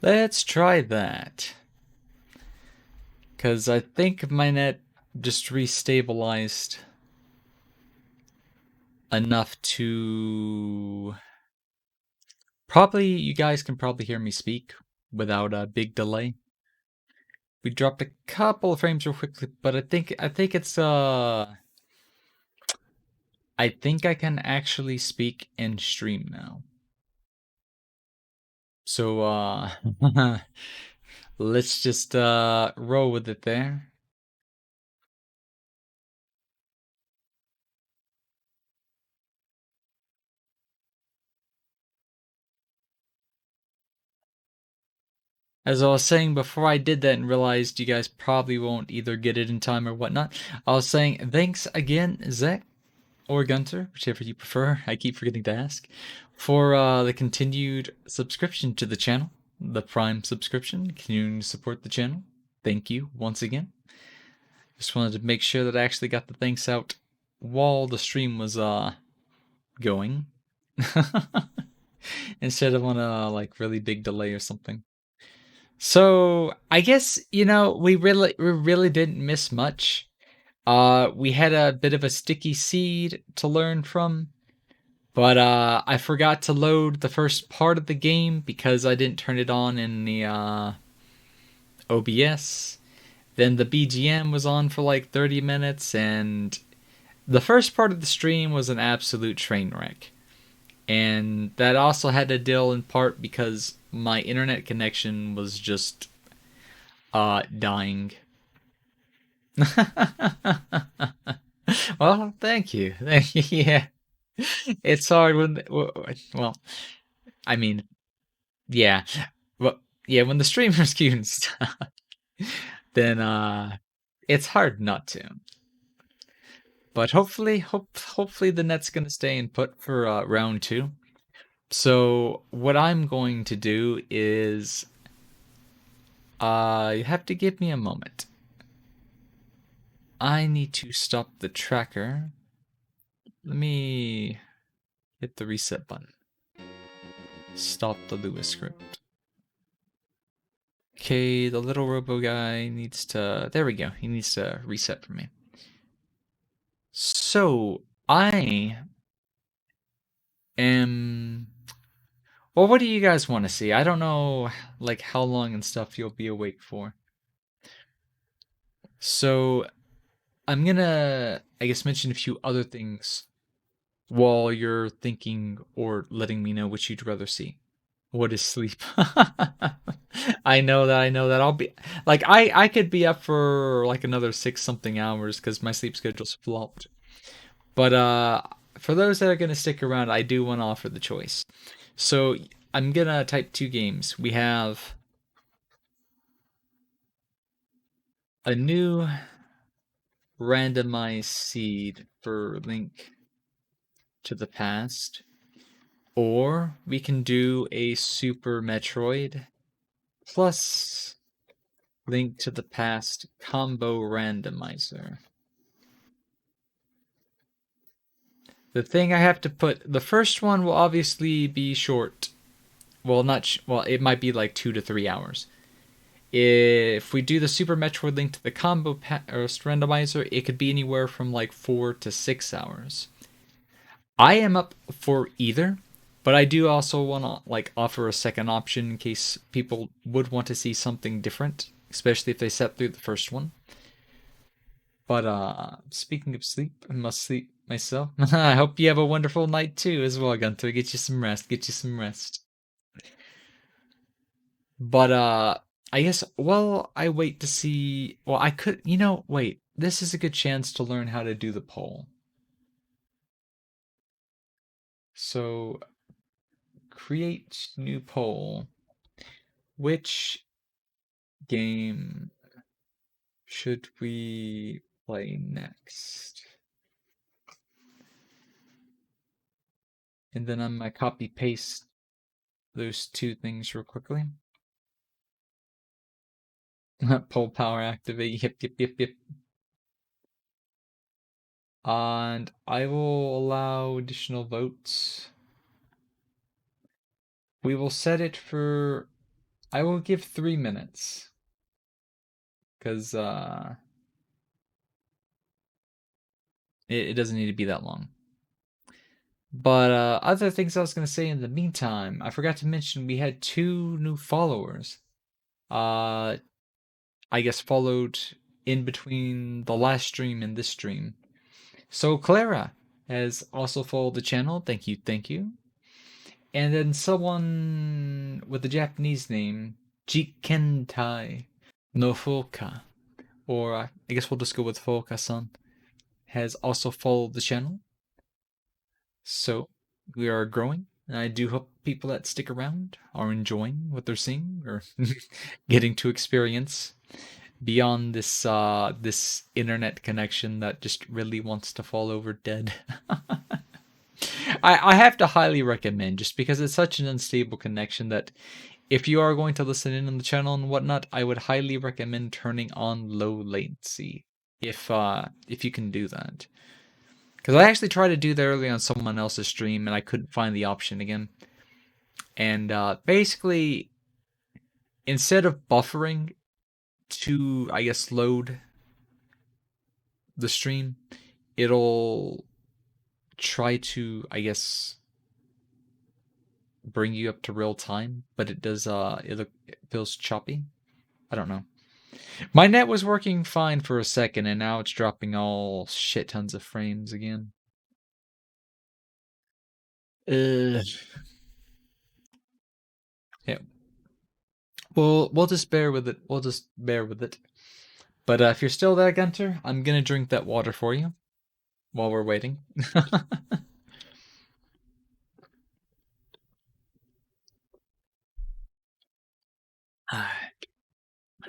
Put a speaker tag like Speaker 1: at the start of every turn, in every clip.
Speaker 1: Let's try that. Because I think my net just restabilized enough to... Probably, you guys can probably hear me speak without a big delay. We dropped a couple of frames real quickly, but I think it's I think I can actually speak and stream now. So let's just roll with it there. As I was saying before I did that and realized you guys probably won't either get it in time or whatnot, I was saying thanks again, Zach or Gunter, whichever you prefer. I keep forgetting to ask, for the continued subscription to the channel, the Prime subscription, continuing to support the channel. Thank you once again. Just wanted to make sure that I actually got the thanks out while the stream was going, instead of on a like really big delay or something. So I guess we really didn't miss much. We had a bit of a sticky seed to learn from, but I forgot to load the first part of the game because I didn't turn it on in the OBS. Then the BGM was on for like 30 minutes, and the first part of the stream was an absolute train wreck. And that also had to deal in part because my internet connection was just dying. Well, thank you. Yeah. It's hard when well, I mean, yeah. Well, yeah, when the streamers queue stuff, then it's hard not to. But hopefully the net's going to stay in put for round 2. So, what I'm going to do is you have to give me a moment. I need to stop the tracker. Let me hit the reset button. Stop the Lewis script. Okay, the little robo guy needs to... There we go. He needs to reset for me. So, I am... Well, what do you guys want to see? I don't know, like, how long and stuff you'll be awake for. So, I'm gonna, I guess, mention a few other things while you're thinking or letting me know which you'd rather see. What is sleep? I know that. I'll be like I could be up for like another 6 something hours because my sleep schedule's flopped. But for those that are gonna stick around, I do want to offer the choice. So I'm gonna type 2 games. We have a new randomized seed for Link to the Past, or we can do a Super Metroid plus Link to the Past combo randomizer. The thing I have to put, the first one will obviously be short. Well, well, it might be like 2 to 3 hours. If we do the Super Metroid Link to the combo randomizer, it could be anywhere from like 4 to 6 hours. I am up for either, but I do also want to like offer a second option in case people would want to see something different, especially if they sat through the first one. But speaking of sleep, I must sleep myself. I hope you have a wonderful night too as well, Gunter. Get you some rest. Get you some rest. But I guess while I wait to see, well, I could, wait. This is a good chance to learn how to do the poll. So create new poll. Which game should we play next? And then I'm gonna copy paste those 2 things real quickly. Poll power activate. Yep. And I will allow additional votes. We will set it for I will give 3 minutes. Because it doesn't need to be that long. But other things I was going to say in the meantime, I forgot to mention we had 2 new followers. Uh, I guess followed in between the last stream and this stream. So Clara has also followed the channel. Thank you, thank you. And then someone with a Japanese name, Jikentai no Fuka, or I guess we'll just go with Fuka-san, has also followed the channel. So we are growing, and I do hope people that stick around are enjoying what they're seeing or getting to experience beyond this internet connection that just really wants to fall over dead. I have to highly recommend, just because it's such an unstable connection, that if you are going to listen in on the channel and whatnot, I would highly recommend turning on low latency if you can do that. Because I actually tried to do that earlier on someone else's stream and I couldn't find the option again. And basically, instead of buffering to, I guess, load the stream, it'll try to, I guess, bring you up to real time, but it does, it feels choppy. I don't know. My net was working fine for a second, and now it's dropping all shit tons of frames again. Yeah. We'll just bear with it. We'll just bear with it. But if you're still there, Gunter, I'm gonna drink that water for you while we're waiting.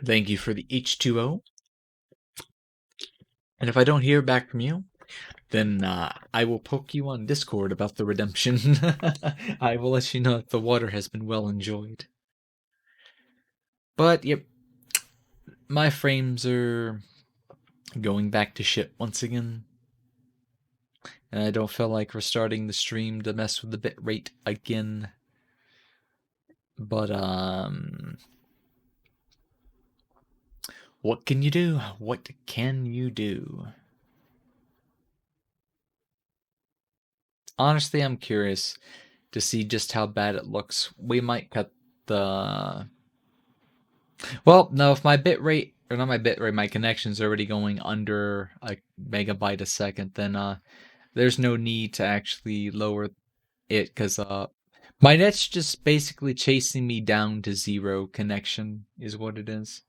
Speaker 1: Thank you for the H2O. And if I don't hear back from you, then I will poke you on Discord about the redemption. I will let you know that the water has been well enjoyed. But yep, my frames are going back to shit once again. And I don't feel like restarting the stream to mess with the bitrate again. But what can you do? What can you do? Honestly, I'm curious to see just how bad it looks. We might cut the... Well, no, if my bitrate, or not my bitrate, my connection's already going under a megabyte a second, then there's no need to actually lower it, because my net's just basically chasing me down to 0 connection, is what it is.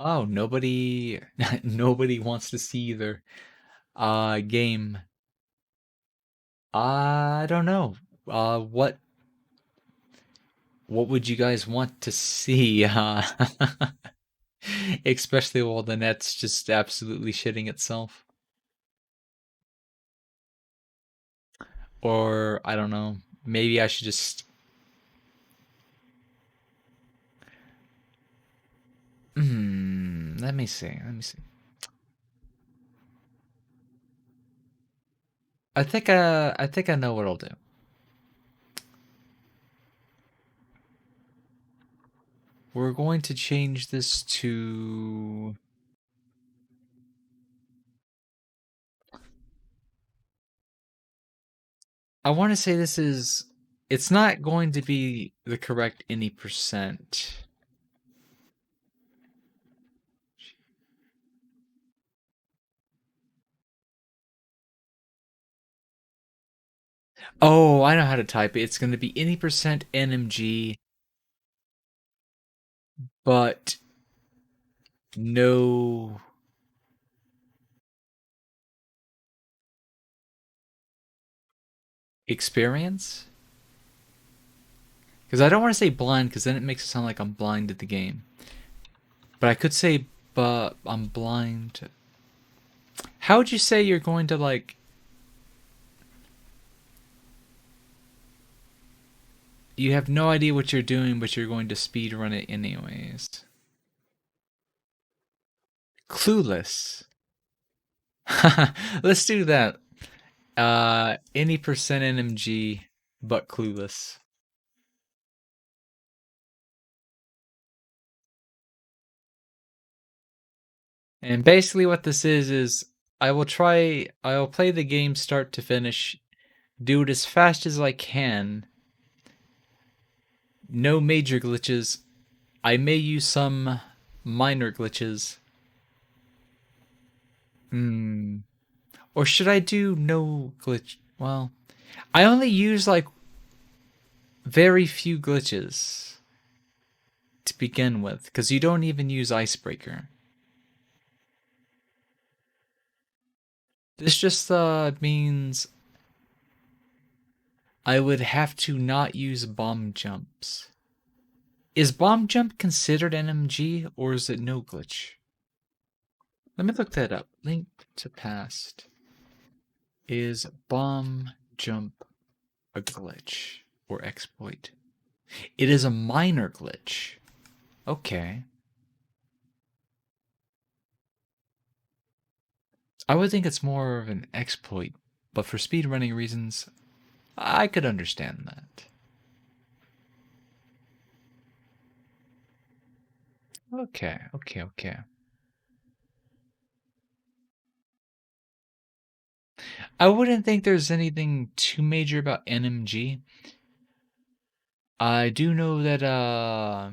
Speaker 1: Oh, nobody nobody wants to see their game. I don't know. What would you guys want to see? Especially while the net's just absolutely shitting itself. Or I don't know. Maybe I should just let me see. Let me see. I think I know what I'll do. We're going to change this to... I want to say this is... It's not going to be the correct any percent. Oh, I know how to type it. It's going to be any percent NMG, but no experience. Because I don't want to say blind, because then it makes it sound like I'm blind at the game. But I could say, but I'm blind. How would you say you're going to, like... You have no idea what you're doing, but you're going to speed run it anyways. Clueless. Let's do that. Any percent NMG, but clueless. And basically what this is I will play the game start to finish, do it as fast as I can, no major glitches. I may use some minor glitches. Hmm. Or should I do no glitch? Well, I only use like very few glitches to begin with, because you don't even use Icebreaker. This just means I would have to not use bomb jumps. Is bomb jump considered NMG or is it no glitch? Let me look that up. Link to past. Is bomb jump a glitch or exploit? It is a minor glitch. Okay. I would think it's more of an exploit, but for speedrunning reasons, I could understand that. Okay, okay, okay. I wouldn't think there's anything too major about NMG. I do know that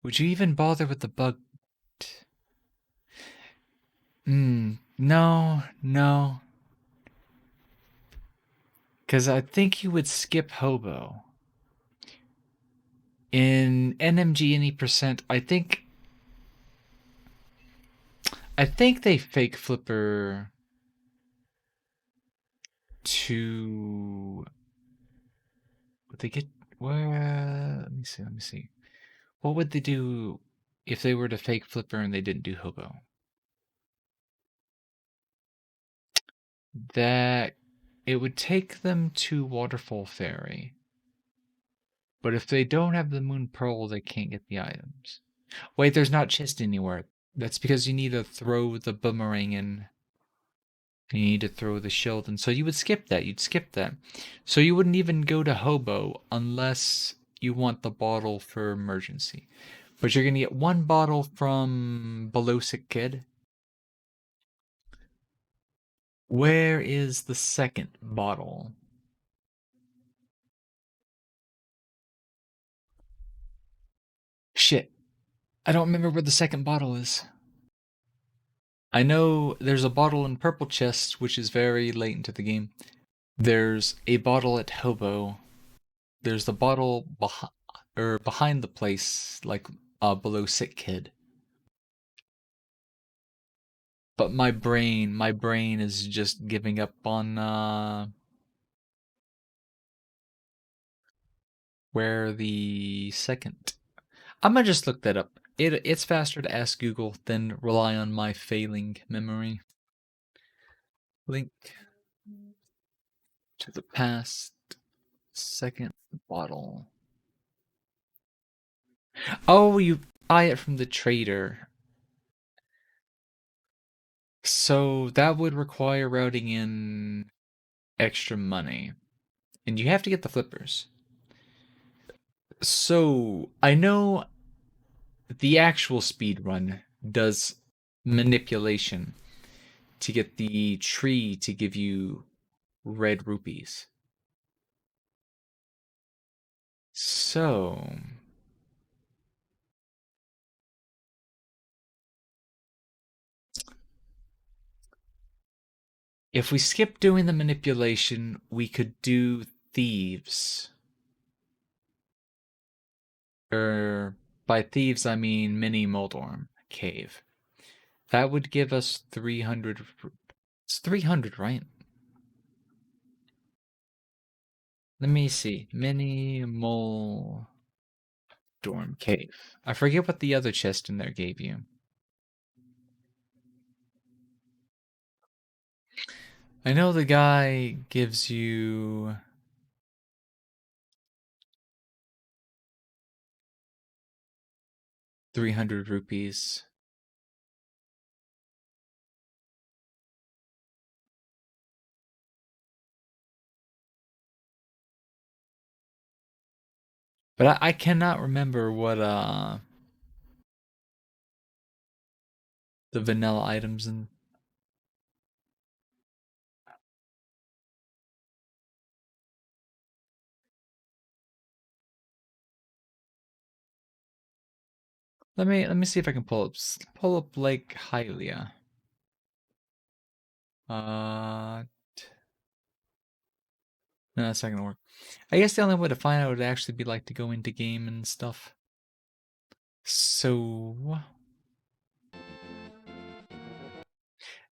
Speaker 1: would you even bother with the bug? No, no. Because I think you would skip Hobo. In NMG any percent, I think they fake flipper to would they get where let me see. What would they do if they were to fake flipper and they didn't do Hobo? That it would take them to Waterfall Ferry. But if they don't have the Moon Pearl, they can't get the items. Wait, there's not chest anywhere. That's because you need to throw the boomerang in. You need to throw the shield in. So you would skip that. You'd skip that. So you wouldn't even go to Hobo unless you want the bottle for emergency. But you're going to get one bottle from Below Sick Kid. Where is the second bottle? Shit. I don't remember where the second bottle is. I know there's a bottle in Purple Chest, which is very late into the game. There's a bottle at Hobo. There's the bottle behind the place, like below Sick Kid. But my brain is just giving up on where the second. I'm gonna just look that up. It's faster to ask Google than rely on my failing memory. Link to the past second bottle. Oh, you buy it from the trader. So that would require routing in extra money. And you have to get the flippers. So I know the actual speed run does manipulation to get the tree to give you red rupees. So if we skip doing the manipulation, we could do thieves. By thieves, I mean mini Moldorm cave. That would give us 300. It's 300, right? Let me see. Mini Moldorm cave. I forget what the other chest in there gave you. I know the guy gives you 300 rupees. But I cannot remember what the vanilla items and let me see if I can pull up Lake Hylia. No, that's not gonna work. I guess the only way to find out would actually be like to go into game and stuff. So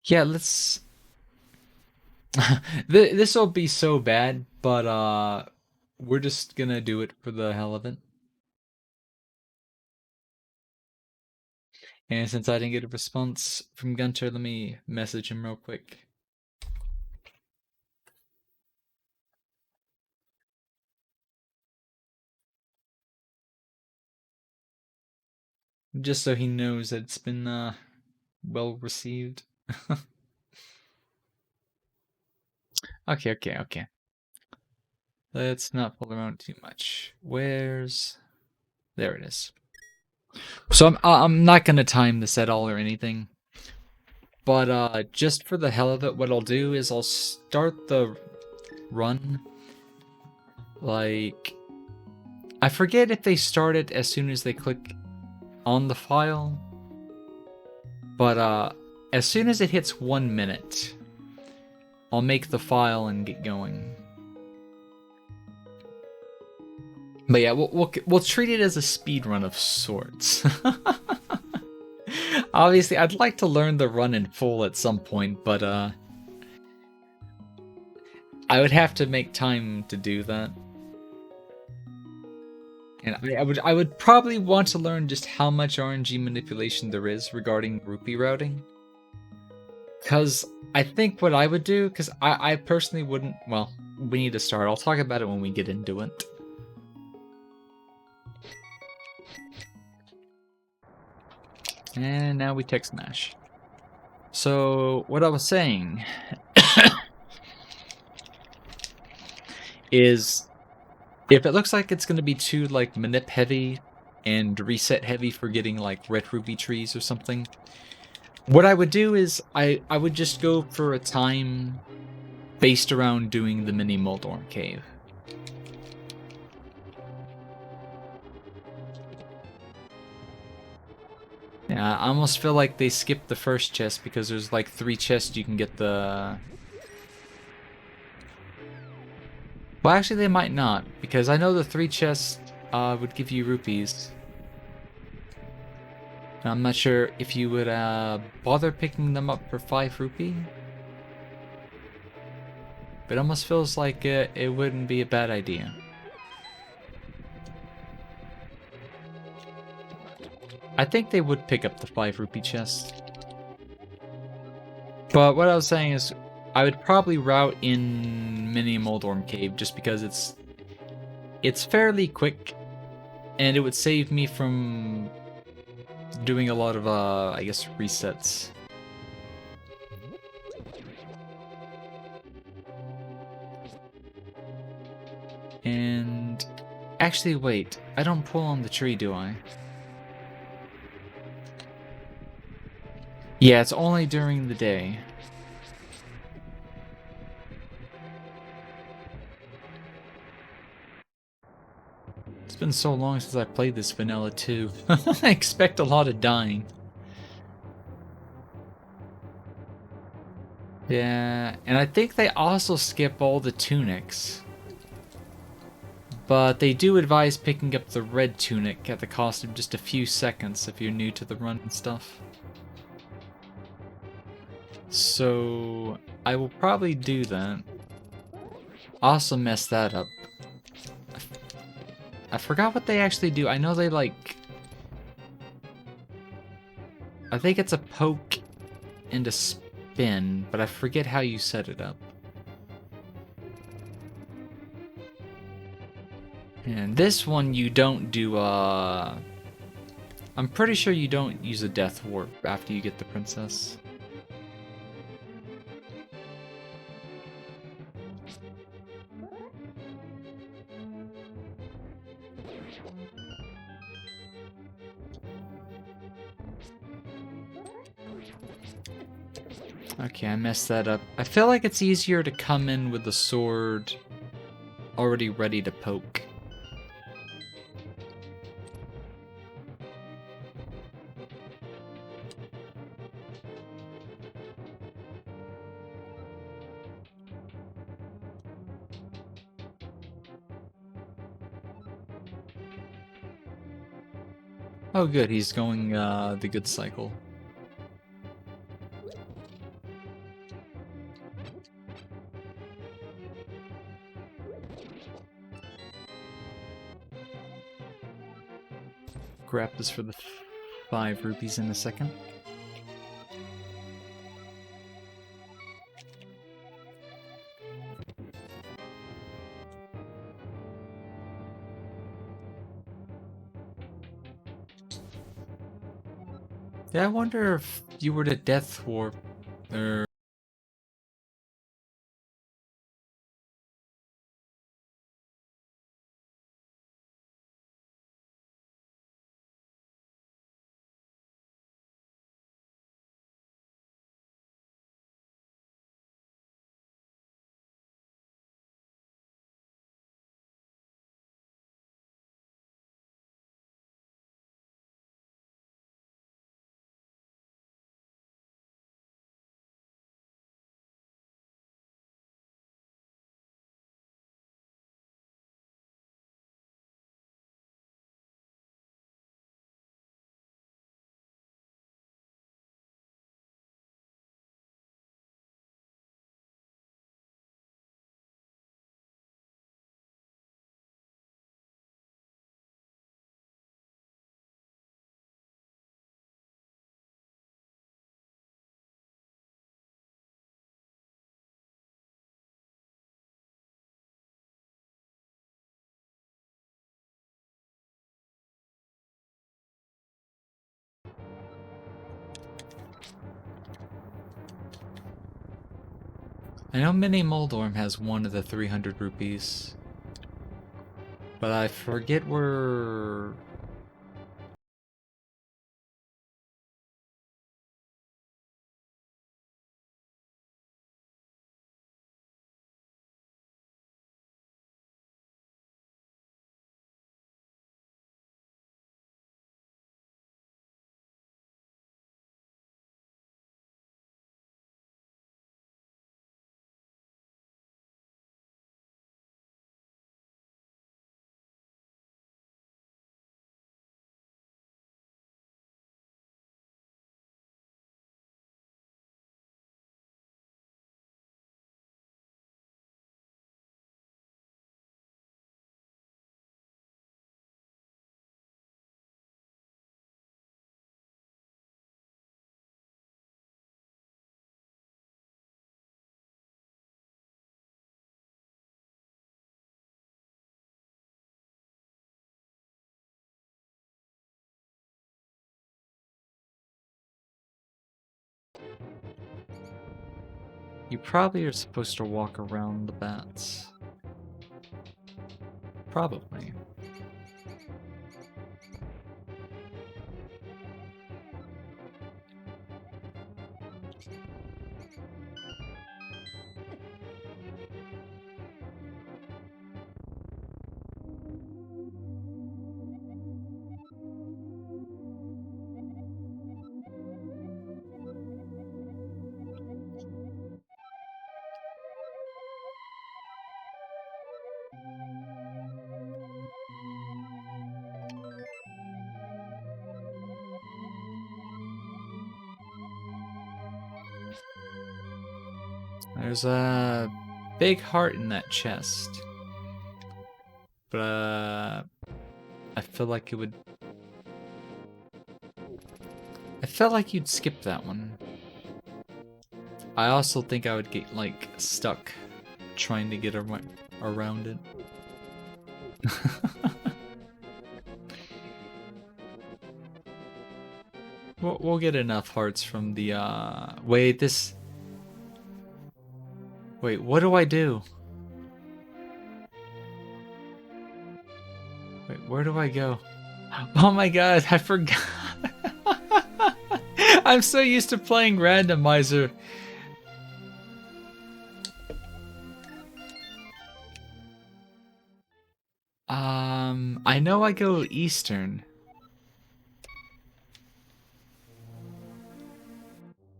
Speaker 1: yeah, let's. This will be so bad, but we're just gonna do it for the hell of it. And since I didn't get a response from Gunter, let me message him real quick. Just so he knows that it's been well received. Okay. Let's not pull around too much. Where's... There it is. So I'm not gonna time this at all or anything. But just for the hell of it, what I'll do is I'll start the run. Like, I forget if they start it as soon as they click on the file. But as soon as it hits 1 minute, I'll make the file and get going. But yeah, we'll treat it as a speed run of sorts. Obviously, I'd like to learn the run in full at some point, but I would have to make time to do that. And I would probably want to learn just how much RNG manipulation there is regarding rupee routing. Because I think what I would do, because I personally wouldn't, well, we need to start. I'll talk about it when we get into it. And now we tech smash. So, what I was saying is, if it looks like it's going to be too, like, manip heavy and reset heavy for getting, like, red ruby trees or something, what I would do is I would just go for a time based around doing the mini Moldorm cave. Yeah, I almost feel like they skipped the first chest because there's like 3 chests you can get the... Well, actually they might not, because I know the 3 chests would give you rupees. I'm not sure if you would bother picking them up for 5 rupee. But it almost feels like it wouldn't be a bad idea. I think they would pick up the 5 rupee chest. But what I was saying is, I would probably route in Mini Moldorm Cave just because it's fairly quick, and it would save me from doing a lot of I guess resets. And actually, wait, I don't pull on the tree, do I? Yeah, it's only during the day. It's been so long since I played this vanilla too. I expect a lot of dying. Yeah, and I think they also skip all the tunics. But they do advise picking up the red tunic at the cost of just a few seconds if you're new to the run and stuff. So I will probably do that. Also mess that up. I forgot what they actually do. I know they like... I think it's a poke and a spin, but I forget how you set it up. And this one you don't do, I'm pretty sure you don't use a death warp after you get the princess. Okay, I messed that up. I feel like it's easier to come in with the sword already ready to poke. Oh good, he's going the good cycle. Grab this for the 5 rupees in a second. Yeah, I wonder if you were to death warp or I know Mini Moldorm has one of the 300 rupees. But I forget where... You probably are supposed to walk around the bats. Probably. There's a big heart in that chest. But I feel like it would... I felt like you'd skip that one. I also think I would get, like, stuck trying to get around it. We'll get enough hearts from the, Wait, this... Wait, what do I do? Wait, where do I go? Oh my god, I forgot. I'm so used to playing Randomizer I know I go eastern.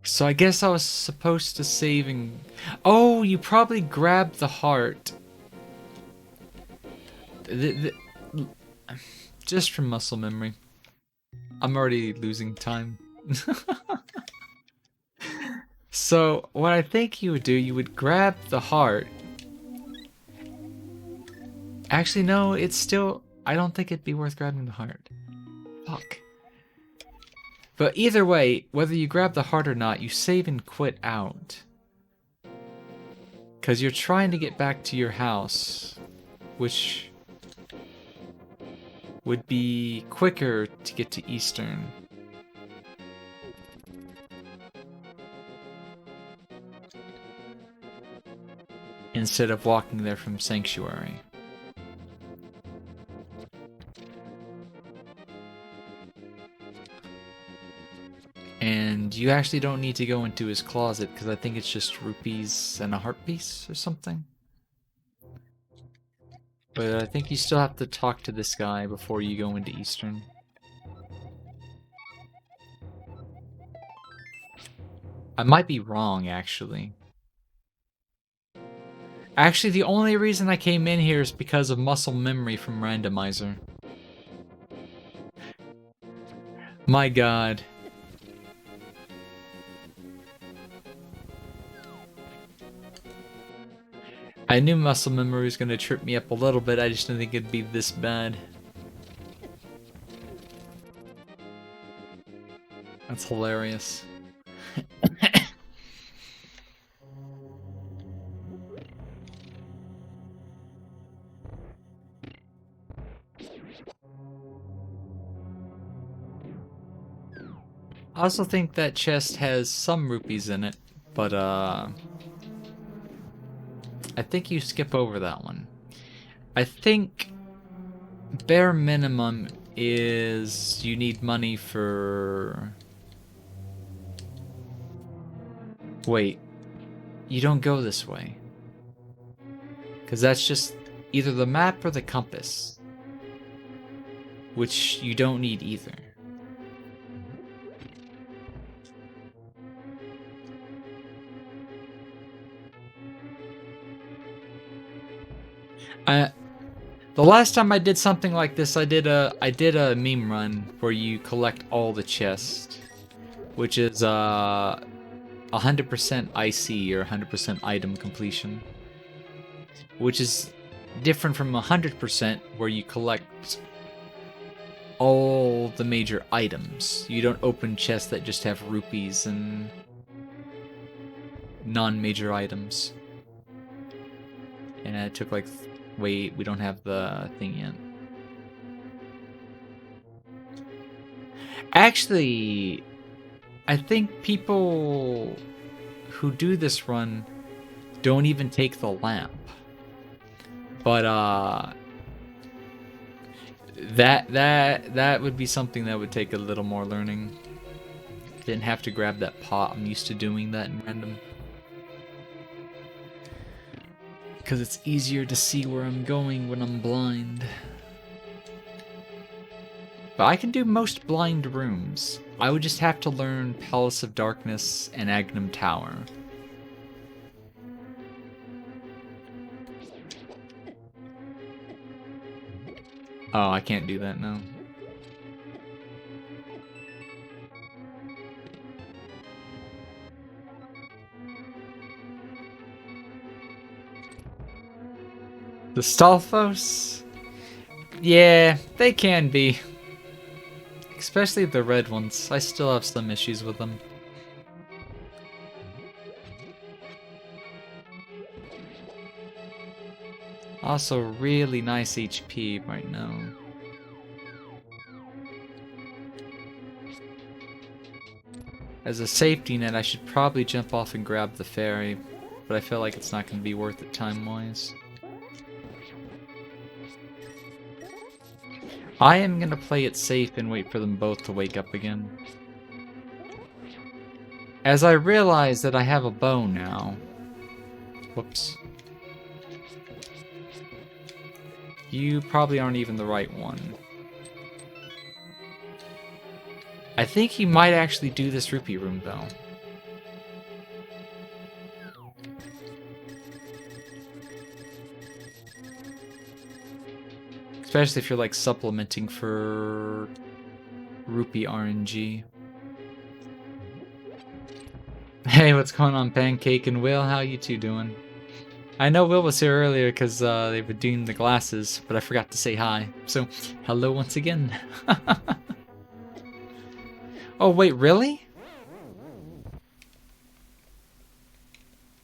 Speaker 1: So I guess I was supposed to save and... Oh, you probably grabbed the heart. Just from muscle memory. I'm already losing time. So, what I think you would do, you would grab the heart. Actually, no, it's still... I don't think it'd be worth grabbing the heart. Fuck. But either way, whether you grab the heart or not, you save and quit out. Because you're trying to get back to your house, which would be quicker to get to Eastern. Instead of walking there from Sanctuary. And you actually don't need to go into his closet, because I think it's just rupees and a heart piece or something. But I think you still have to talk to this guy before you go into Eastern. I might be wrong, actually. Actually, the only reason I came in here is because of muscle memory from Randomizer. My god. I knew muscle memory was going to trip me up a little bit, I just didn't think it'd be this bad. That's hilarious. I also think that chest has some rupees in it, but I think you skip over that one. I think bare minimum is you need money for... Wait, you don't go this way. Because that's just either the map or the compass. Which you don't need either. The last time I did something like this, I did a meme run where you collect all the chests, which is 100% IC or 100% item completion, which is different from 100% where you collect all the major items. You don't open chests that just have rupees and non-major items. And it took like... Wait, we don't have the thing yet. Actually, I think people who do this run don't even take the lamp. But that would be something that would take a little more learning. Didn't have to grab that pot. I'm used to doing that in random. Because it's easier to see where I'm going when I'm blind. But I can do most blind rooms. I would just have to learn Palace of Darkness and Ganon Tower. Oh, I can't do that now. The Stalfos? Yeah, they can be. Especially the red ones. I still have some issues with them. Also, really nice HP right now. As a safety net, I should probably jump off and grab the ferry, but I feel like it's not going to be worth it time-wise. I am going to play it safe and wait for them both to wake up again. As I realize that I have a bow now. Whoops. You probably aren't even the right one. I think he might actually do this rupee room, though. Especially if you're, like, supplementing for rupee RNG. Hey, what's going on, Pancake and Will? How you two doing? I know Will was here earlier because they were doing the glasses, but I forgot to say hi. So, hello once again. Oh, wait, really?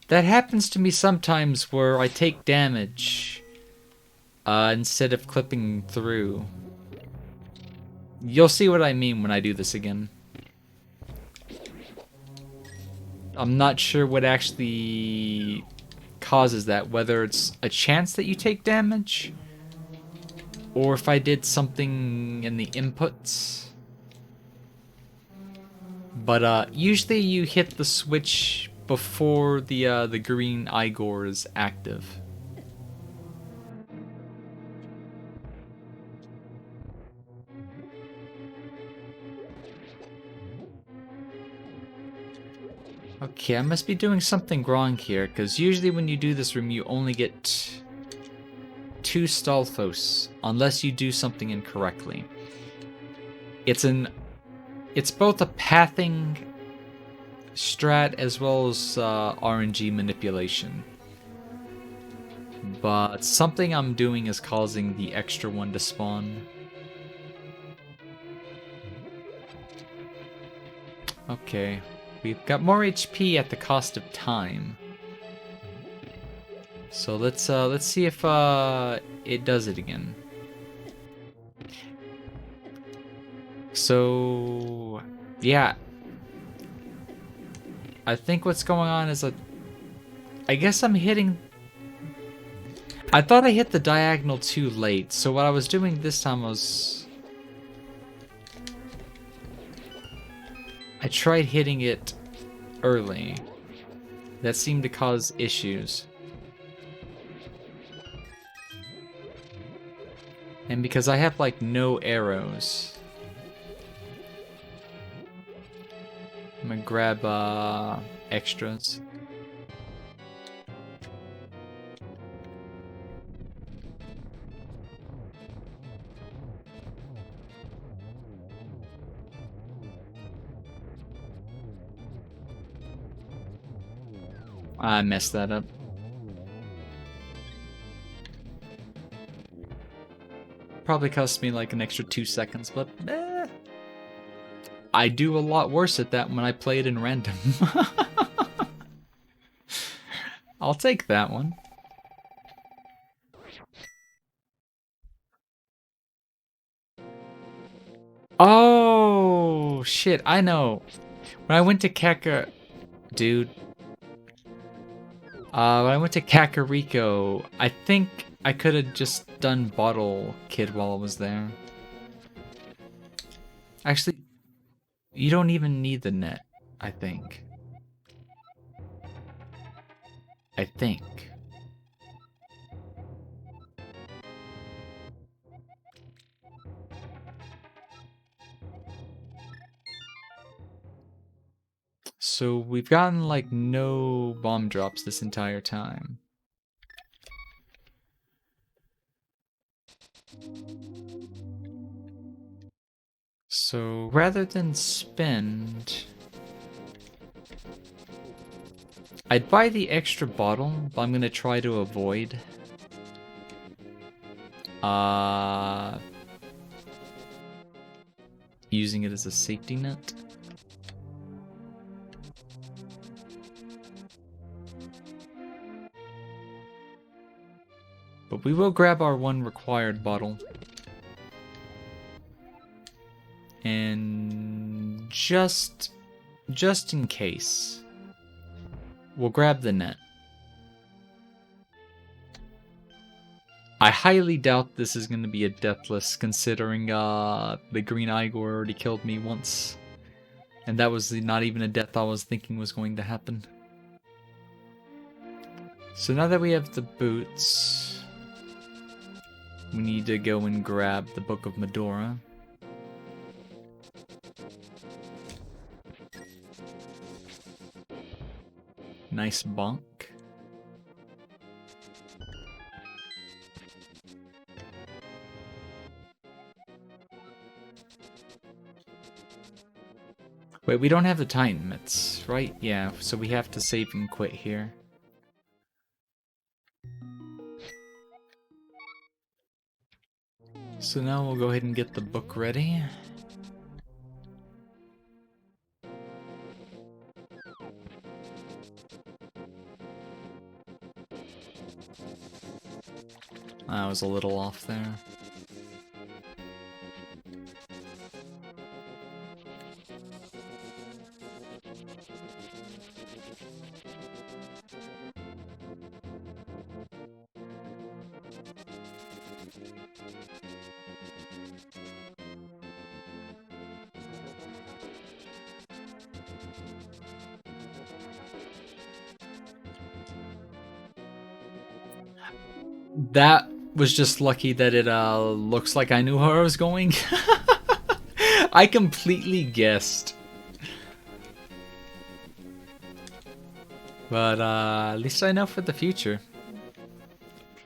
Speaker 1: That happens to me sometimes where I take damage instead of clipping through. You'll see what I mean when I do this again. I'm not sure what actually causes that, whether it's a chance that you take damage or if I did something in the inputs. But usually you hit the switch before the green Igor is active. Okay, I must be doing something wrong here, because usually when you do this room, you only get 2 Stalfos, unless you do something incorrectly. It's both a pathing strat as well as RNG manipulation. But something I'm doing is causing the extra one to spawn. Okay. We've got more HP at the cost of time. So let's see if it does it again. So yeah. I think what's going on is I guess I'm hitting. I thought I hit the diagonal too late, so what I was doing this time was I tried hitting it early. That seemed to cause issues. And because I have like no arrows, I'm gonna grab extras. I messed that up. Probably cost me like an extra 2 seconds, but I do a lot worse at that when I play it in random. I'll take that one. Oh, shit, I know. When I went to Dude. When I went to Kakariko, I think I could have just done Bottle Kid while I was there. Actually, you don't even need the net, I think. So we've gotten like no bomb drops this entire time. So rather than spend, I'd buy the extra bottle, but I'm gonna try to avoid using it as a safety net. But we will grab our one required bottle. And just in case, we'll grab the net. I highly doubt this is going to be a deathless, considering the green Igor already killed me once. And that was not even a death I was thinking was going to happen. So now that we have the boots, We need to go and grab the Book of Medora. Nice bonk. Wait, we don't have the Titan mitts, right? Yeah, so we have to save and quit here. So now we'll go ahead and get the book ready. I was a little off there. That was just lucky that it looks like I knew where I was going. I completely guessed. But at least I know for the future.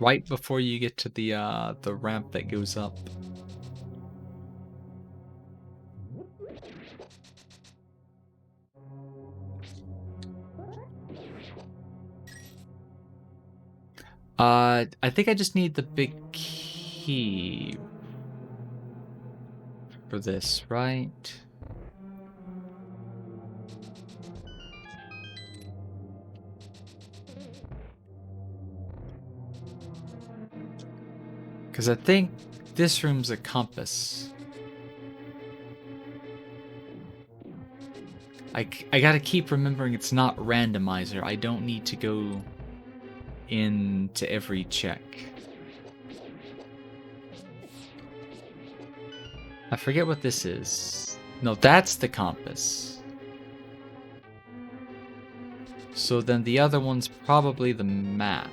Speaker 1: Right before you get to the ramp that goes up. I think I just need the big key for this, right? Because I think this room's a compass. I gotta keep remembering it's not randomizer. I don't need to go into every check. I forget what this is. No, that's the compass. So then the other one's probably the map.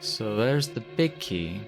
Speaker 1: So there's the big key.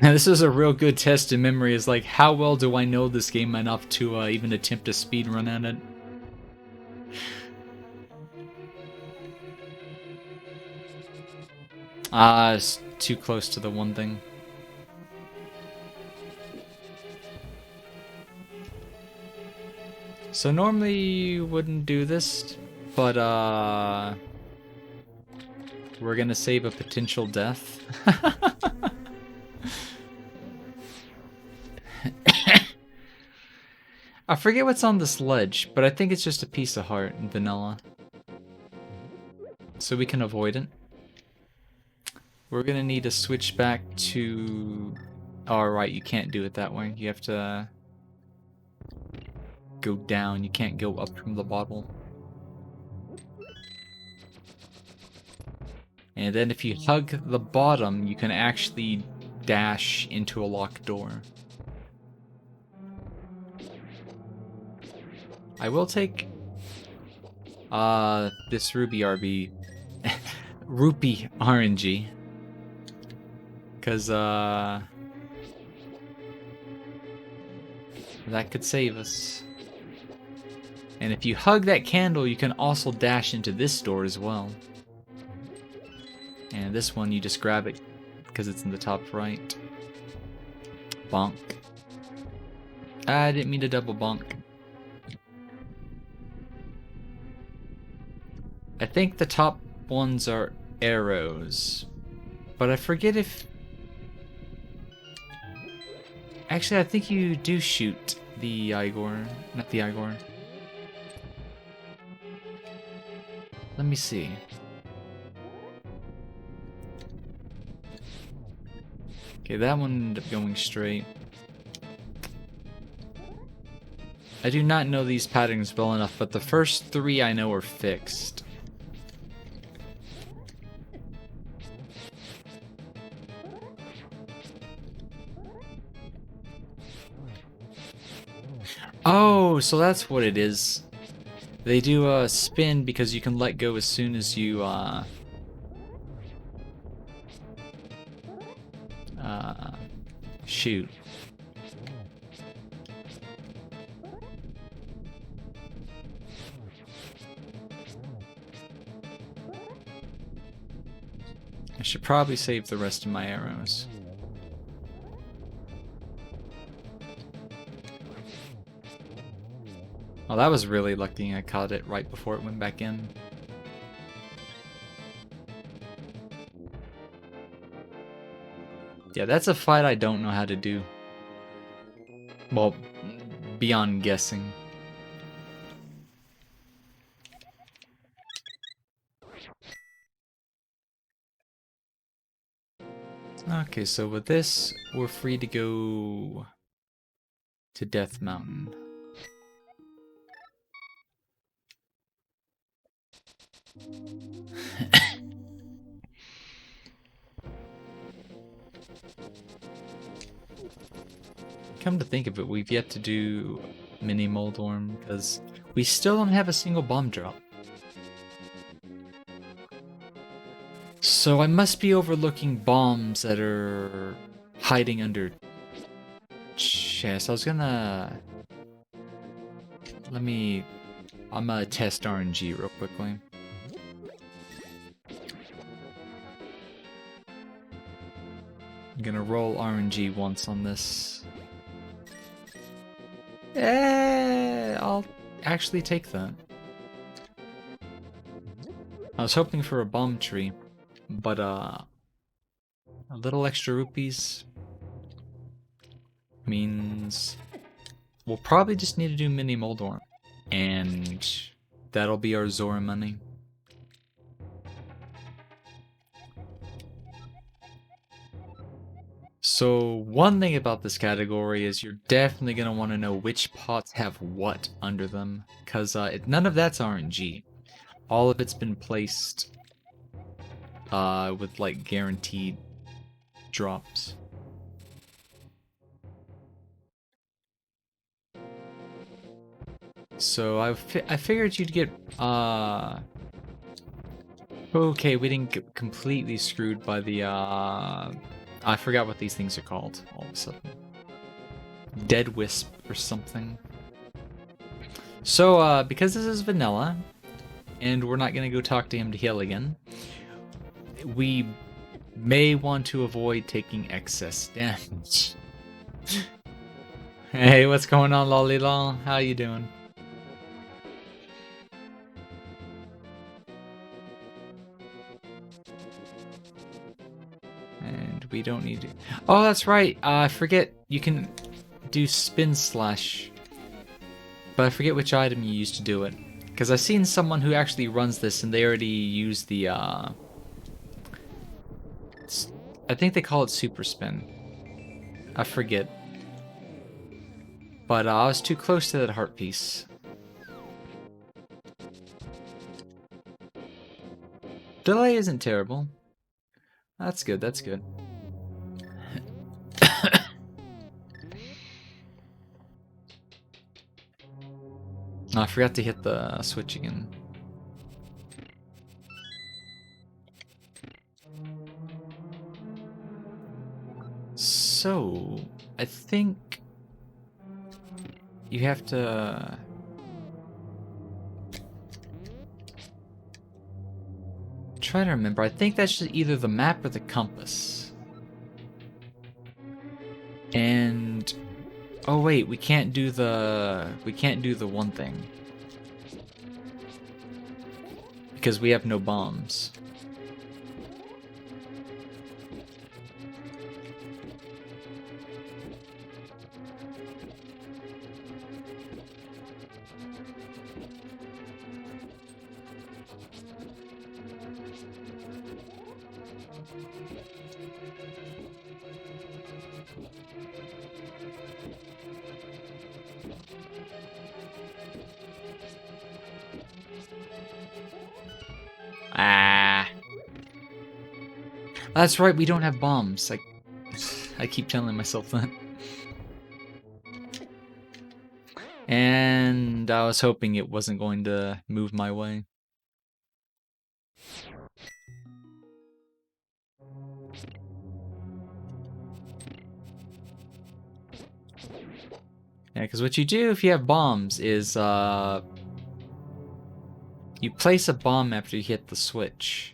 Speaker 1: Now this is a real good test in memory, is like, how well do I know this game enough to even attempt a speed run at it? It's too close to the one thing. So normally you wouldn't do this, but we're gonna save a potential death. I forget what's on this ledge, but I think it's just a piece of heart in vanilla. So we can avoid it. We're gonna need to switch back to... Alright, you can't do it that way. You have to go down. You can't go up from the bottle. And then if you hug the bottom, you can actually dash into a locked door. I will take this Rupee RNG, because that could save us. And if you hug that candle, you can also dash into this door as well. And this one, you just grab it because it's in the top right. Bonk. I didn't mean to double bonk. I think the top ones are arrows, but I forget if... Actually, I think you do shoot the Igor, not the Igor. Let me see. Okay, that one ended up going straight. I do not know these patterns well enough, but the first 3 I know are fixed. Oh, so that's what it is. They do a spin because you can let go as soon as you shoot. I should probably save the rest of my arrows. Oh, that was really lucky I caught it right before it went back in. Yeah, that's a fight I don't know how to do. Well, beyond guessing. Okay, so with this, we're free to go to Death Mountain. Come to think of it, we've yet to do Mini Moldorm because we still don't have a single bomb drop. So I must be overlooking bombs that are hiding under chests. I was gonna... I'm gonna test RNG real quickly. I'm gonna roll RNG once on this. I'll actually take that. I was hoping for a bomb tree, but a little extra rupees means we'll probably just need to do Mini Moldorm, and that'll be our Zora money. So one thing about this category is you're definitely going to want to know which pots have what under them, because none of that's RNG. All of it's been placed with like guaranteed drops. So I figured you'd get okay, we didn't get completely screwed by the I forgot what these things are called all of a sudden. Dead Wisp or something. So because this is vanilla and we're not gonna go talk to him to heal again, we may want to avoid taking excess damage. Hey, what's going on, Lollylol? How you doing? And we don't need to... Oh, that's right. I forget you can do spin slash. But I forget which item you use to do it. Because I've seen someone who actually runs this and they already use the... I think they call it super spin. I forget. But I was too close to that heart piece. Delay isn't terrible. That's good, that's good. Oh, I forgot to hit the switch again. So, I think you have to... Try to remember. I think that's just either the map or the compass. And oh wait, we can't do the one thing because we have no bombs. That's right, we don't have bombs. I keep telling myself that. And I was hoping it wasn't going to move my way. Yeah, because what you do if you have bombs is you place a bomb after you hit the switch,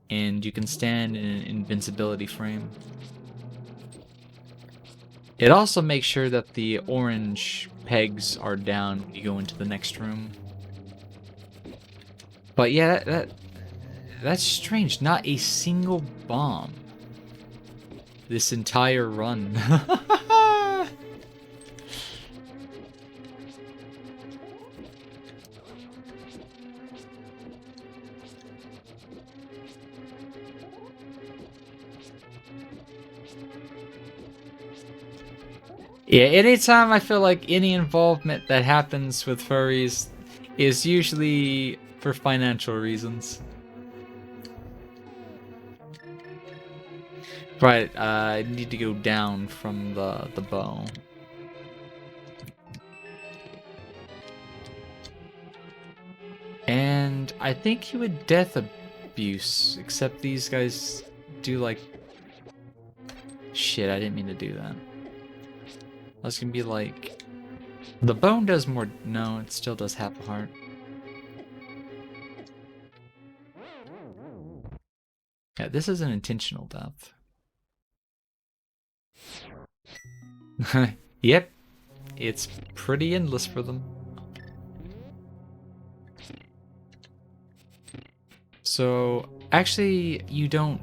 Speaker 1: and you can stand in an invincibility frame. It also makes sure that the orange pegs are down when you go into the next room. But yeah, that's strange. Not a single bomb this entire run. Yeah, anytime I feel like any involvement that happens with furries is usually for financial reasons. Right, I need to go down from the bow. And I think he would death abuse, except these guys do like... Shit, I didn't mean to do that. That's gonna be like... The bone does more... No, it still does half a heart. Yeah, this is an intentional death. Yep, it's pretty endless for them. So, actually, you don't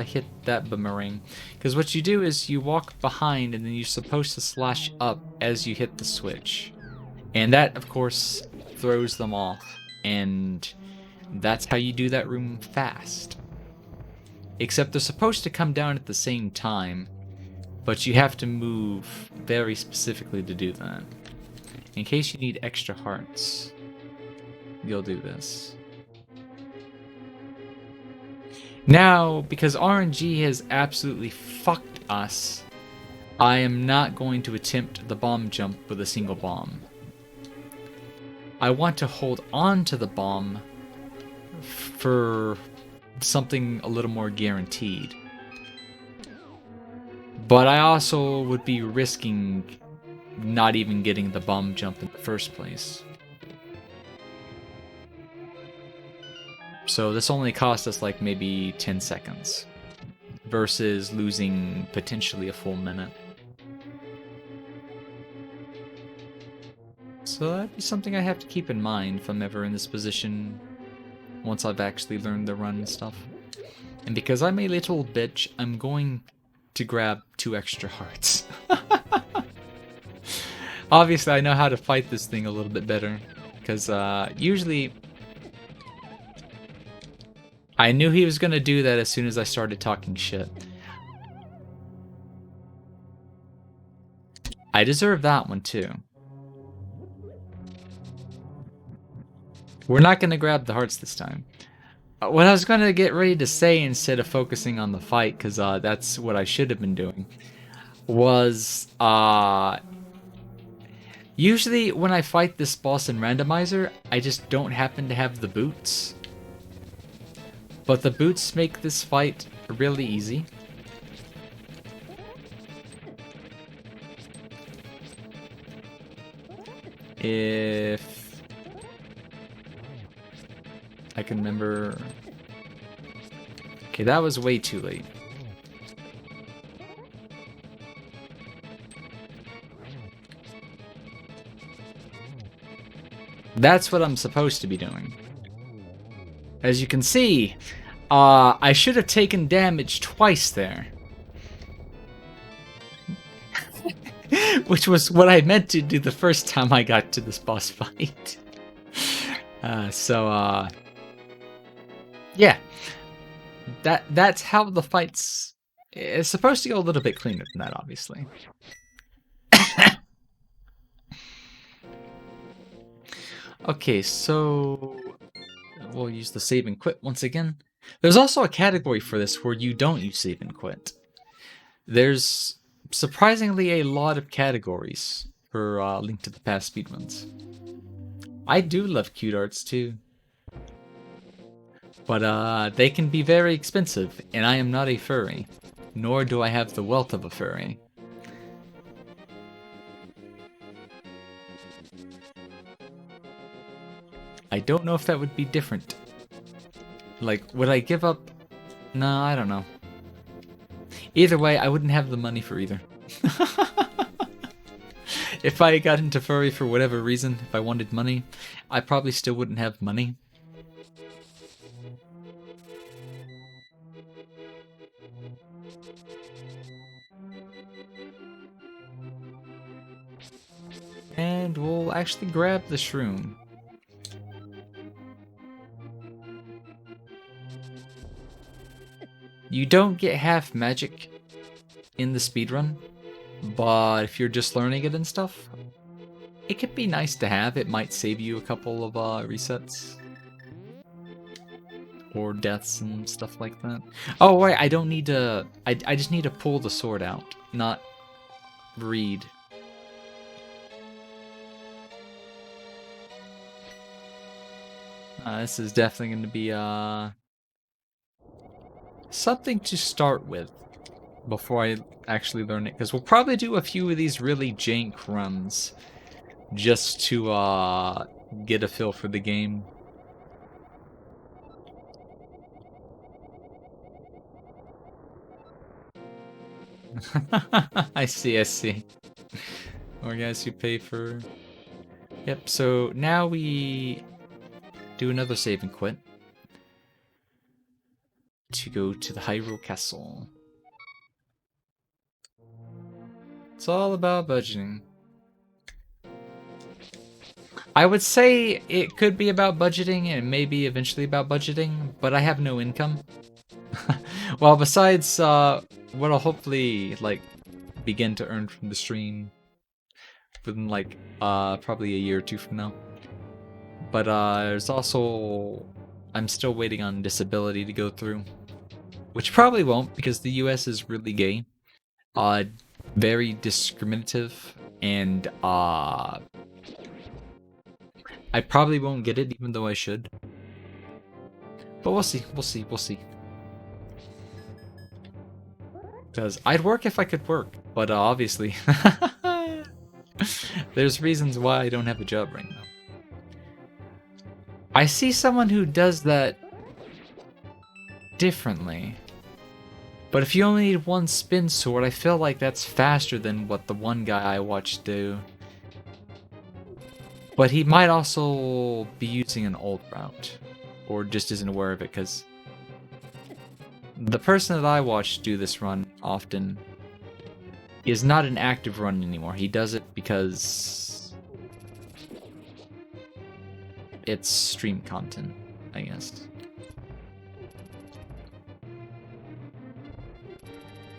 Speaker 1: hit that boomerang. Because what you do is you walk behind and then you're supposed to slash up as you hit the switch. And that, of course, throws them off. And that's how you do that room fast. Except they're supposed to come down at the same time, but you have to move very specifically to do that. In case you need extra hearts, you'll do this. Now, because RNG has absolutely fucked us, I am not going to attempt the bomb jump with a single bomb. I want to hold on to the bomb for something a little more guaranteed. But I also would be risking not even getting the bomb jump in the first place. So this only cost us like maybe 10 seconds versus losing potentially a full minute. So that'd be something I have to keep in mind if I'm ever in this position once I've actually learned the run and stuff. And because I'm a little bitch, I'm going to grab 2 extra hearts. Obviously, I know how to fight this thing a little bit better. Because usually... I knew he was going to do that as soon as I started talking shit. I deserve that one too. We're not going to grab the hearts this time. What I was going to get ready to say instead of focusing on the fight, because that's what I should have been doing, was usually when I fight this boss in Randomizer, I just don't happen to have the boots. But the boots make this fight really easy. If I can remember... Okay, that was way too late. That's what I'm supposed to be doing. As you can see, I should have taken damage twice there. Which was what I meant to do the first time I got to this boss fight. Yeah. That's how the fight's... It's supposed to go a little bit cleaner than that, obviously. Okay, so... We'll use the save and quit once again. There's also a category for this where you don't use save and quit. There's surprisingly a lot of categories for Link to the Past speedruns. I do love cute arts too. But they can be very expensive, and I am not a furry. Nor do I have the wealth of a furry. I don't know if that would be different. Like, would I give up? No, I don't know. Either way, I wouldn't have the money for either. If I got into furry for whatever reason, if I wanted money, I probably still wouldn't have money. And we'll actually grab the shroom. You don't get half magic in the speedrun, but if you're just learning it and stuff, it could be nice to have. It might save you a couple of resets. Or deaths and stuff like that. Oh, wait, I don't need to... I just need to pull the sword out, not read. This is definitely going to be something to start with before I actually learn it, because we'll probably do a few of these really jank runs just to get a feel for the game. I see. Or guys who pay for... Yep, so now we do another save and quit to go to the Hyrule Castle. It's all about budgeting. I would say it could be about budgeting and maybe eventually about budgeting, but I have no income. Well, besides what I'll hopefully like begin to earn from the stream within like probably a year or two from now. But there's also I'm still waiting on disability to go through, which probably won't because the US is really gay, very discriminative, and I probably won't get it even though I should. But we'll see. Because I'd work if I could work, but obviously there's reasons why I don't have a job right now. I see someone who does that differently. But if you only need one spin sword, I feel like that's faster than what the one guy I watched do. But he might also be using an old route. Or just isn't aware of it, because the person that I watched do this run often is not an active run anymore. He does it because it's stream content, I guess.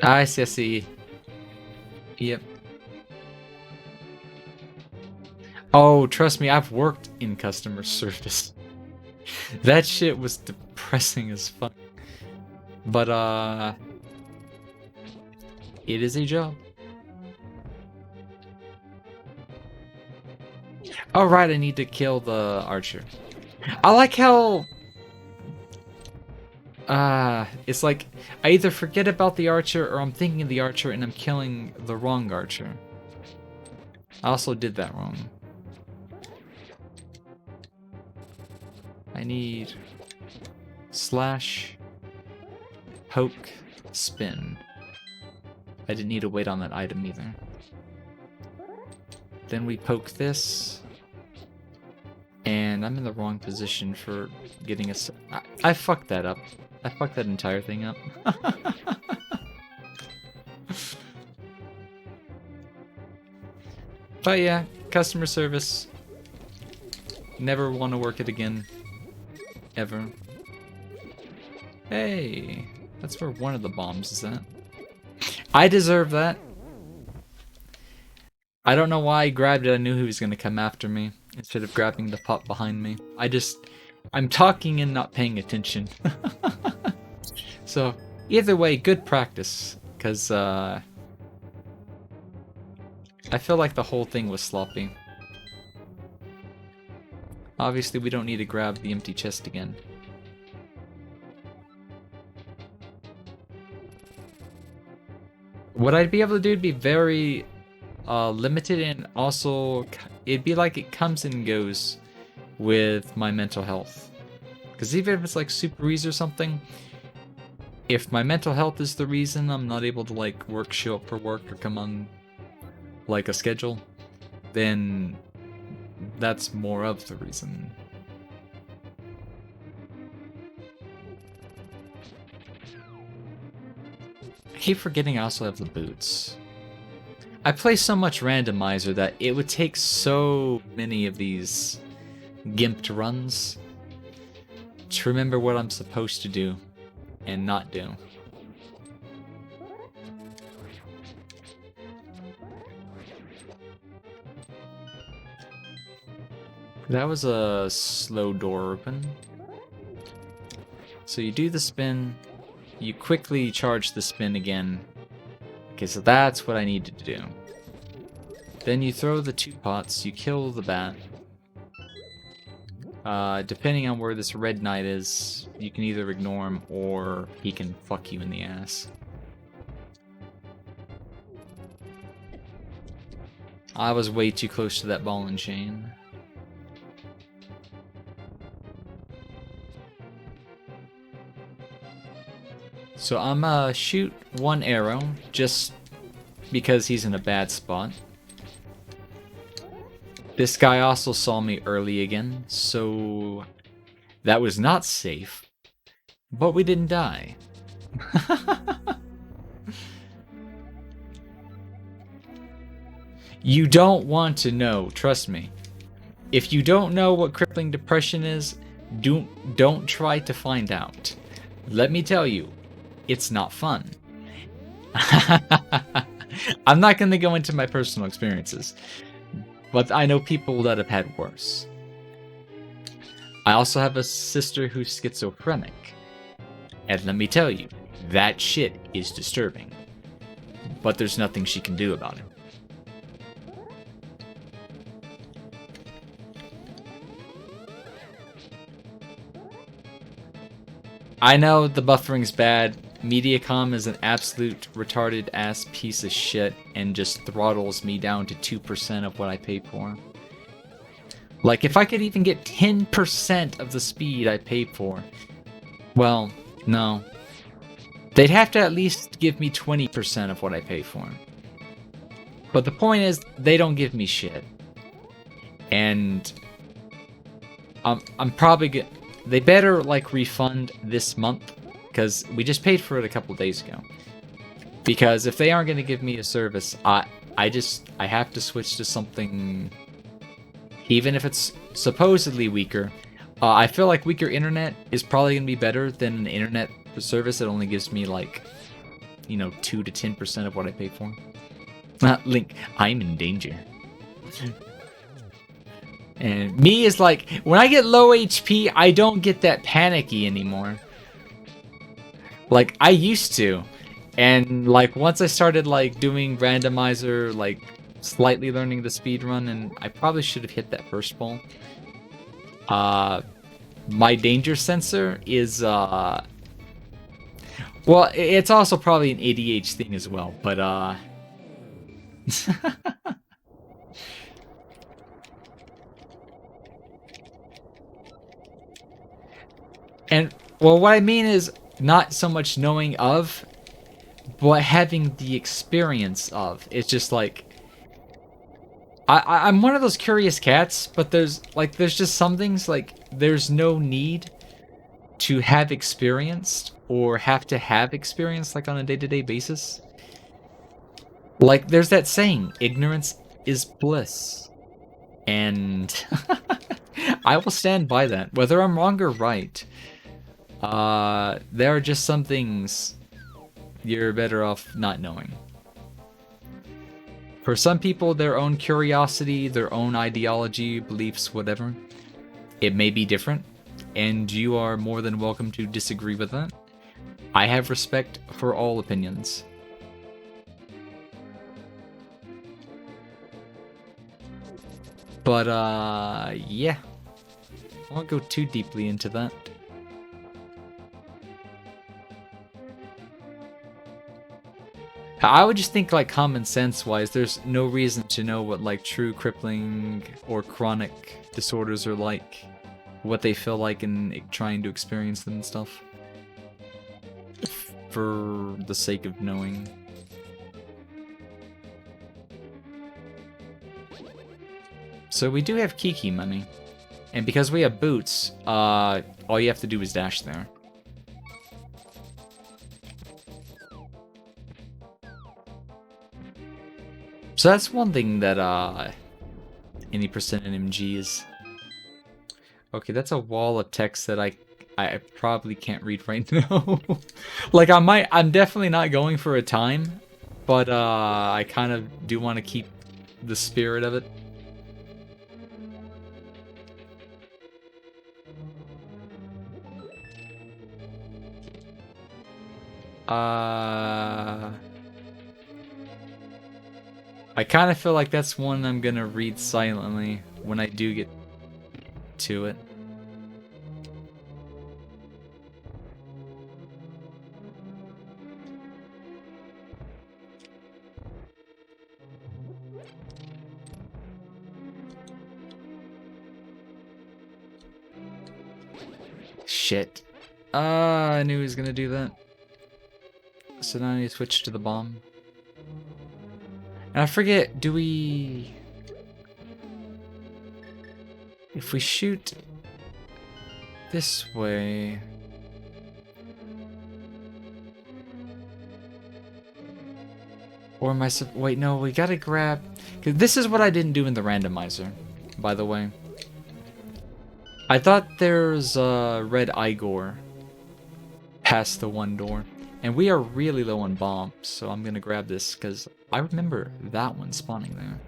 Speaker 1: I see. Yep. Oh, trust me, I've worked in customer service. That shit was depressing as fuck. But, it is a job. Oh, right, I need to kill the archer. I like how... it's like, I either forget about the archer or I'm thinking of the archer and I'm killing the wrong archer. I also did that wrong. I need... slash... poke... spin. I didn't need to wait on that item either. Then we poke this. And I'm in the wrong position for getting a... I fucked that up. I fucked that entire thing up. But yeah, customer service. Never want to work it again. Ever. Hey, that's where one of the bombs is at. I deserve that. I don't know why I grabbed it. I knew he was going to come after me instead of grabbing the pot behind me. I'm talking and not paying attention. So, either way, good practice. Because, I feel like the whole thing was sloppy. Obviously, we don't need to grab the empty chest again. What I'd be able to do would be very limited, and also it'd be like it comes and goes with my mental health. Because even if it's like super easy or something, if my mental health is the reason I'm not able to like show up for work or come on like a schedule, then that's more of the reason. I keep forgetting I also have the boots. I play so much randomizer that it would take so many of these gimped runs to remember what I'm supposed to do and not do. That was a slow door open. So you do the spin, you quickly charge the spin again. Okay, so that's what I needed to do. Then you throw the 2 pots, you kill the bat. Depending on where this red knight is, you can either ignore him or he can fuck you in the ass. I was way too close to that ball and chain. So I'm gonna shoot 1 arrow, just because he's in a bad spot. This guy also saw me early again, so that was not safe. But we didn't die. You don't want to know, trust me. If you don't know what crippling depression is, don't try to find out. Let me tell you, it's not fun. I'm not going to go into my personal experiences, but I know people that have had worse. I also have a sister who's schizophrenic, and let me tell you, that shit is disturbing. But there's nothing she can do about it. I know the buffering's bad. Mediacom is an absolute retarded ass piece of shit and just throttles me down to 2% of what I paid for. Like, if I could even get 10% of the speed I paid for, well, no. They'd have to at least give me 20% of what I paid for. But the point is, they don't give me shit. And I'm probably they better like refund this month, because we just paid for it a couple days ago. Because if they aren't going to give me a service, I have to switch to something, even if it's supposedly weaker. I feel like weaker internet is probably going to be better than an internet service that only gives me like, 2 to 10% of what I paid for. Link, I'm in danger. And me is like, when I get low HP, I don't get that panicky anymore. Like, I used to. And, like, once I started, like, doing randomizer, like, slightly learning the speed run, and I probably should have hit that first ball. My danger sensor is, well, it's also probably an ADH thing as well, but, And, well, what I mean is not so much knowing of, but having the experience of. It's just like, I'm one of those curious cats, but there's just some things, like, there's no need to have experienced or have to have experience, like, on a day-to-day basis. Like, there's that saying, ignorance is bliss. And I will stand by that, whether I'm wrong or right. There are just some things you're better off not knowing. For some people, their own curiosity, their own ideology, beliefs, whatever, it may be different, and you are more than welcome to disagree with that. I have respect for all opinions. But, yeah. I won't go too deeply into that. I would just think, like, common sense-wise, there's no reason to know what, like, true crippling or chronic disorders are like. What they feel like in trying to experience them and stuff. For the sake of knowing. So we do have Kiki money. And because we have boots, all you have to do is dash there. So that's one thing that, any percent in MG is. Okay, that's a wall of text that I probably can't read right now. Like, I'm definitely not going for a time, but, I kind of do want to keep the spirit of it. I kind of feel like that's one I'm gonna read silently when I do get to it. Shit. I knew he was gonna do that. So now I need to switch to the bomb. And I forget, do we... If we shoot this way... Or am I... Wait, no, we gotta grab... Cause this is what I didn't do in the randomizer, by the way. I thought there's a red Igor past the one door. And we are really low on bombs, so I'm gonna grab this, because I remember that one spawning there.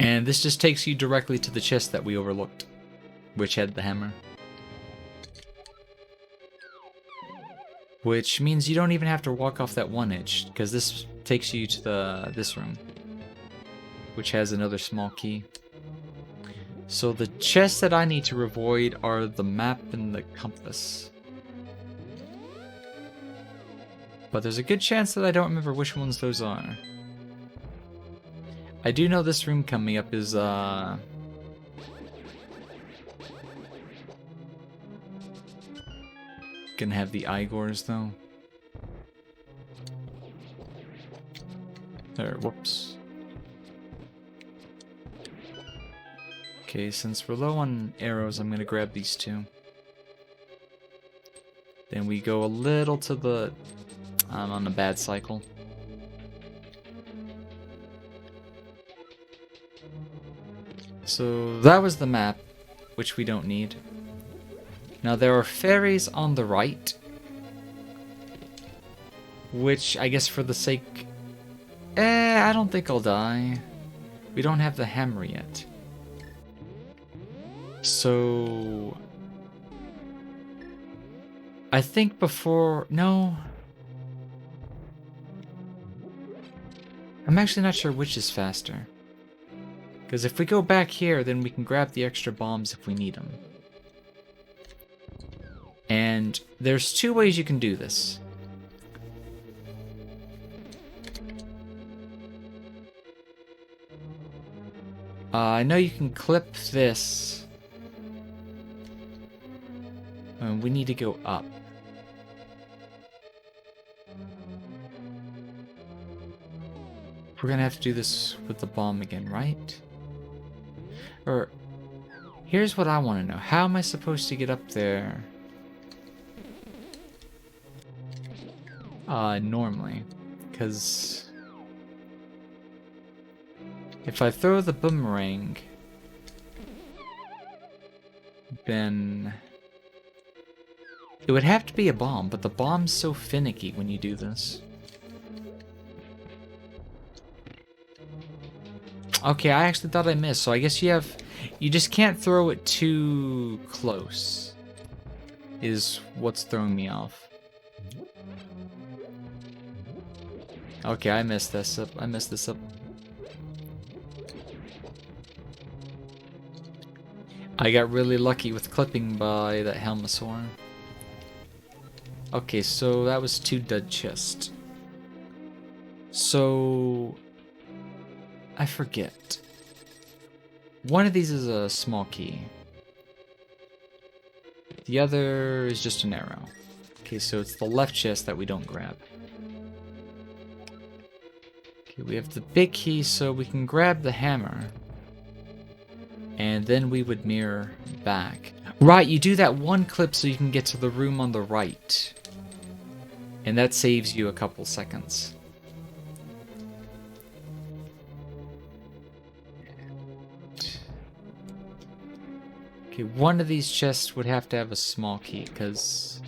Speaker 1: And this just takes you directly to the chest that we overlooked, which had the hammer. Which means you don't even have to walk off that one edge, because this takes you to this room, which has another small key. So the chests that I need to avoid are the map and the compass. But there's a good chance that I don't remember which ones those are. I do know this room coming up is, gonna have the Igors, though. There, whoops. Okay, since we're low on arrows, I'm gonna grab these two. Then we go a little to the... I'm on a bad cycle. So that was the map, which we don't need. Now there are fairies on the right, which I guess for the sake... I don't think I'll die. We don't have the hammer yet. So... I think before... No... I'm actually not sure which is faster. Because if we go back here, then we can grab the extra bombs if we need them. And there's two ways you can do this. I know you can clip this. And we need to go up. We're gonna have to do this with the bomb again, right? Or, here's what I want to know. How am I supposed to get up there? Normally. Because... if I throw the boomerang... then... it would have to be a bomb, but the bomb's so finicky when you do this. Okay, I actually thought I missed, so I guess you just can't throw it too close. is what's throwing me off. Okay, I messed this up. I messed this up. I got really lucky with clipping by that Helmasaur. Okay, so that was 2 dud chests. So I forget. One of these is a small key. The other is just an arrow. Okay, so it's the left chest that we don't grab. Okay, we have the big key, so we can grab the hammer. And then we would mirror back. Right, you do that one clip so you can get to the room on the right. And that saves you a couple seconds. Okay, one of these chests would have to have a small key, because...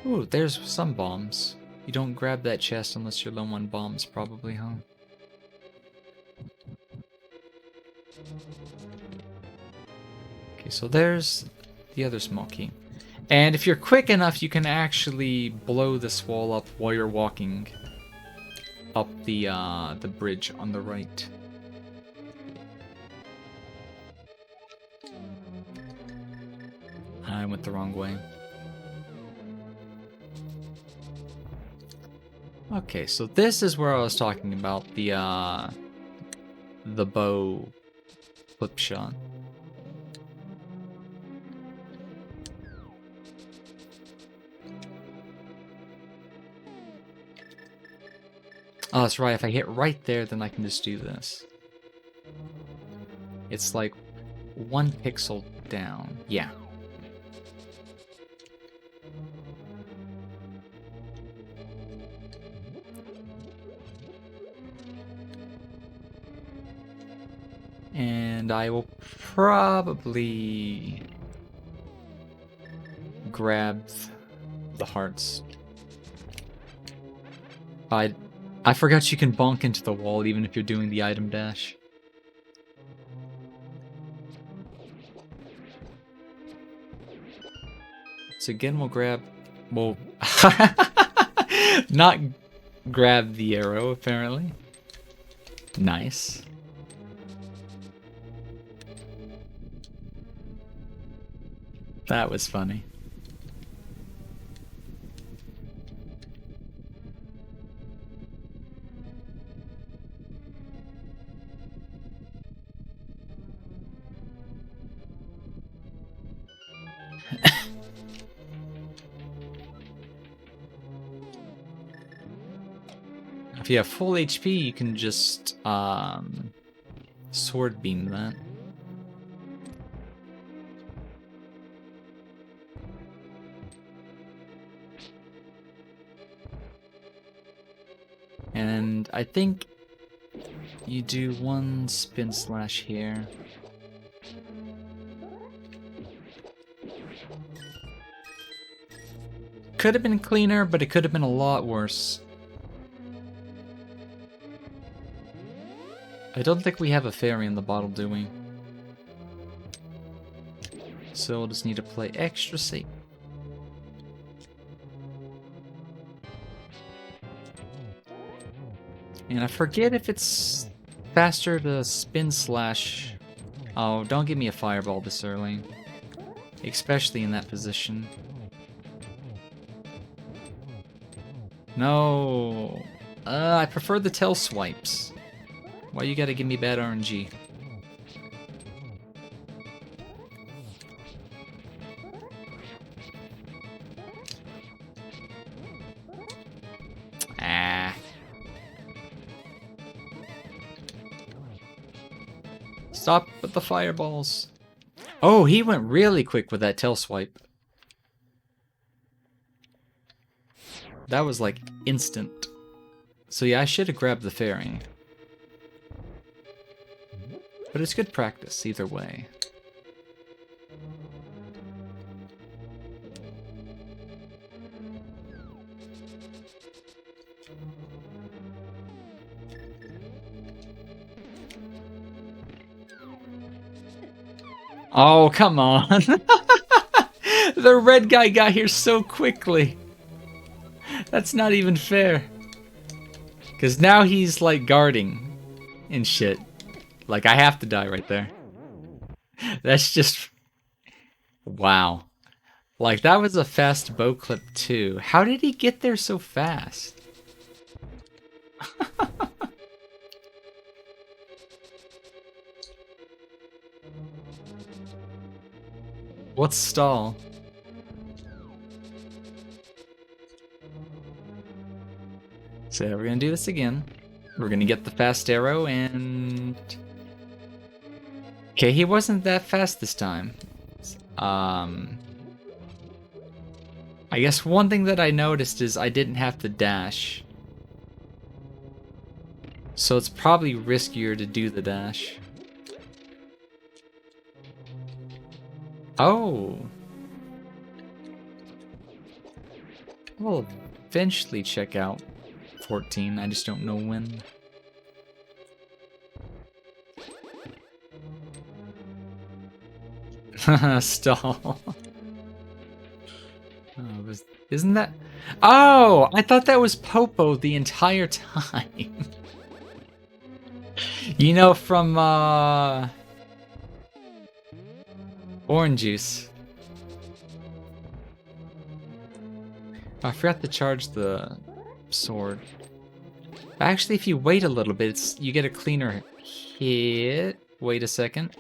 Speaker 1: Ooh, there's some bombs. You don't grab that chest unless you're low on bombs, probably, huh? Okay, so there's the other small key. And if you're quick enough, you can actually blow this wall up while you're walking up the bridge on the right. I went the wrong way. Okay, so this is where I was talking about the bow flip shot. Oh, that's right. If I hit right there, then I can just do this. It's like 1 pixel down. Yeah. And I will probably grab the hearts. I forgot you can bonk into the wall even if you're doing the item dash. So again, we'll grab... Well... not grab the arrow, apparently. Nice. That was funny. If you have full HP, you can just sword beam that. And I think you do 1 spin slash here. Could have been cleaner, but it could have been a lot worse. I don't think we have a fairy in the bottle, do we? So we'll just need to play extra safe. And I forget if it's faster to spin slash... Oh, don't give me a fireball this early. Especially in that position. No! I prefer the tail swipes. Why you gotta give me bad RNG? Ah. Stop with the fireballs. Oh, he went really quick with that tail swipe. That was like instant. So yeah, I should have grabbed the fairy. But it's good practice either way. Oh, come on. The red guy got here so quickly. That's not even fair. Because now he's, like, guarding and shit. Like, I have to die right there. That's just... Wow. Like, that was a fast bow clip, too. How did he get there so fast? What's stall? So we're gonna do this again. We're gonna get the fast arrow and... Okay, he wasn't that fast this time. I guess one thing that I noticed is I didn't have to dash. So it's probably riskier to do the dash. Oh. We'll eventually check out 14, I just don't know when. Stall. Oh, isn't that... Oh! I thought that was Popo the entire time. You know, from, Orange Juice. I forgot to charge the sword. Actually, if you wait a little bit, you get a cleaner hit. Wait a second.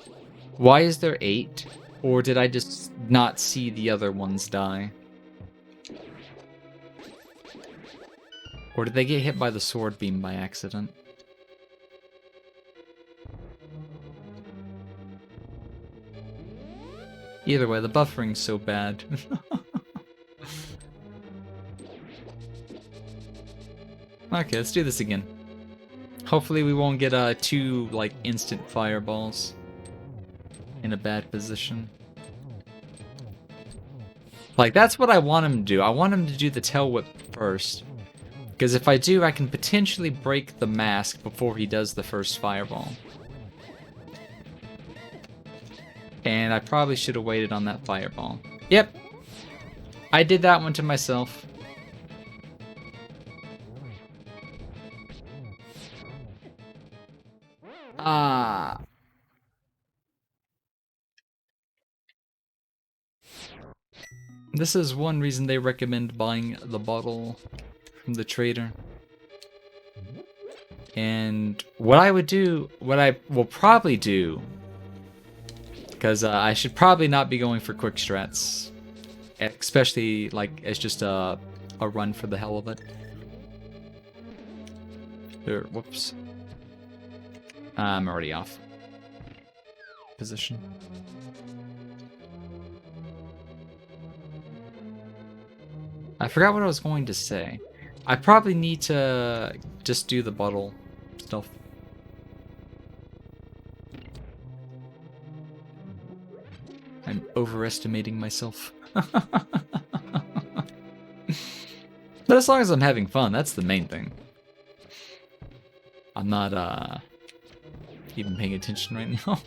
Speaker 1: Why is there 8? Or did I just not see the other ones die? Or did they get hit by the sword beam by accident? Either way, the buffering's so bad. Okay, let's do this again. Hopefully we won't get 2, like, instant fireballs in a bad position. Like, that's what I want him to do. I want him to do the tail whip first. Because if I do, I can potentially break the mask before he does the first fireball. And I probably should have waited on that fireball. Yep. I did that one to myself. Ah. This is one reason they recommend buying the bottle from the trader. And what I would do, what I will probably do, because I should probably not be going for quick strats, especially like as just a run for the hell of it. Whoops. I'm already off position. I forgot what I was going to say. I probably need to just do the bottle stuff. I'm overestimating myself. But as long as I'm having fun, that's the main thing. I'm not even paying attention right now.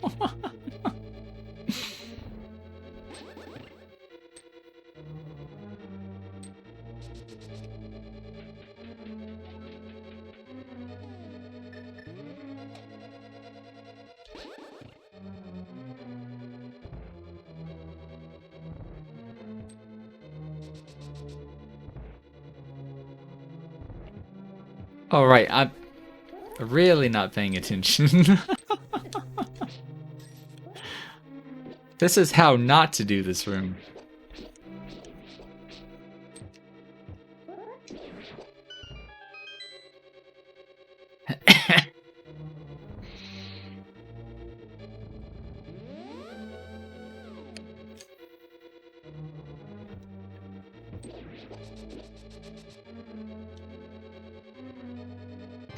Speaker 1: Alright, I'm really not paying attention. This is how not to do this room.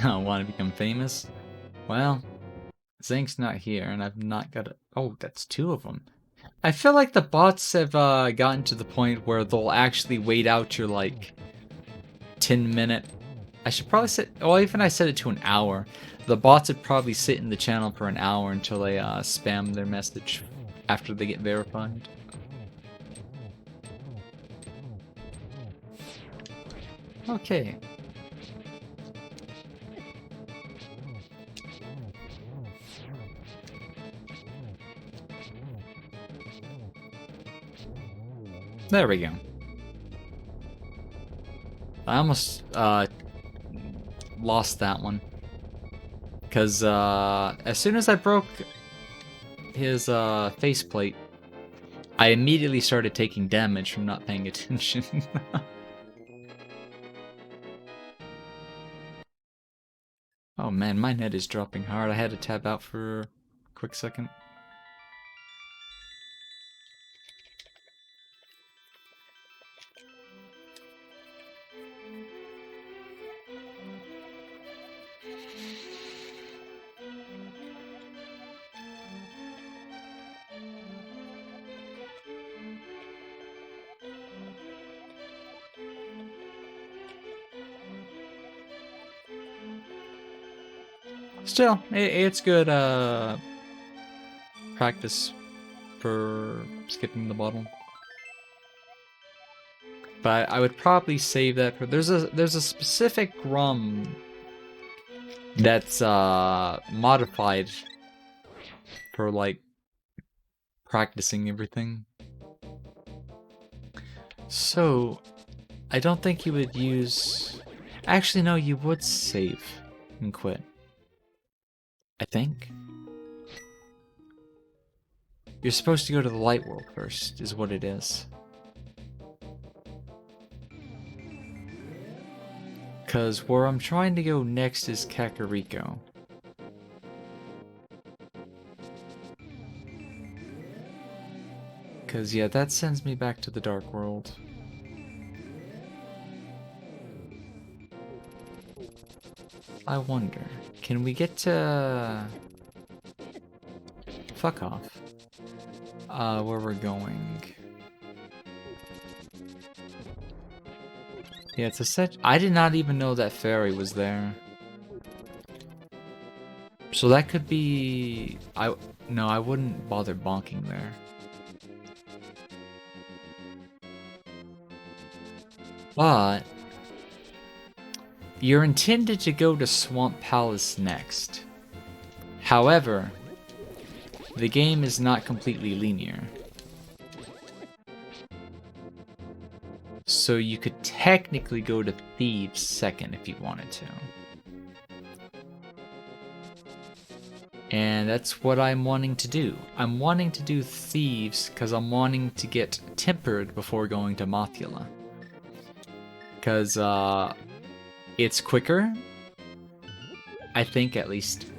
Speaker 1: I want to become famous? Well, Zank's not here, and I've not got a... Oh, that's 2 of them. I feel like the bots have gotten to the point where they'll actually wait out your, like, 10-minute... I should probably set... Well, even I set it to an hour. The bots would probably sit in the channel for an hour until they spam their message after they get verified. Okay. There we go. I almost lost that one. Because as soon as I broke his faceplate, I immediately started taking damage from not paying attention. Oh man, my net is dropping hard. I had to tab out for a quick second. Still, it's good practice for skipping the bottle. But I would probably save that for there's a specific ROM that's modified for like practicing everything. So I don't think you would use actually no, you would save and quit. I think. You're supposed to go to the light world first, is what it is. Because where I'm trying to go next is Kakariko. Because, yeah, that sends me back to the Dark World. I wonder, can we get to... Fuck off. Where we're going. Yeah, it's a set. I did not even know that ferry was there. So that could be... No, I wouldn't bother bonking there. But... You're intended to go to Swamp Palace next. However, the game is not completely linear. So you could technically go to Thieves second if you wanted to. And that's what I'm wanting to do. I'm wanting to do Thieves because I'm wanting to get Tempered before going to Mothula. Because, it's quicker, I think at least.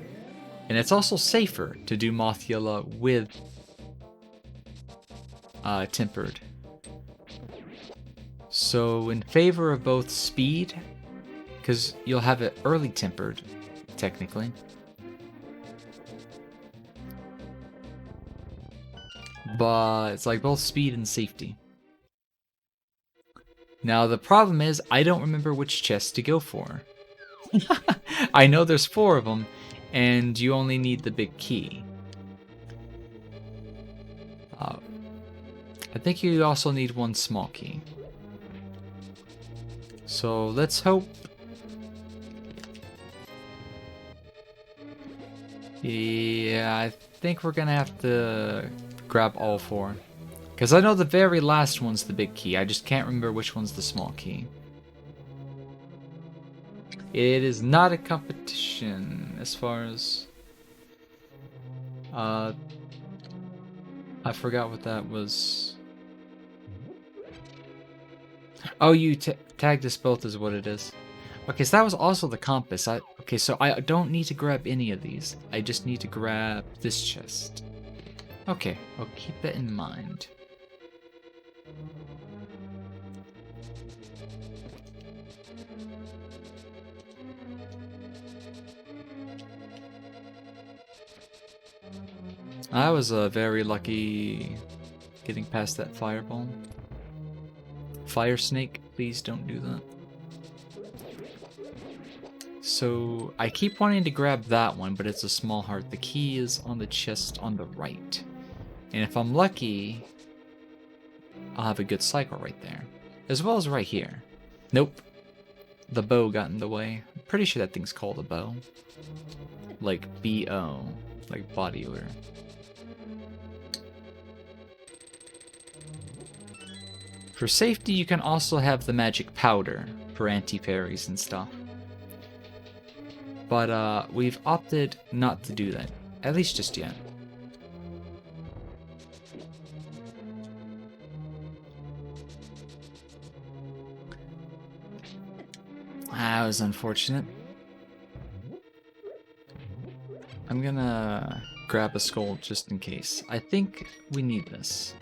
Speaker 1: And it's also safer to do Mothula with Tempered. So in favor of both speed, because you'll have it early tempered, technically. But it's like both speed and safety. Now the problem is, I don't remember which chest to go for. I know there's 4 of them, and you only need the big key. I think you also need 1 small key. So let's hope. Yeah, I think we're gonna have to grab all 4. Because I know the very last one's the big key, I just can't remember which one's the small key. It is not a competition as far as... I forgot what that was. Oh, you tagged us both is what it is. Okay, so that was also the compass. Okay, so I don't need to grab any of these. I just need to grab this chest. Okay, I'll keep that in mind. I was very lucky getting past that fireball. Fire snake, please don't do that. So I keep wanting to grab that one, but it's a small heart. The key is on the chest on the right. And if I'm lucky, I'll have a good cycle right there. As well as right here. Nope. The bow got in the way. I'm pretty sure that thing's called a bow. Like B-O. Like body odor. For safety, you can also have the magic powder for anti-parries and stuff. But we've opted not to do that. At least just yet. That was unfortunate. I'm gonna grab a skull just in case. I think we need this.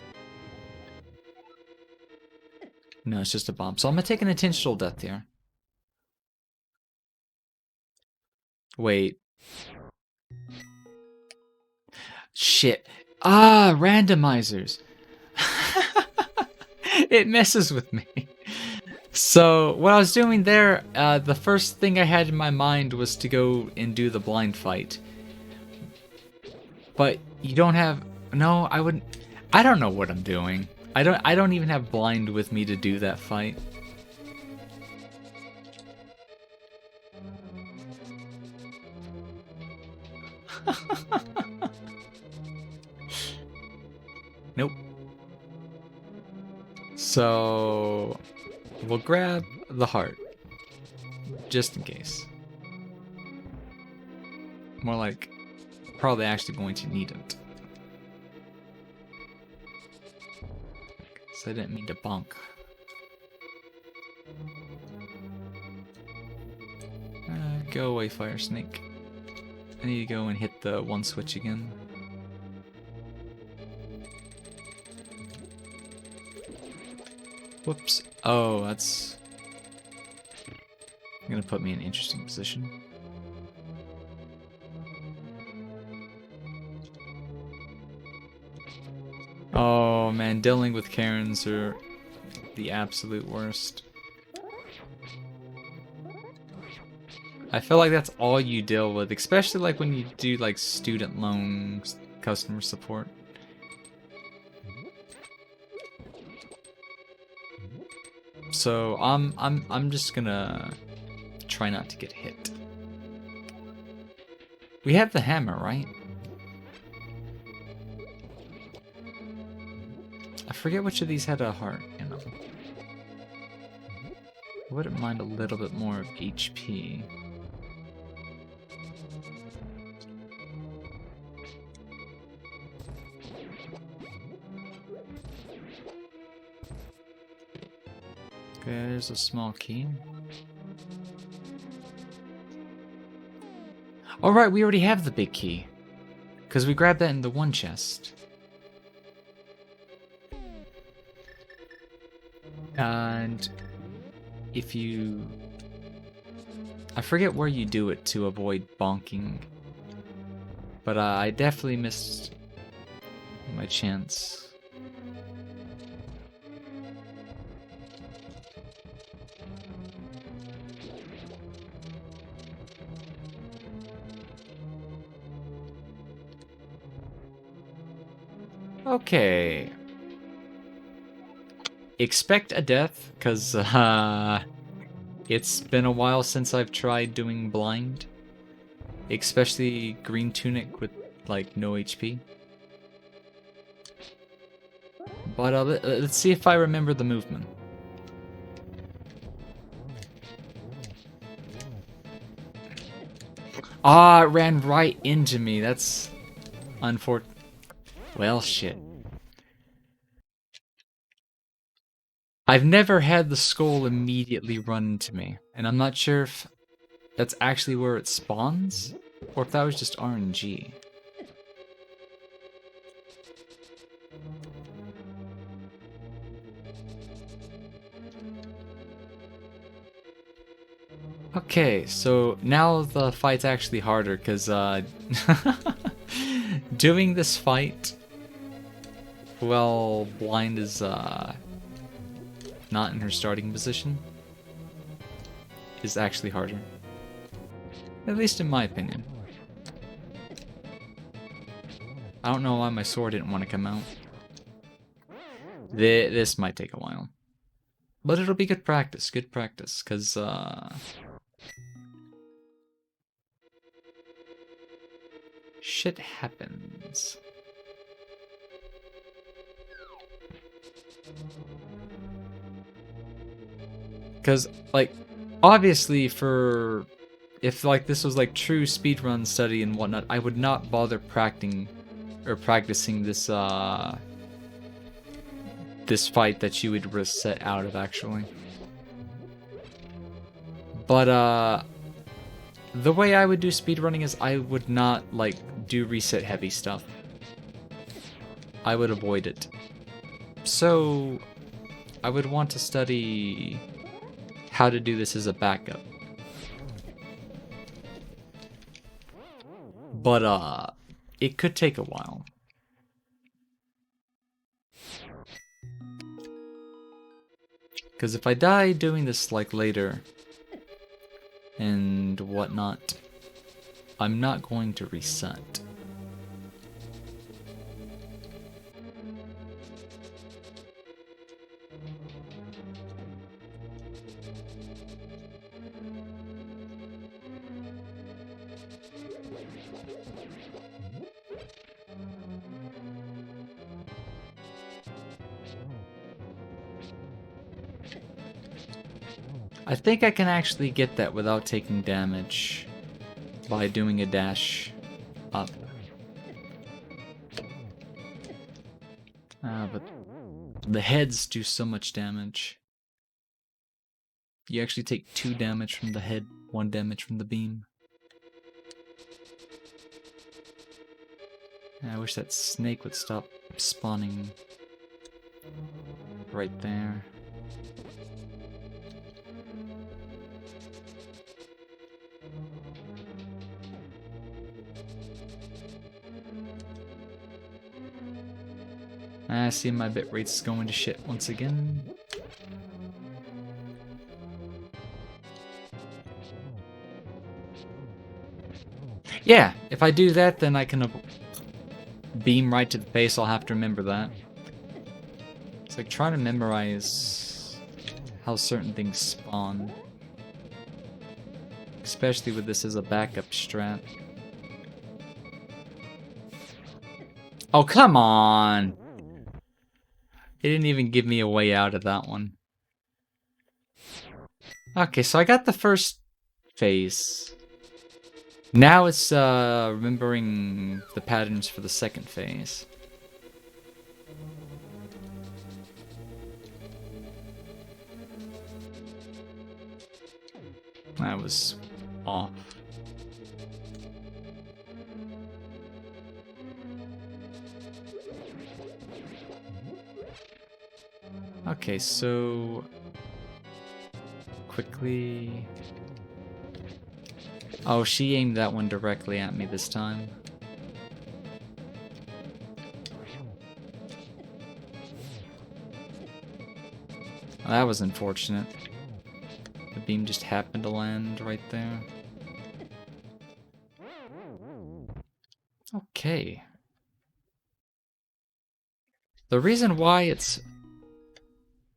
Speaker 1: No, it's just a bomb. So I'm gonna take an intentional death here. Wait. Shit. Ah, randomizers. It messes with me. So, what I was doing there, the first thing I had in my mind was to go and do the blind fight. But you don't have... No, I wouldn't... I don't know what I'm doing. I don't even have blind with me to do that fight. Nope. So... we'll grab the heart. Just in case. More like, probably actually going to need it. So I didn't mean to bonk. Go away, Fire Snake. I need to go and hit the one switch again. Whoops. Oh, that's gonna put me in an interesting position. Oh man, dealing with Karens are the absolute worst. I feel like that's all you deal with, especially like when you do like student loan customer support. So I'm just gonna try not to get hit. We have the hammer, right? I forget which of these had a heart in them. I wouldn't mind a little bit more of HP. Okay, there's a small key. Alright, we already have the big key. Because we grabbed that in the one chest. And if you... I forget where you do it to avoid bonking. But I definitely missed my chance. Okay. Expect a death, because it's been a while since I've tried doing blind. Especially green tunic with, like, no HP. But let's see if I remember the movement. Ah, it ran right into me. That's unfortunate. Well, shit. I've never had the skull immediately run into me, and I'm not sure if that's actually where it spawns, or if that was just RNG. Okay, so now the fight's actually harder, because doing this fight while blind is not in her starting position is actually harder. At least in my opinion. I don't know why my sword didn't want to come out. This might take a while. But it'll be good practice, because, shit happens. Because, like, obviously if, like, this was, like, true speedrun study and whatnot, I would not bother practicing this, this fight that you would reset out of, actually. But, the way I would do speedrunning is I would not, like, do reset heavy stuff. I would avoid it. So, I would want to study how to do this as a backup. But, it could take a while. Because if I die doing this, like, later and whatnot, I'm not going to reset. I think I can actually get that without taking damage by doing a dash up. But the heads do so much damage. You actually take 2 damage from the head, 1 damage from the beam. I wish that snake would stop spawning right there. I see my bitrate's going to shit once again. Yeah, if I do that, then I can beam right to the face. I'll have to remember that. It's like trying to memorize how certain things spawn. Especially with this as a backup strat. Oh, come on! It didn't even give me a way out of that one. Okay, so I got the first phase. Now it's remembering the patterns for the second phase. That was off. Okay, so quickly. Oh, she aimed that one directly at me this time. That was unfortunate. The beam just happened to land right there. Okay. The reason why it's...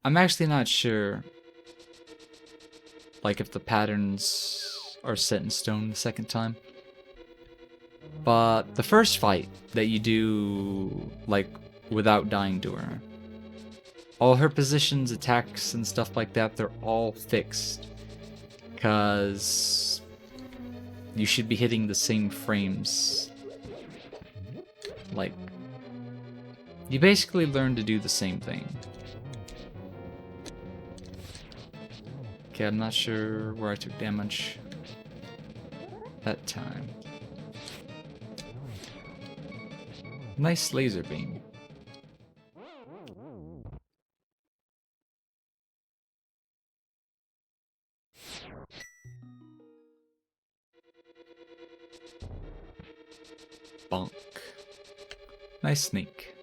Speaker 1: I'm actually not sure. Like if the patterns are set in stone the second time. But the first fight that you do, like, without dying to her, all her positions, attacks, and stuff like that, they're all fixed. Because you should be hitting the same frames. Like, you basically learn to do the same thing. Okay, I'm not sure where I took damage that time. Nice laser beam. Bonk. Nice sneak.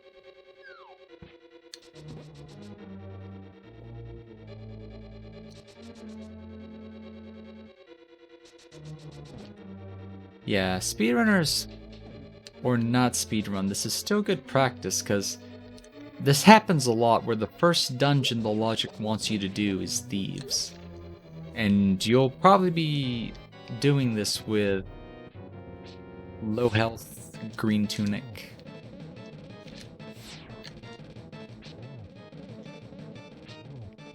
Speaker 1: Yeah, speedrunners, or not speedrun. This is still good practice, because this happens a lot where the first dungeon the logic wants you to do is thieves. And you'll probably be doing this with low health green tunic.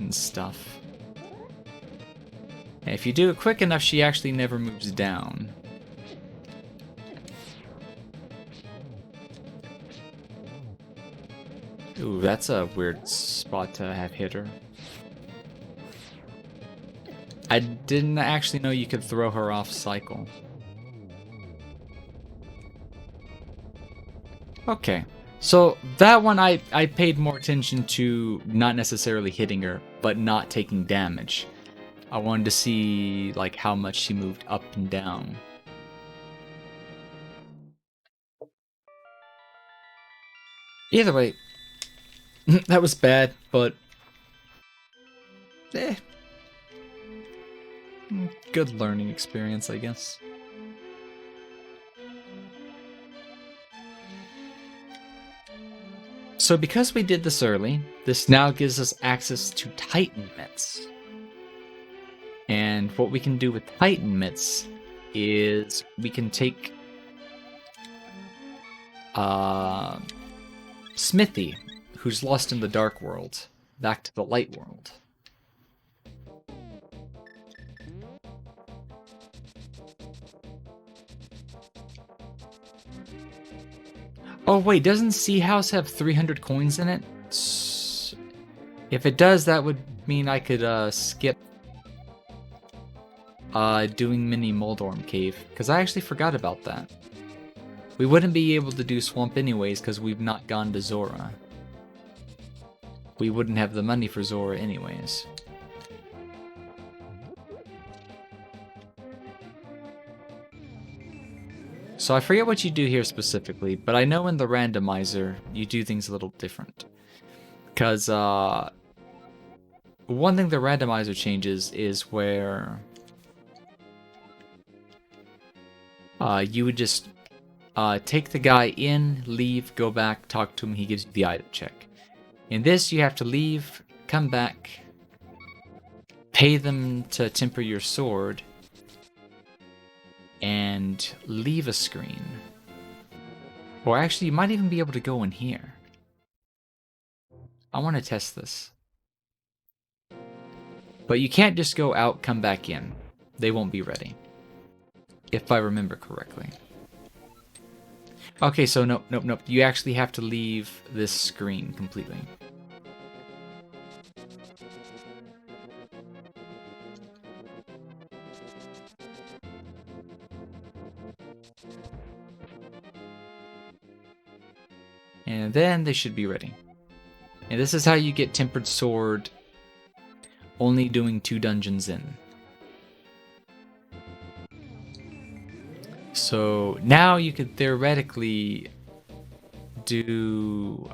Speaker 1: And stuff. And if you do it quick enough, she actually never moves down. Ooh, that's a weird spot to have hit her. I didn't actually know you could throw her off cycle. Okay, so that one I paid more attention to not necessarily hitting her, but not taking damage. I wanted to see like how much she moved up and down. Either way, that was bad, but good learning experience, I guess. So because we did this early, this now gives us access to Titan mitts. And what we can do with Titan mitts is we can take Smithy, who's lost in the dark world, back to the light world. Oh wait, doesn't Sea House have 300 coins in it? If it does, that would mean I could skip doing Mini Moldorm Cave, because I actually forgot about that. We wouldn't be able to do Swamp anyways, because we've not gone to Zora. We wouldn't have the money for Zora anyways. So I forget what you do here specifically, but I know in the randomizer, you do things a little different. Because, one thing the randomizer changes is where you would just take the guy in, leave, go back, talk to him, he gives you the item check. In this, you have to leave, come back, pay them to temper your sword, and leave a screen. Or actually, you might even be able to go in here. I want to test this. But you can't just go out, come back in. They won't be ready. If I remember correctly. Okay, so nope. You actually have to leave this screen completely. And then they should be ready. And this is how you get Tempered Sword, only doing 2 dungeons in. So now you could theoretically do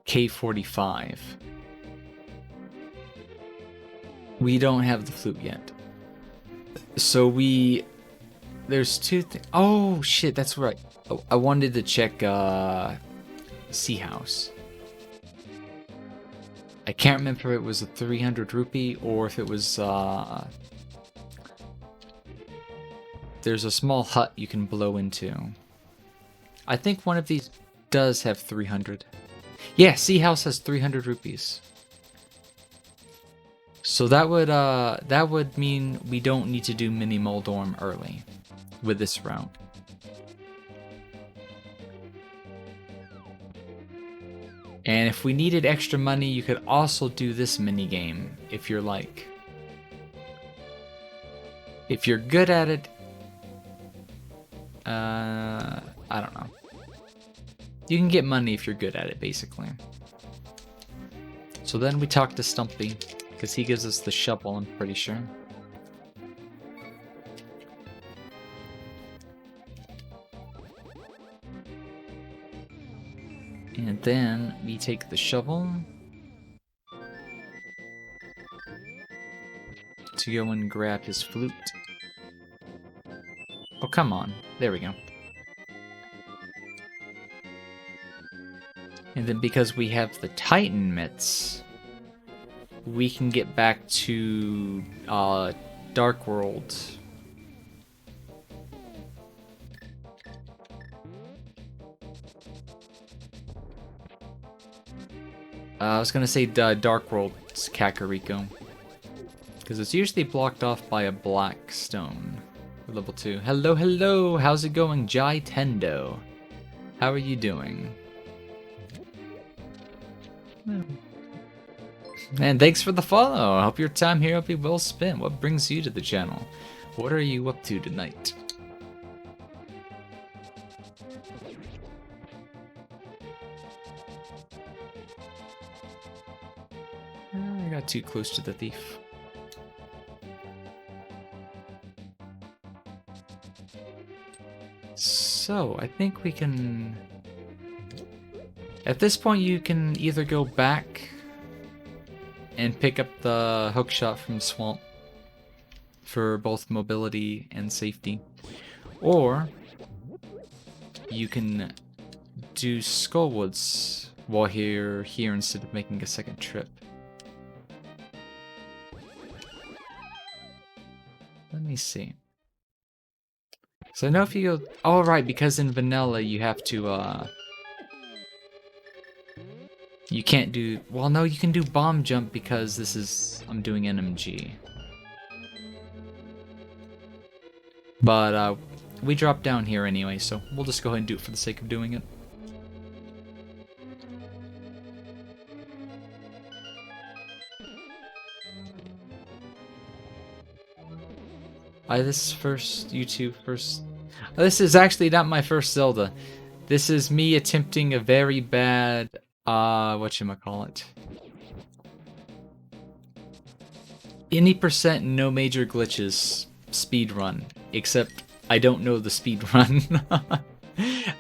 Speaker 1: K45. We don't have the flute yet. So there's 2 things. Oh shit, that's right. Oh, I wanted to check Sea House. I can't remember if it was a 300 rupee or if it was there's a small hut you can blow into. I think one of these does have 300. Yeah, Sea House has 300 rupees. So that would mean we don't need to do Mini Moldorm early with this route. And if we needed extra money, you could also do this mini game if you're like, if you're good at it. I don't know. You can get money if you're good at it, basically. So then we talk to Stumpy, because he gives us the shovel, I'm pretty sure. And then we take the shovel to go and grab his flute. come on. There we go. And then because we have the Titan mitts, we can get back to Dark World. I was gonna say Dark World's Kakariko, because it's usually blocked off by a black stone. Level 2. Hello, hello! How's it going, Jai Tendo? How are you doing? Man, thanks for the follow. I hope your time here will be well spent. What brings you to the channel? What are you up to tonight? I got too close to the thief. So, I think we can... At this point, you can either go back and pick up the hookshot from Swamp for both mobility and safety, or you can do Skullwoods while you're here instead of making a second trip. Let me see. So I know if you go... Oh, right, because in vanilla you have to, you can't do... Well, no, you can do bomb jump because this is... I'm doing NMG. But, we drop down here anyway, so we'll just go ahead and do it for the sake of doing it. This is first YouTube first... This is actually not my first Zelda. This is me attempting a very bad, whatchamacallit. Any percent no major glitches speedrun, except I don't know the speedrun.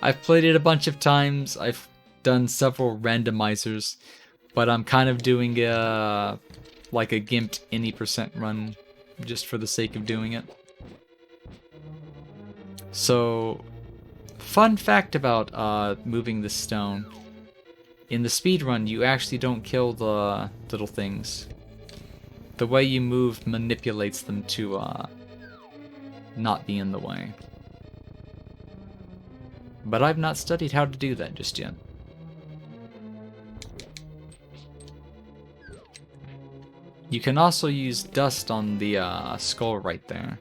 Speaker 1: I've played it a bunch of times, I've done several randomizers, but I'm kind of doing like a gimped any percent run just for the sake of doing it. So, fun fact about moving the stone. In the speedrun, you actually don't kill the little things. The way you move manipulates them to not be in the way. But I've not studied how to do that just yet. You can also use dust on the skull right there,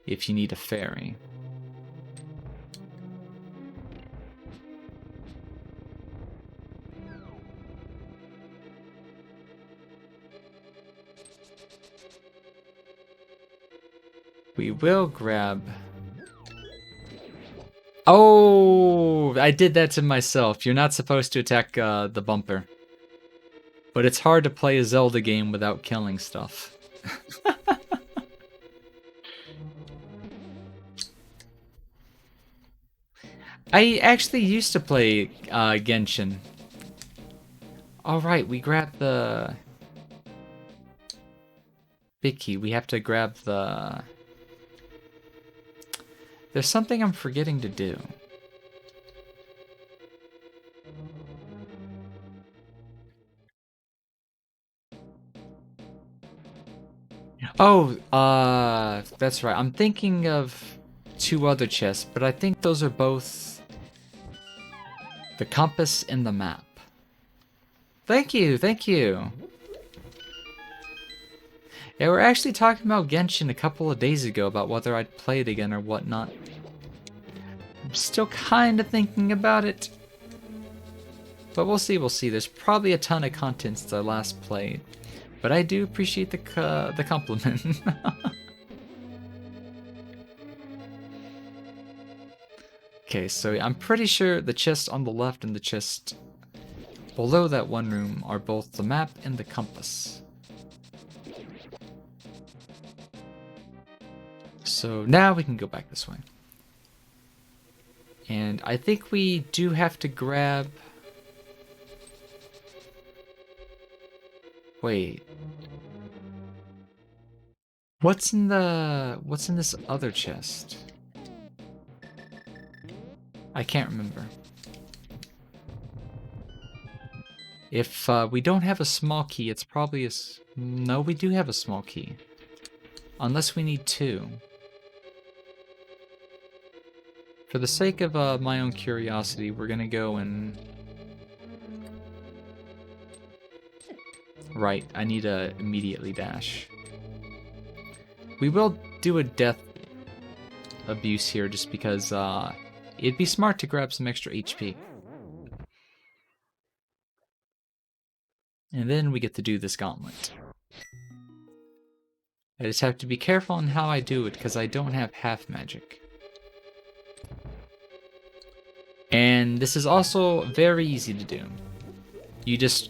Speaker 1: if you need a fairy. We will grab... Oh! I did that to myself. You're not supposed to attack the bumper. But it's hard to play a Zelda game without killing stuff. I actually used to play Genshin. Alright, we grabbed the... Big key. We have to grab the... There's something I'm forgetting to do. Oh, that's right. I'm thinking of two other chests, but I think those are both the compass and the map. Thank you, thank you. Yeah, we're actually talking about Genshin a couple of days ago about whether I'd play it again or whatnot. I'm still kind of thinking about it. But we'll see, we'll see. There's probably a ton of content since I last played. But I do appreciate the compliment. Okay, so I'm pretty sure the chest on the left and the chest below that one room are both the map and the compass. So now we can go back this way. And I think we do have to grab... Wait. What's in this other chest? I can't remember. If we don't have a small key, it's probably a... No, we do have a small key. Unless we need 2. For the sake of my own curiosity, we're gonna go and... Right, I need to immediately dash. We will do a death abuse here just because it'd be smart to grab some extra HP. And then we get to do this gauntlet. I just have to be careful on how I do it because I don't have half magic. And this is also very easy to do. You just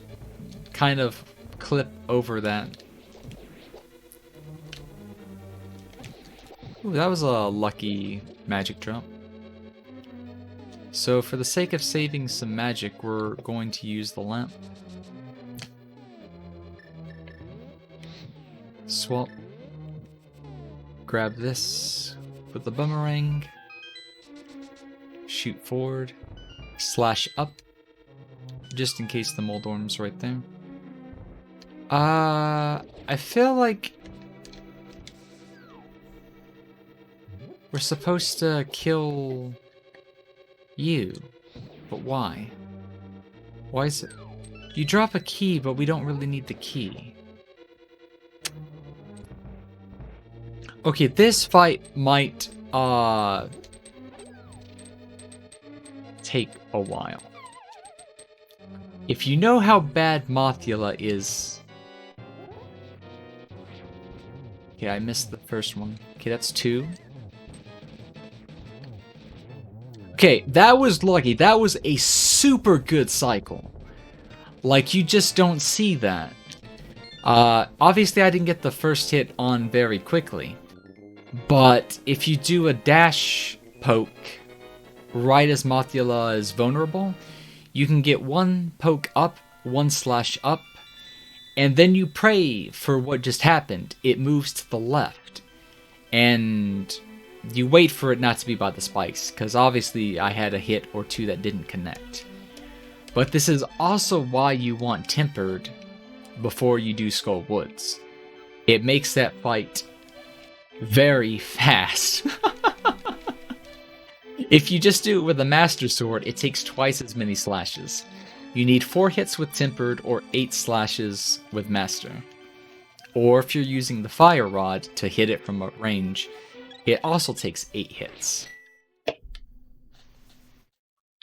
Speaker 1: kind of clip over that. Ooh, that was a lucky magic drop. So for the sake of saving some magic, we're going to use the lamp. Swap. Grab this with the boomerang. Shoot forward. Slash up. Just in case the Moldorm's right there. I feel like we're supposed to kill you. But why? Why is it? You drop a key, but we don't really need the key. Okay, this fight might take a while. If you know how bad Mothula is... Okay, I missed the first one. Okay, that's 2. Okay, that was lucky. That was a super good cycle. Like, you just don't see that. Obviously I didn't get the first hit on very quickly. But if you do a dash poke right as Mothula is vulnerable, you can get 1 poke up, 1 slash up, and then you pray for what just happened. It moves to the left. And you wait for it not to be by the spikes, because obviously I had a hit or 2 that didn't connect. But this is also why you want Tempered before you do Skull Woods. It makes that fight very fast. If you just do it with a Master Sword, it takes twice as many slashes. You need 4 hits with Tempered or 8 slashes with Master. Or if you're using the Fire Rod to hit it from a range, it also takes 8 hits.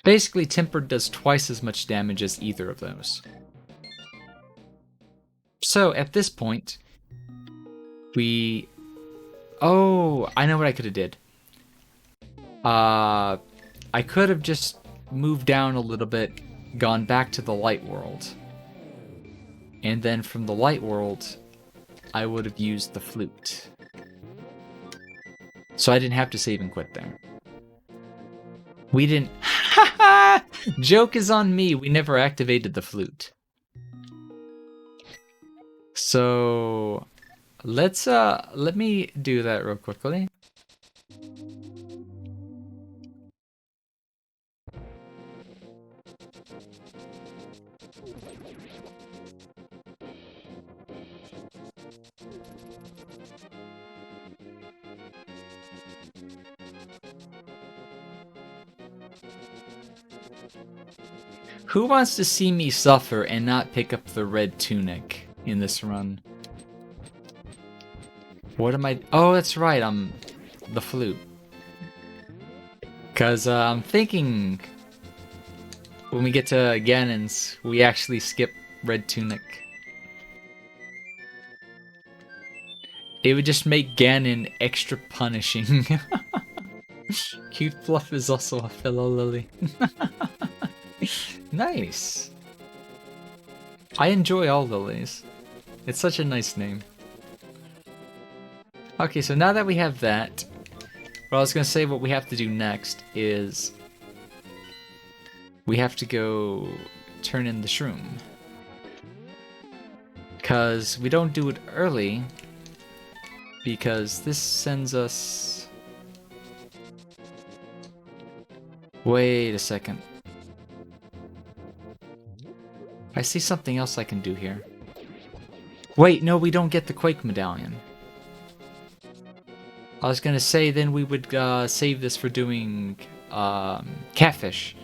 Speaker 1: Basically, Tempered does twice as much damage as either of those. So, at this point, we... Oh, I know what I could have did. I could have just moved down a little bit, gone back to the light world. And then from the light world, I would have used the flute. So I didn't have to save and quit there. We didn't... Joke is on me, we never activated the flute. So... let me do that real quickly. Who wants to see me suffer and not pick up the red tunic in this run? What am I... Oh, that's right, I'm the flute. Because I'm thinking when we get to Ganon's, we actually skip red tunic. It would just make Ganon extra punishing. Cute Fluff is also a fellow lily. Nice. I enjoy all lilies. It's such a nice name. Okay, so now that we have that, what I was going to say what we have to do next is we have to go turn in the shroom. Because we don't do it early, because this sends us... Wait a second. I see something else I can do here. Wait, no, we don't get the Quake Medallion. I was gonna say then we would save this for doing Catfish,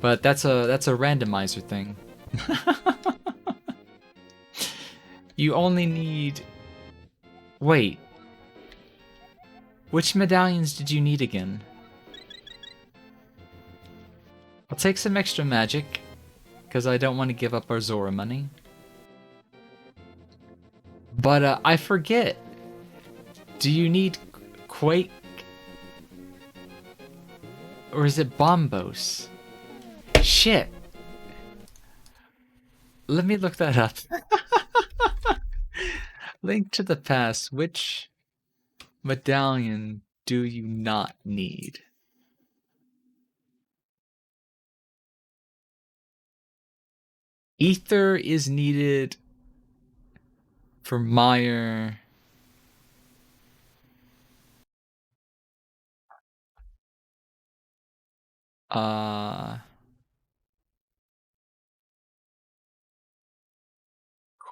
Speaker 1: but that's a randomizer thing. You only need... Wait. Which medallions did you need again? I'll take some extra magic, because I don't want to give up our Zora money. But I forget. Do you need Quake? Or is it Bombos? Shit. Let me look that up. Link to the past. Which medallion do you not need? Ether is needed for Meyer.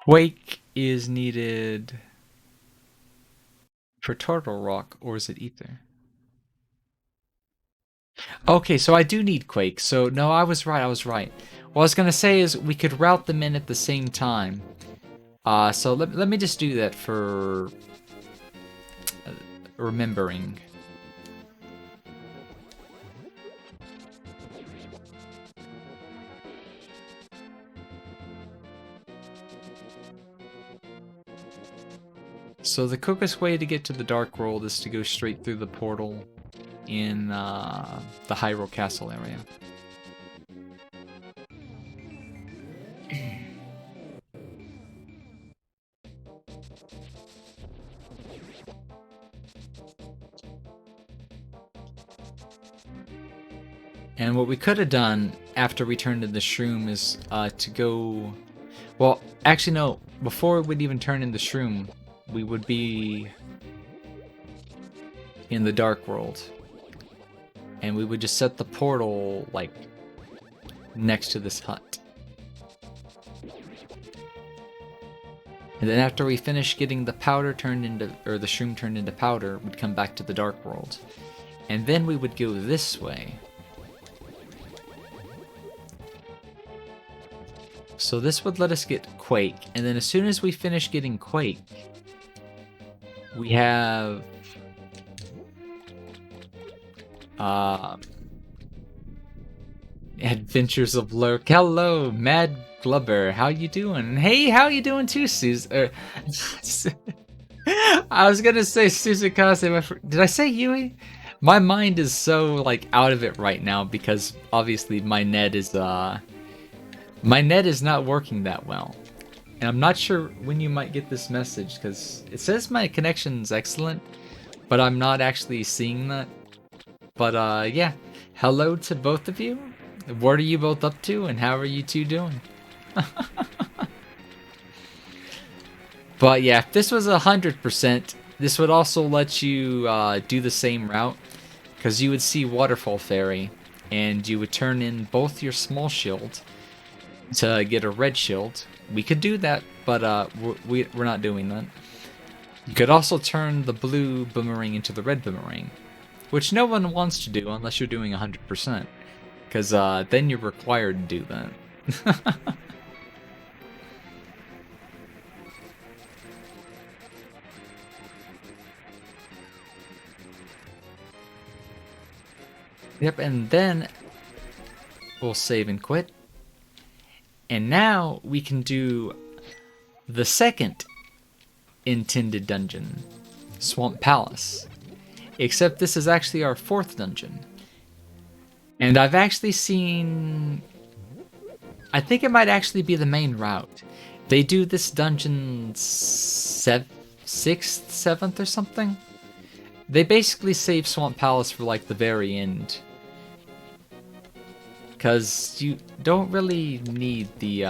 Speaker 1: Quake is needed for Turtle Rock, or is it Ether? Okay, so I do need Quake. So no, I was right. What I was gonna say is we could route them in at the same time. So let me just do that for remembering. So the quickest way to get to the Dark World is to go straight through the portal in the Hyrule Castle area. And what we could have done after we turned into the Shroom is to go... Well, actually no, before we'd even turn into Shroom, we would be in the Dark World. And we would just set the portal, like, next to this hut. And then after we finish getting the powder turned into, or the Shroom turned into powder, we'd come back to the Dark World. And then we would go this way. So this would let us get Quake, and then as soon as we finish getting Quake, we have Adventures of Lurk. Hello, Mad Glubber. How you doing? Hey, how you doing too, Susan? I was gonna say Suzukase. Did I say Yui? My mind is so like out of it right now because obviously my net is not working that well. And I'm not sure when you might get this message because it says my connection's excellent, but I'm not actually seeing that. But yeah, hello to both of you. What are you both up to and how are you two doing? But yeah, if this was 100%, this would also let you do the same route because you would see Waterfall Fairy and you would turn in both your small shield to get a red shield. We could do that, but we're not doing that. You could also turn the blue boomerang into the red boomerang, which no one wants to do unless you're doing 100%, because then you're required to do that. Yep, and then we'll save and quit. And now we can do the second intended dungeon, Swamp Palace. Except this is actually our fourth dungeon. And I've actually seen... I think it might actually be the main route. They do this dungeon 6th, 7th or something. They basically save Swamp Palace for like the very end. Because you don't really need the,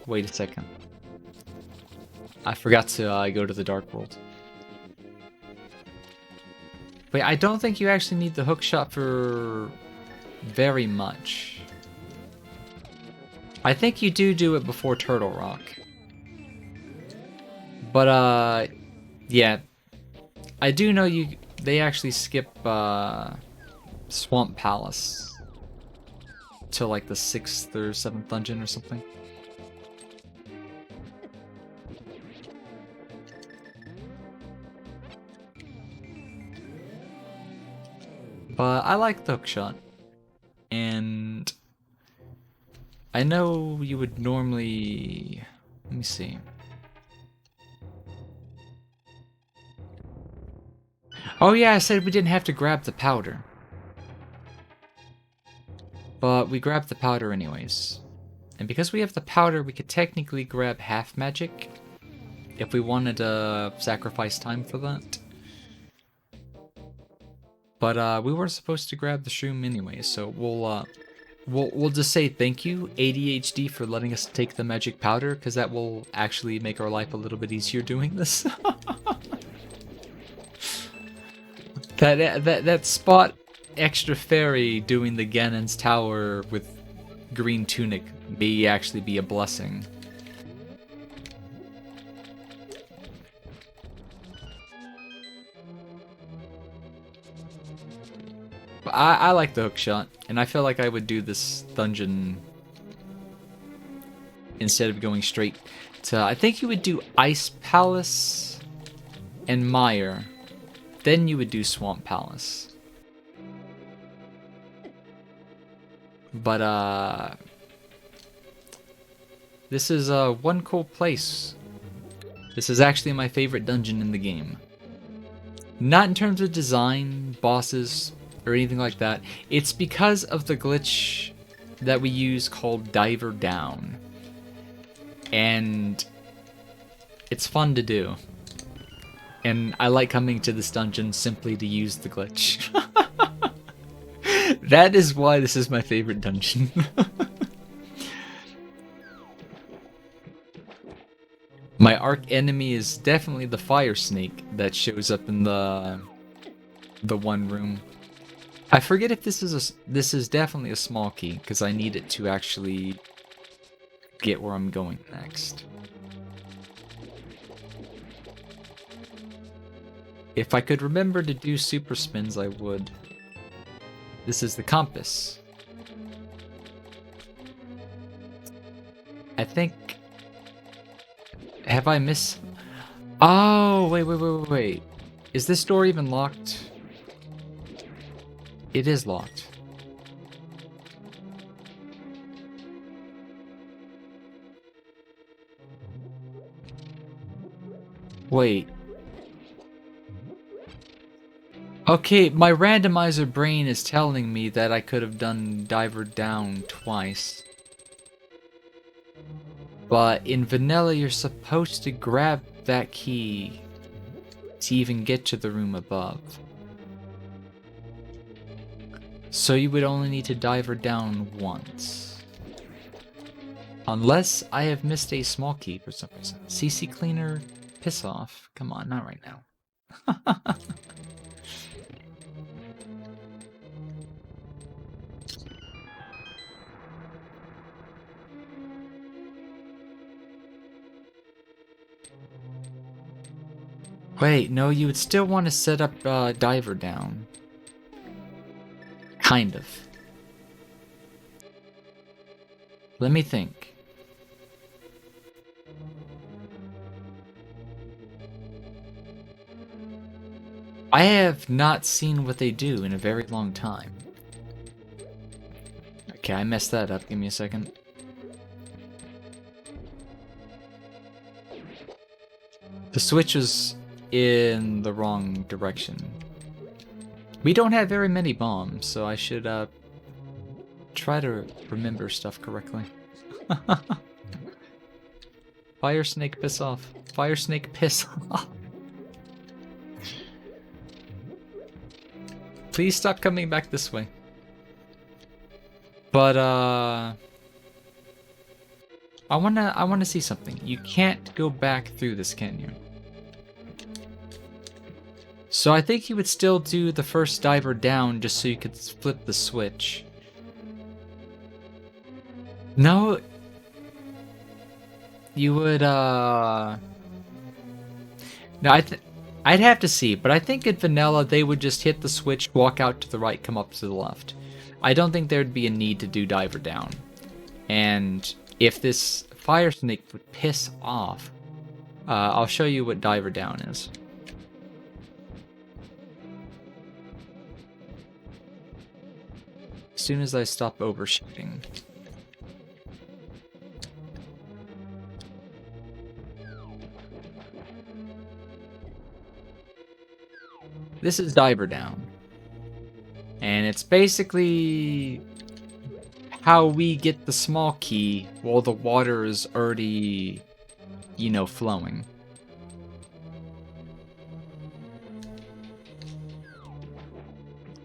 Speaker 1: wait a second. I forgot to go to the Dark World. Wait, I don't think you actually need the hook shot for very much. I think you do it before Turtle Rock. But, yeah. I do know they actually skip, Swamp Palace to like the 6th or 7th dungeon or something. But I like the hookshot. And I know you would normally... Let me see. Oh yeah, I said we didn't have to grab the powder. But we grabbed the powder anyways. And because we have the powder, we could technically grab half magic if we wanted to sacrifice time for that. But we weren't supposed to grab the shroom anyway, so we'll just say thank you, ADHD, for letting us take the magic powder, because that will actually make our life a little bit easier doing this. that spot extra fairy doing the Ganon Tower with green tunic may actually be a blessing. But I like the hookshot, and I feel like I would do this dungeon instead of going straight to... I think you would do Ice Palace and Mire. Then you would do Swamp Palace. But, this is, one cool place. This is actually my favorite dungeon in the game. Not in terms of design, bosses, or anything like that. It's because of the glitch that we use called Diver Down. And it's fun to do. And I like coming to this dungeon simply to use the glitch. That is why this is my favorite dungeon. My arch enemy is definitely the fire snake that shows up in the one room. I forget if this is definitely a small key, because I need it to actually get where I'm going next. If I could remember to do super spins, I would. This is the compass. I think... Have I missed... Oh, wait. Is this door even locked? It is locked. Wait. Okay, my randomizer brain is telling me that I could have done Diver Down twice. But in vanilla, you're supposed to grab that key to even get to the room above. So you would only need to Diver Down once. Unless I have missed a small key for some reason. CC Cleaner, piss off. Come on, not right now. Wait, no, you would still want to set up Diver Down. Kind of. Let me think. I have not seen what they do in a very long time. Okay, I messed that up. Give me a second. The switch was in the wrong direction. We don't have very many bombs, so I should try to remember stuff correctly. Fire snake, piss off. Fire snake, piss off. Please stop coming back this way. But I wanna see something. You can't go back through this, can you? So I think you would still do the first Diver Down just so you could flip the switch. No, you would, No, I'd have to see, but I think in vanilla they would just hit the switch, walk out to the right, come up to the left. I don't think there'd be a need to do diver down. And if this fire snake would piss off, I'll show you what diver down is. As soon as I stop overshooting. This is diver down. And it's basically how we get the small key while the water is already, you know, flowing.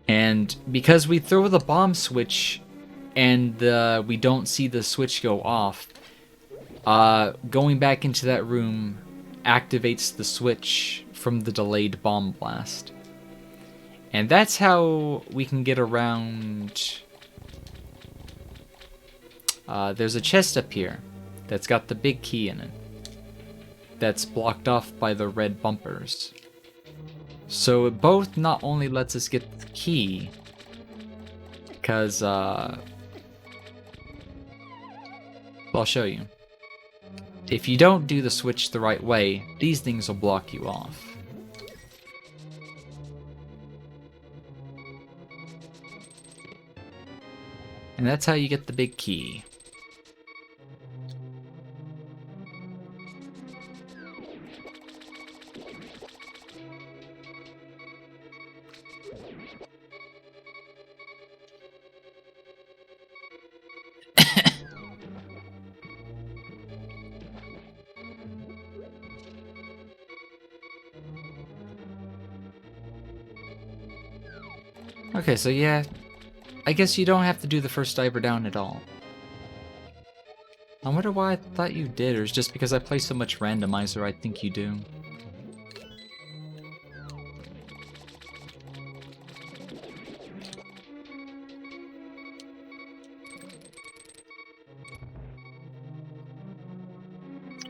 Speaker 1: And because we throw the bomb switch and we don't see the switch go off, going back into that room activates the switch from the delayed bomb blast. And that's how we can get around. There's a chest up here that's got the big key in it that's blocked off by the red bumpers. So it both not only lets us get the key, because I'll show you. If you don't do the switch the right way, these things will block you off. And that's how you get the big key. Okay, so yeah, I guess you don't have to do the first diver down at all. I wonder why I thought you did, or is it just because I play so much randomizer I think you do.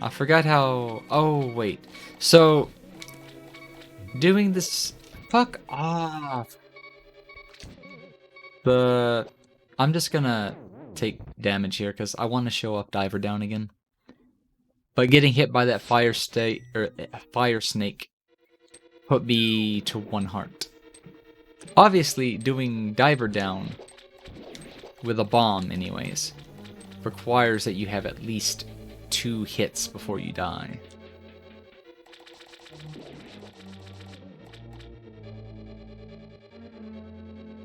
Speaker 1: I forgot how... Oh, wait. So, doing this... Fuck off! I'm just gonna take damage here because I want to show up diver down again. But getting hit by that fire snake put me to 1 heart. Obviously, doing diver down with a bomb, anyways, requires that you have at least 2 hits before you die.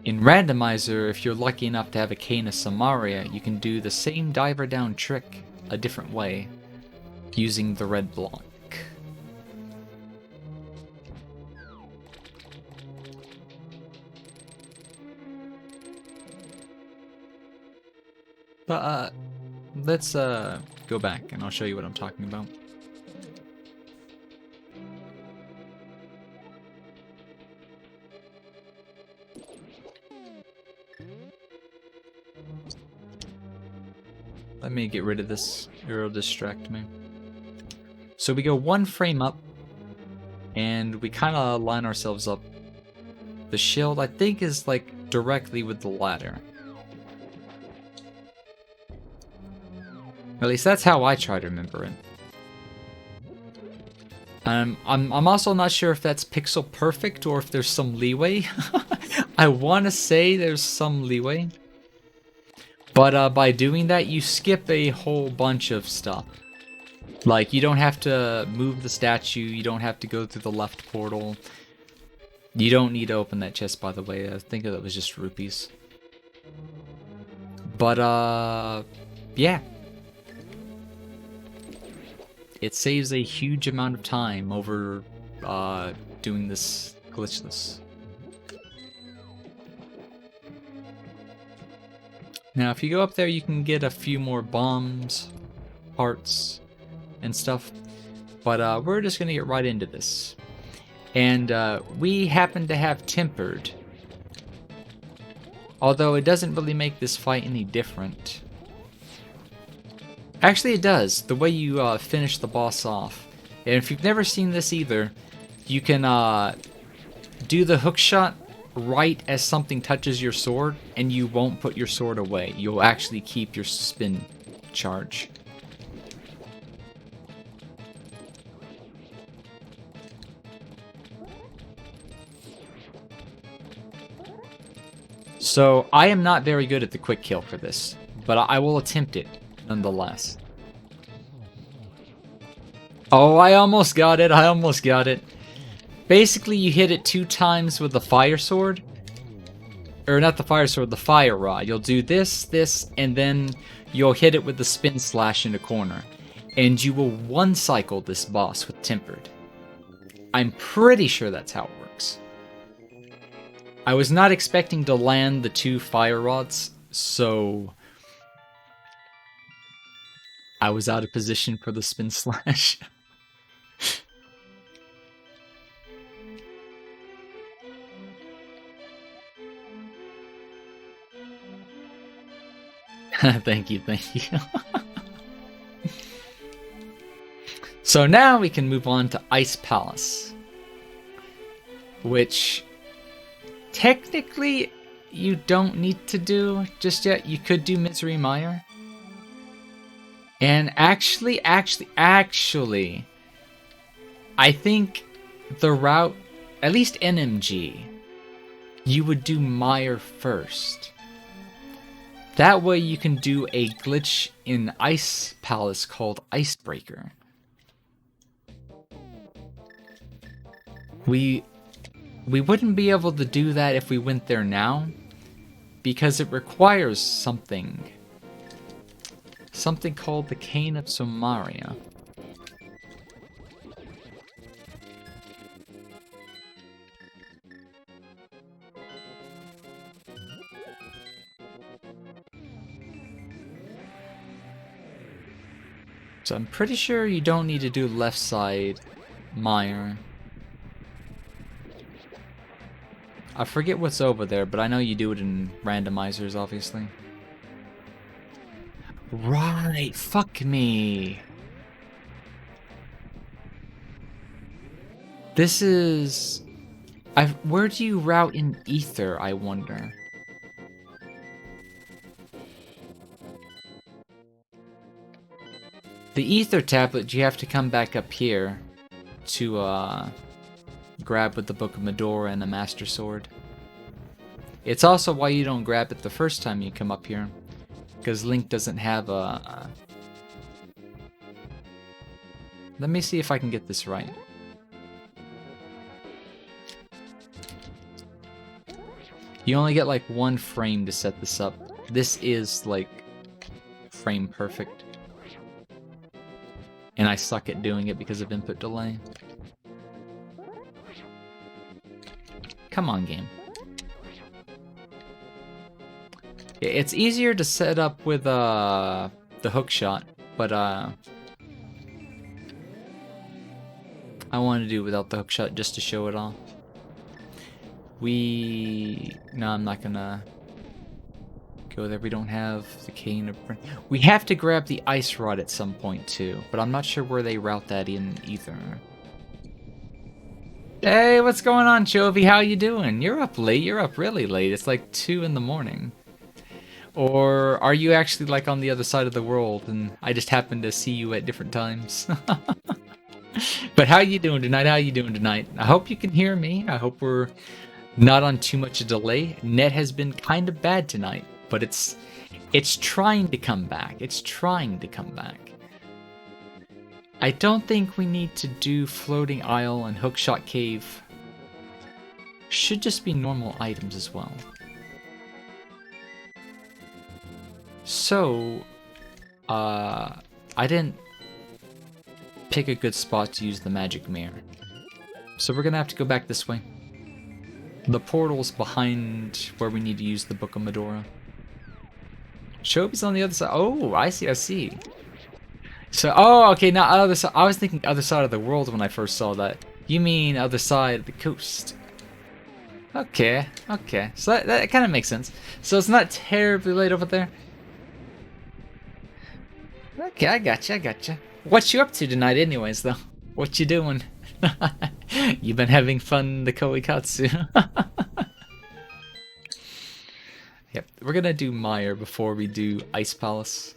Speaker 1: In Randomizer, if you're lucky enough to have a Cane of Samaria, you can do the same diver down trick a different way, using the red block. But, let's go back and I'll show you what I'm talking about. Let me get rid of this, it'll distract me. So we go 1 frame up, and we kind of line ourselves up. The shield, I think, is like directly with the ladder. At least that's how I try to remember it. I'm also not sure if that's pixel perfect or if there's some leeway. I want to say there's some leeway. But by doing that, you skip a whole bunch of stuff. Like, you don't have to move the statue, you don't have to go through the left portal. You don't need to open that chest, by the way. I think that was just rupees. But, yeah. It saves a huge amount of time over doing this glitchless. Now, if you go up there, you can get a few more bombs, parts, and stuff. But we're just going to get right into this. And we happen to have Tempered. Although it doesn't really make this fight any different. Actually, it does. The way you finish the boss off. And if you've never seen this either, you can do the hook shot right as something touches your sword, and you won't put your sword away. You'll actually keep your spin charge. So, I am not very good at the quick kill for this, but I will attempt it nonetheless. Oh, I almost got it. I almost got it. Basically, you hit it 2 times with the fire sword. Or not the fire sword, the fire rod. You'll do this, this, and then you'll hit it with the spin slash in the corner. And you will one-cycle this boss with Tempered. I'm pretty sure that's how it works. I was not expecting to land the 2 fire rods, so I was out of position for the spin slash. Thank you, thank you. So now we can move on to Ice Palace, which technically you don't need to do just yet. You could do Misery Mire. And actually, I think the route, at least NMG, you would do Mire first. That way you can do a glitch in Ice Palace called Icebreaker. We wouldn't be able to do that if we went there now, because it requires something called the Cane of Somaria. So I'm pretty sure you don't need to do left side mire. I forget what's over there, but I know you do it in randomizers, obviously. Right, fuck me. This is... where do you route in Ether, I wonder? The Ether tablet, you have to come back up here to grab with the Book of Medora and the Master Sword. It's also why you don't grab it the first time you come up here, because Link doesn't have a... Let me see if I can get this right. You only get like 1 frame to set this up. This is like frame perfect. And I suck at doing it because of input delay. Come on, game. It's easier to set up with the hook shot, but I want to do it without the hook shot just to show it off. No, I'm not gonna go there. We don't have the cane of... We have to grab the ice rod at some point too, but I'm not sure where they route that in either. Hey, what's going on, Chovy? How you doing? You're up late. You're up really late. It's like 2 in the morning. Or are you actually like on the other side of the world and I just happen to see you at different times? But how you doing tonight? How you doing tonight? I hope you can hear me. I hope we're not on too much a delay. Net has been kind of bad tonight, but it's trying to come back. It's trying to come back. I don't think we need to do Floating Isle and Hookshot Cave. Should just be normal items as well. So, I didn't pick a good spot to use the magic mirror. So we're gonna have to go back this way. The portal's behind where we need to use the Book of Medora. Shobi's on the other side. Oh, I see, I see. So, oh, okay, now other side. I was thinking other side of the world when I first saw that. You mean other side of the coast. Okay, okay. So that kind of makes sense. So it's not terribly late over there. Okay, I gotcha. What you up to tonight anyways, though? What you doing? You been having fun in the Koikatsu? Yep, we're gonna do Mire before we do Ice Palace.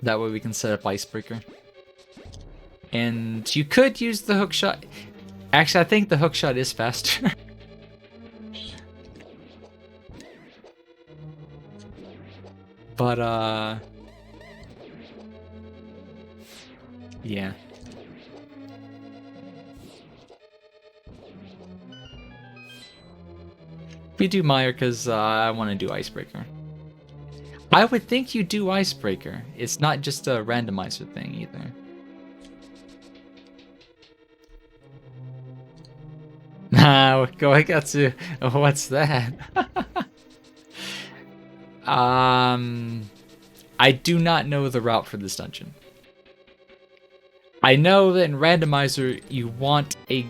Speaker 1: That way we can set up Icebreaker. And you could use the hookshot. Actually, I think the hookshot is faster. But, yeah. We do Mire because I want to do Icebreaker. I would think you do Icebreaker. It's not just a randomizer thing either. Nah, Goikatsu. What's that? I do not know the route for this dungeon. I know that in Randomizer, you want a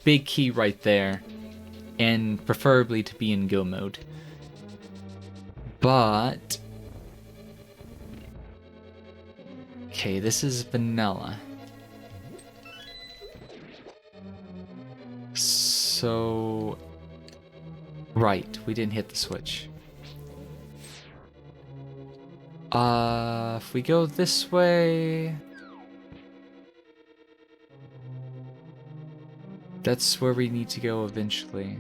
Speaker 1: big key right there, and preferably to be in go mode. But... okay, this is vanilla. So... right, we didn't hit the switch. If we go this way... that's where we need to go eventually.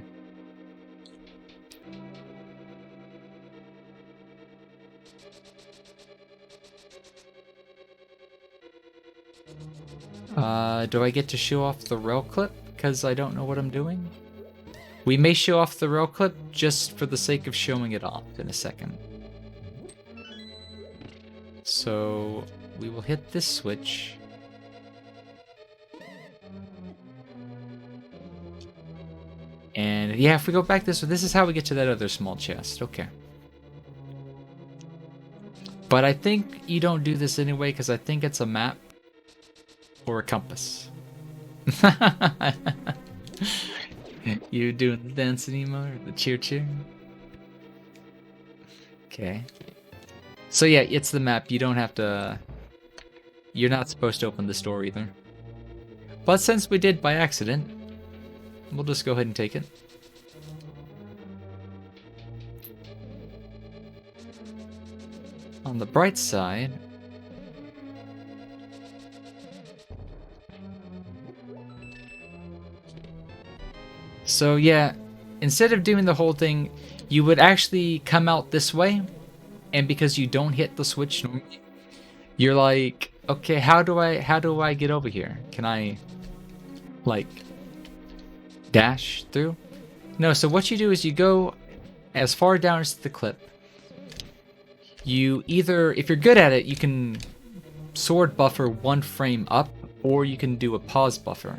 Speaker 1: Do I get to show off the rail clip? Because I don't know what I'm doing. We may show off the rail clip just for the sake of showing it off in a second. So we will hit this switch. And yeah, if we go back this way, this is how we get to that other small chest. Okay. But I think you don't do this anyway, because I think it's a map or a compass. You doing the dance anymore? Or the cheer? Okay. So yeah, it's the map. You don't have to... you're not supposed to open this door either. But since we did by accident, we'll just go ahead and take it. On the bright side... so yeah, instead of doing the whole thing, you would actually come out this way, and because you don't hit the switch normally, you're like, okay, how do I get over here? Can I, like, dash through? No, so what you do is you go as far down as the clip. You either, if you're good at it, you can sword buffer one frame up, or you can do a pause buffer.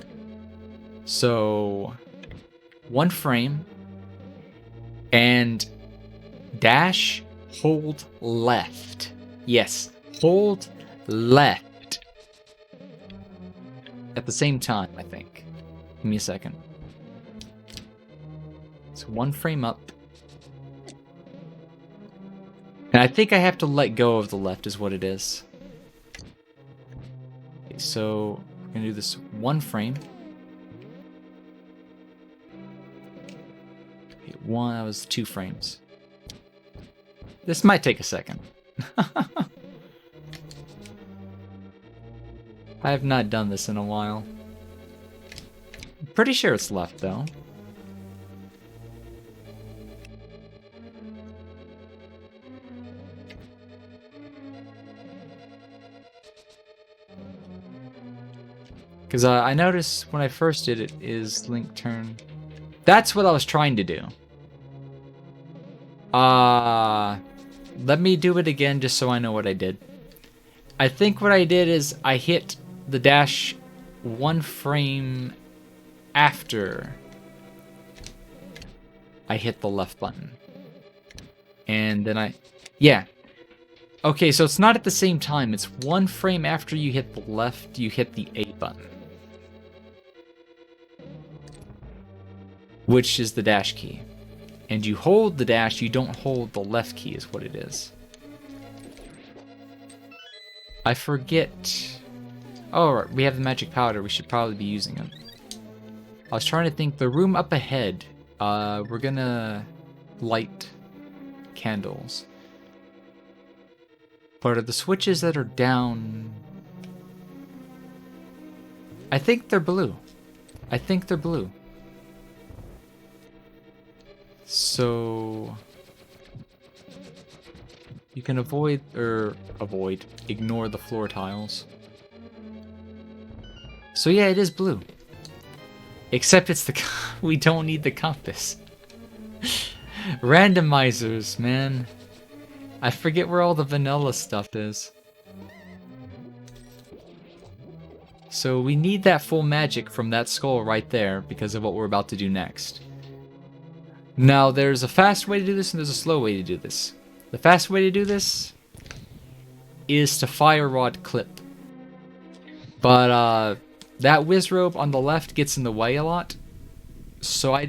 Speaker 1: So... one frame, and dash, hold left. Yes, hold left. At the same time, I think. Give me a second. It's one frame up. And I think I have to let go of the left is what it is. Okay, so we're gonna do this one frame. One, that was 2 frames. This might take a second. I have not done this in a while. I'm pretty sure it's left, though. Because I noticed when I first did it is link turn. That's what I was trying to do. Let me do it again just so I know what I did. I think what I did is I hit the dash 1 frame after I hit the left button. And then yeah. Okay, so it's not at the same time. It's 1 frame after you hit the left, you hit the A button. Which is the dash key. And you hold the dash, you don't hold the left key is what it is. I forget. Oh, we have the magic powder. We should probably be using it. I was trying to think. The room up ahead. We're gonna light candles. But are the switches that are down... I think they're blue. I think they're blue. So... you can ignore the floor tiles. So yeah, it is blue. Except it's the... we don't need the compass. Randomizers, man. I forget where all the vanilla stuff is. So we need that full magic from that skull right there because of what we're about to do next. Now, there's a fast way to do this and there's a slow way to do this. The fast way to do this is to fire rod clip. But that Whizzer Robe on the left gets in the way a lot. So I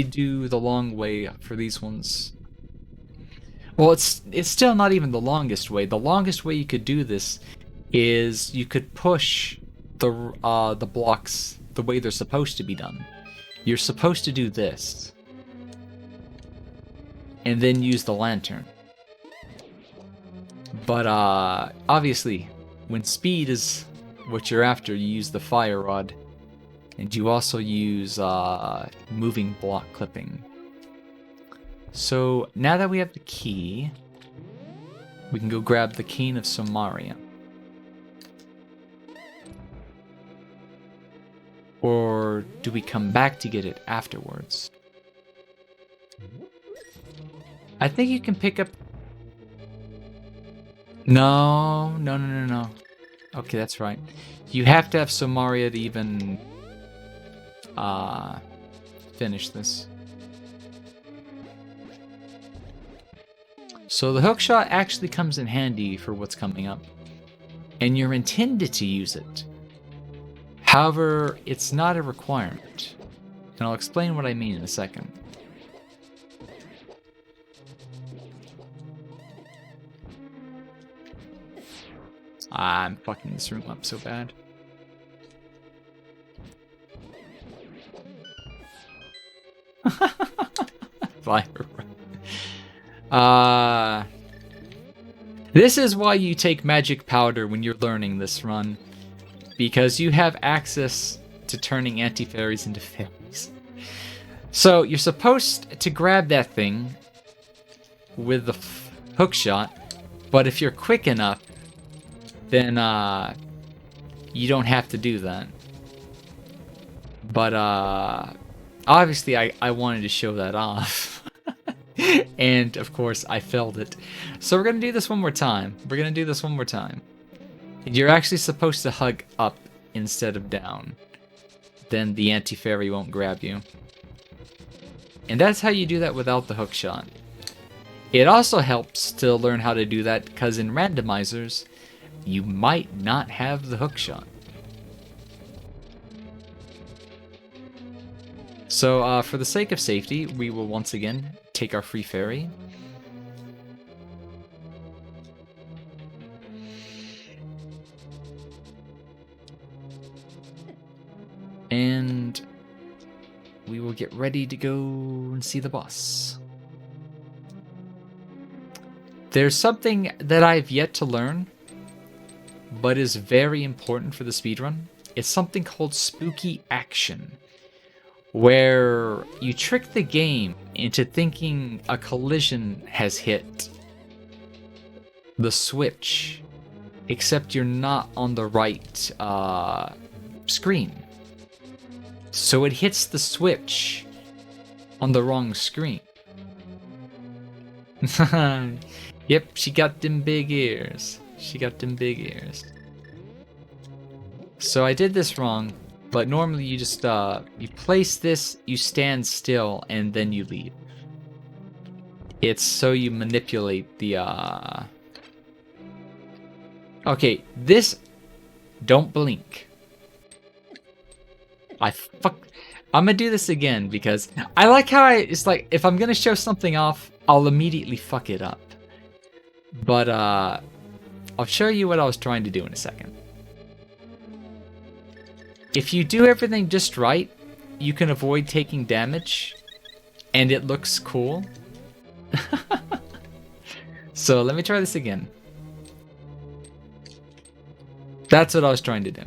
Speaker 1: do the long way for these ones. Well, it's still not even the longest way. The longest way you could do this is you could push the blocks the way they're supposed to be done. You're supposed to do this. And then use the lantern. But obviously, when speed is what you're after, you use the fire rod. And you also use moving block clipping. So now that we have the key, we can go grab the Cane of Somaria. Or do we come back to get it afterwards? I think you can pick up... No. Okay, that's right. You have to have Somaria to even finish this. So the hookshot actually comes in handy for what's coming up. And you're intended to use it. However, it's not a requirement. And I'll explain what I mean in a second. I'm fucking this room up so bad. Fire. This is why you take magic powder when you're learning this run. Because you have access to turning anti-fairies into fairies. So you're supposed to grab that thing with the hookshot, but if you're quick enough, then you don't have to do that. But obviously I wanted to show that off. And of course I failed it. So we're gonna do this one more time. You're actually supposed to hug up instead of down. Then the anti-fairy won't grab you. And that's how you do that without the hookshot. It also helps to learn how to do that because in randomizers, you might not have the hookshot. So for the sake of safety, we will once again take our free fairy. And we will get ready to go and see the boss. There's something that I've yet to learn, but is very important for the speedrun. It's something called spooky action, where you trick the game into thinking a collision has hit the switch, except you're not on the right screen. So it hits the switch on the wrong screen. Yep, she got them big ears. So I did this wrong, but normally you just, you place this, you stand still, and then you leave. It's so you manipulate the, Okay, this, don't blink. I'm gonna do this again because I like how it's like, if I'm gonna show something off, I'll immediately fuck it up. But, I'll show you what I was trying to do in a second. If you do everything just right, you can avoid taking damage, and it looks cool. So let me try this again. That's what I was trying to do.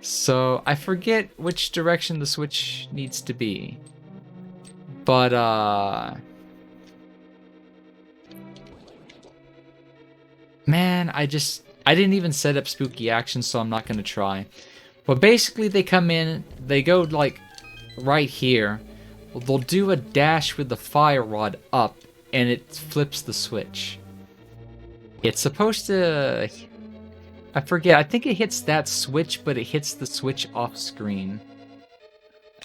Speaker 1: So I forget which direction the switch needs to be. But man, I didn't even set up spooky action, so I'm not gonna try. But basically they come in, they go like right here. They'll do a dash with the fire rod up, and it flips the switch. It's supposed to... I forget, I think it hits that switch, but it hits the switch off screen.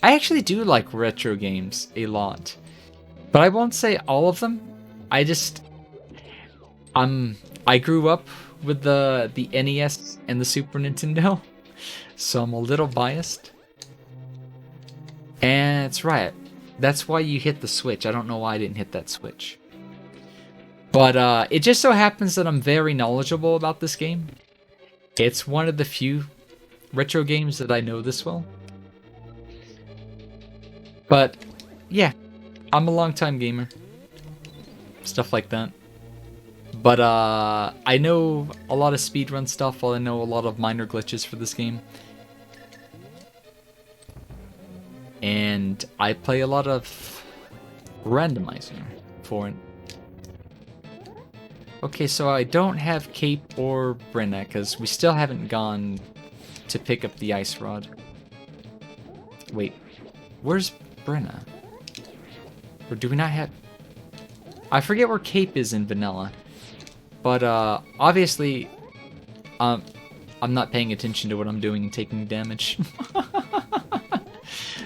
Speaker 1: I actually do like retro games a lot. But I won't say all of them. I grew up with the NES and the Super Nintendo, so I'm a little biased. And that's right. That's why you hit the switch. I don't know why I didn't hit that switch. But it just so happens that I'm very knowledgeable about this game. It's one of the few retro games that I know this well. But yeah, I'm a longtime gamer. Stuff like that. But I know a lot of speedrun stuff. I know a lot of minor glitches for this game. And I play a lot of Randomizer for it. Okay, so I don't have Cape or Brenna, because we still haven't gone to pick up the ice rod. Wait, where's Brenna? Or do we not have... I forget where Cape is in vanilla. But obviously, I'm not paying attention to what I'm doing and taking damage.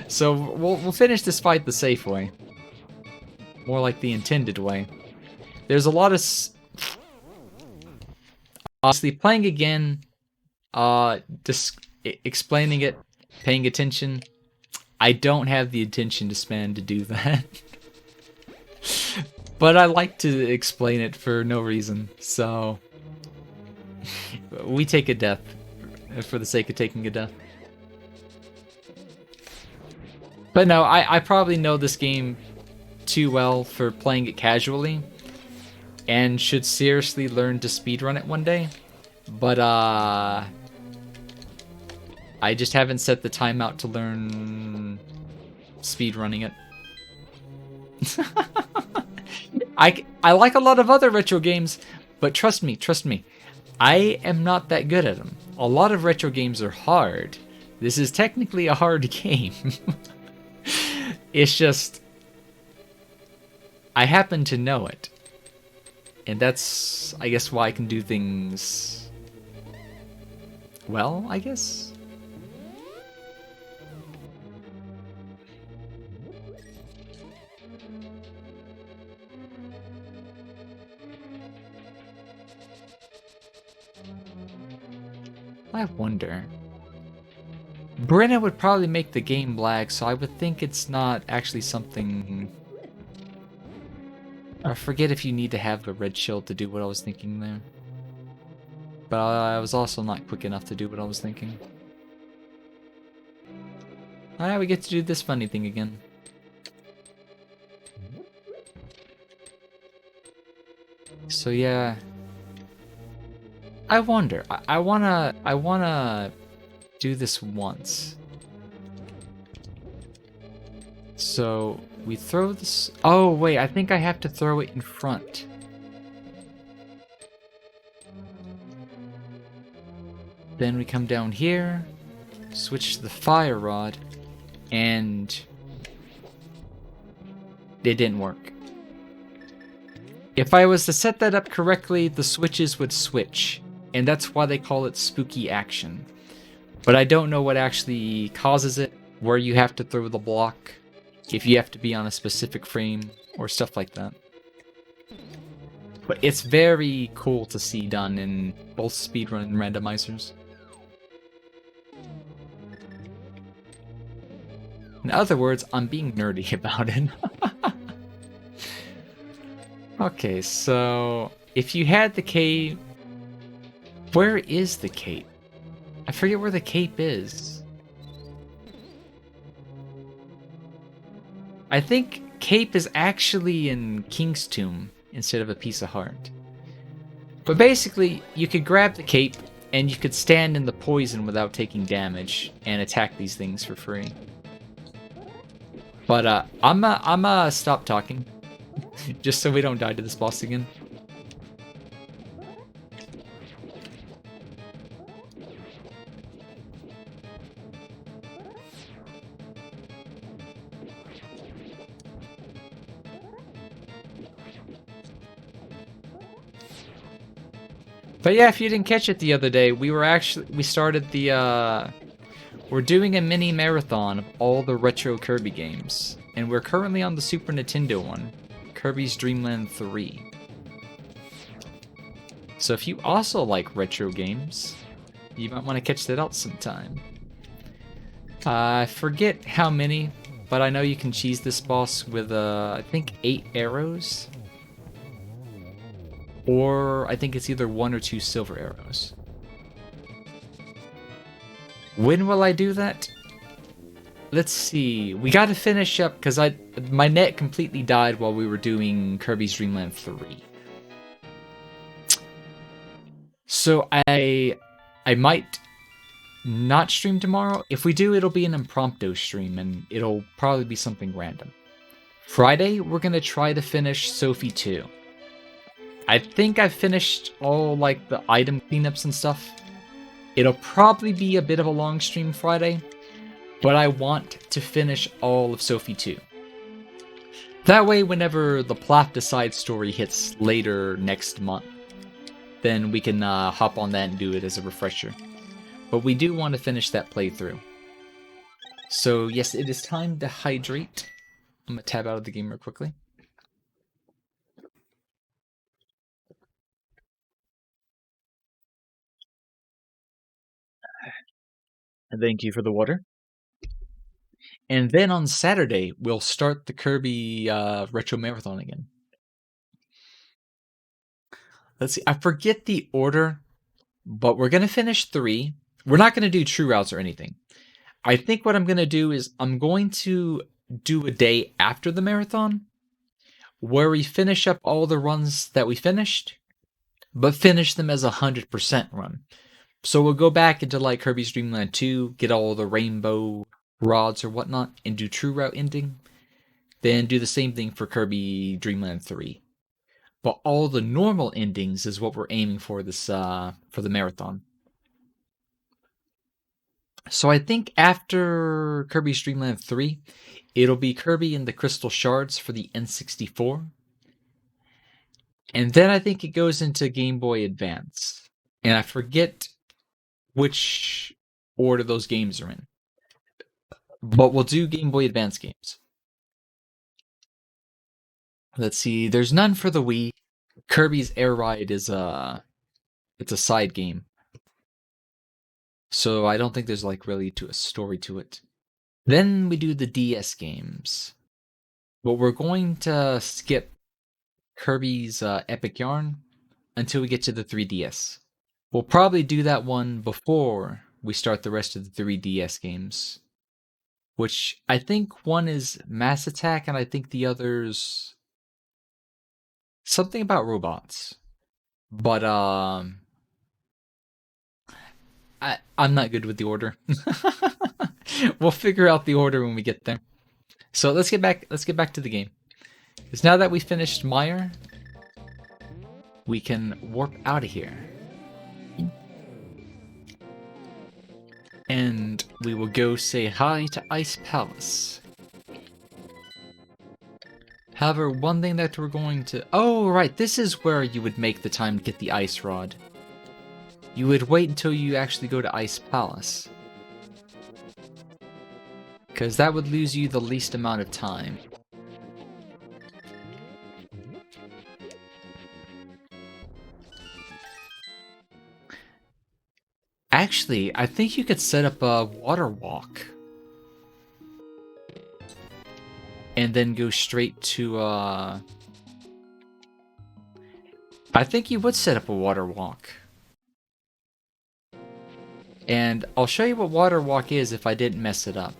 Speaker 1: So we'll finish this fight the safe way. More like the intended way. There's a lot of... Honestly, playing again, explaining it, paying attention, I don't have the attention span to do that. But I like to explain it for no reason, so... We take a death for the sake of taking a death. But no, I probably know this game too well for playing it casually, and should seriously learn to speedrun it one day. But I just haven't set the timeout to learn speedrunning it. I like a lot of other retro games, but trust me, I am not that good at them. A lot of retro games are hard. This is technically a hard game. It's just, I happen to know it. And that's, I guess, why I can do things well, I guess? I wonder. Brenna would probably make the game lag, so I would think it's not actually something... I forget if you need to have a red shield to do what I was thinking there. But I was also not quick enough to do what I was thinking. Alright, we get to do this funny thing again. So yeah... I wonder. I wanna do this once. So we throw this. Oh wait, I think I have to throw it in front. Then we come down here, switch to the fire rod, and it didn't work. If I was to set that up correctly, the switches would switch. And that's why they call it spooky action. But I don't know what actually causes it, where you have to throw the block, if you have to be on a specific frame, or stuff like that. But it's very cool to see done in both speedrun and randomizers. In other words, I'm being nerdy about it. Okay, so if you had the cape... Where is the cape? I forget where the cape is. I think cape is actually in King's Tomb instead of a piece of heart. But basically, you could grab the cape and you could stand in the poison without taking damage and attack these things for free. But I'm stop talking just so we don't die to this boss again. But yeah, if you didn't catch it the other day, we started the, we're doing a mini marathon of all the retro Kirby games. And we're currently on the Super Nintendo one, Kirby's Dream Land 3. So if you also like retro games, you might want to catch that out sometime. I forget how many, but I know you can cheese this boss with, I think 8 arrows. Or I think it's either 1 or 2 silver arrows. When will I do that? Let's see. We got to finish up because my net completely died while we were doing Kirby's Dream Land 3. So I might not stream tomorrow. If we do, it'll be an impromptu stream and it'll probably be something random. Friday, we're going to try to finish Sophie 2. I think I've finished all like the item cleanups and stuff. It'll probably be a bit of a long stream Friday, but I want to finish all of Sophie 2. That way, whenever the Plapticide story hits later next month, then we can hop on that and do it as a refresher. But we do want to finish that playthrough. So yes, it is time to hydrate. I'm going to tab out of the game real quickly. And thank you for the water. And then on Saturday, we'll start the Kirby Retro Marathon again. Let's see. I forget the order, but we're going to finish 3. We're not going to do true routes or anything. I think what I'm going to do is I'm going to do a day after the marathon where we finish up all the runs that we finished, but finish them as a 100% run. So we'll go back into like Kirby's Dream Land 2, get all the rainbow rods or whatnot, and do true route ending. Then do the same thing for Kirby Dream Land 3. But all the normal endings is what we're aiming for this for the marathon. So I think after Kirby's Dream Land 3, it'll be Kirby and the Crystal Shards for the N64. And then I think it goes into Game Boy Advance. And I forget which order those games are in. But we'll do Game Boy Advance games. Let's see, there's none for the Wii. Kirby's Air Ride is it's a side game. So I don't think there's like really a story to it. Then we do the DS games. But we're going to skip Kirby's Epic Yarn until we get to the 3DS. We'll probably do that one before we start the rest of the 3DS games. Which I think one is Mass Attack and I think the other's something about robots. But I'm not good with the order. We'll figure out the order when we get there. So let's get back to the game. Because now that we finished Meyer, we can warp out of here. And we will go say hi to Ice Palace. However, one thing that we're going to... Oh, right, this is where you would make the time to get the Ice Rod. You would wait until you actually go to Ice Palace. Because that would lose you the least amount of time. Actually, I think you could set up a water walk. And then go straight to, I think you would set up a water walk. And I'll show you what water walk is if I didn't mess it up.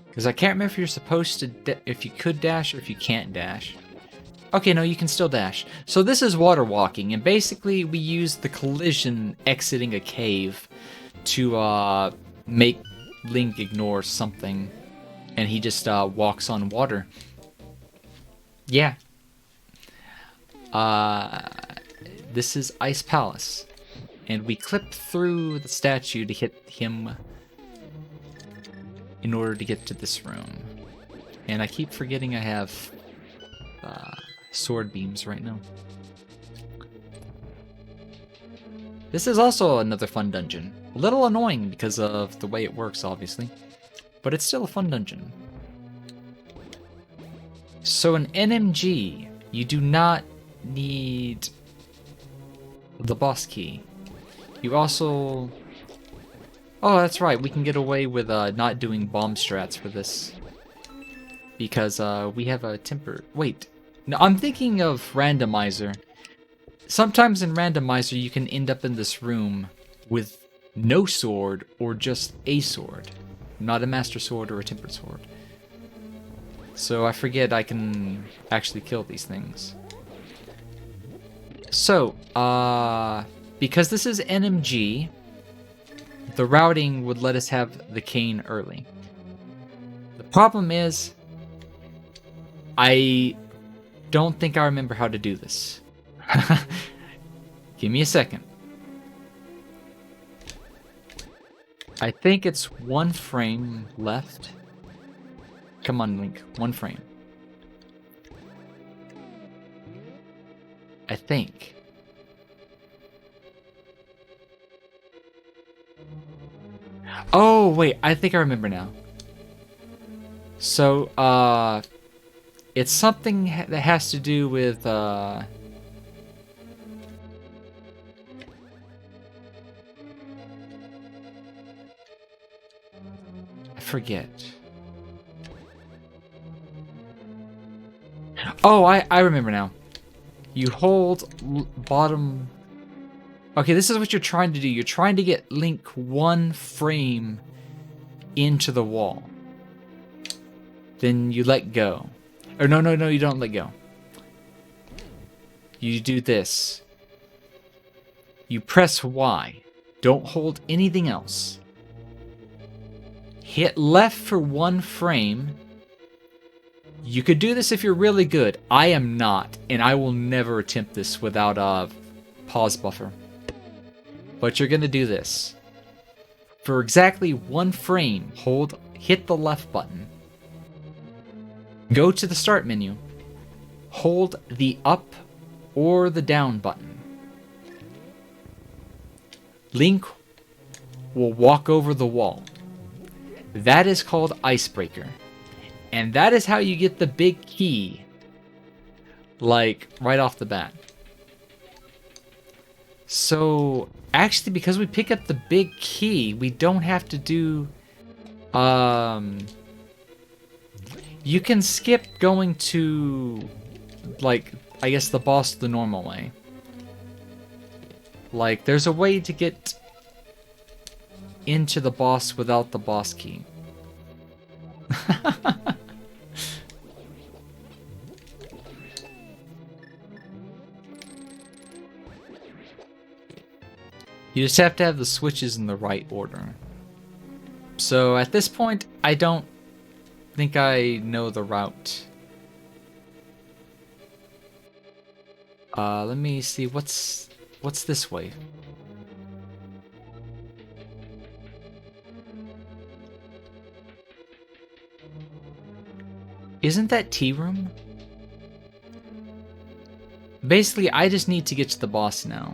Speaker 1: Because I can't remember if you're supposed to, if you could dash or if you can't dash. Okay, no, you can still dash. So this is water walking, and basically we use the collision exiting a cave to make Link ignore something, and he just walks on water. Yeah. This is Ice Palace, and we clip through the statue to hit him in order to get to this room. And I keep forgetting I have sword beams right now. This is also another fun dungeon. A little annoying because of the way it works, obviously. But it's still a fun dungeon. So an NMG, you do not need the boss key. You also... Oh, that's right, we can get away with not doing bomb strats for this. Because we have a temper... Wait, no, I'm thinking of Randomizer. Sometimes in Randomizer you can end up in this room with no sword or just a sword. Not a Master Sword or a Tempered Sword. So I forget I can actually kill these things. So, because this is NMG, the routing would let us have the cane early. The problem is, I don't think I remember how to do this. Give me a second. I think it's 1 frame left. Come on, Link. 1 frame. I think. Oh, wait. I think I remember now. So, it's something that has to do with, I forget. Oh, I remember now. You hold bottom... Okay, this is what you're trying to do. You're trying to get Link 1 frame into the wall. Then you let go. Or no, you don't let go. You do this. You press Y. Don't hold anything else. Hit left for 1 frame. You could do this if you're really good. I am not, and I will never attempt this without a pause buffer. But you're gonna do this. For exactly 1 frame, hit the left button. Go to the start menu. Hold the up or the down button. Link will walk over the wall. That is called Icebreaker. And that is how you get the big key. Like, right off the bat. So, actually, because we pick up the big key, we don't have to do... You can skip going to, like, I guess the boss the normal way. Like, there's a way to get into the boss without the boss key. You just have to have the switches in the right order. So at this point, I don't think I know the route. Let me see, what's this way? Isn't that tea room? Basically, I just need to get to the boss now.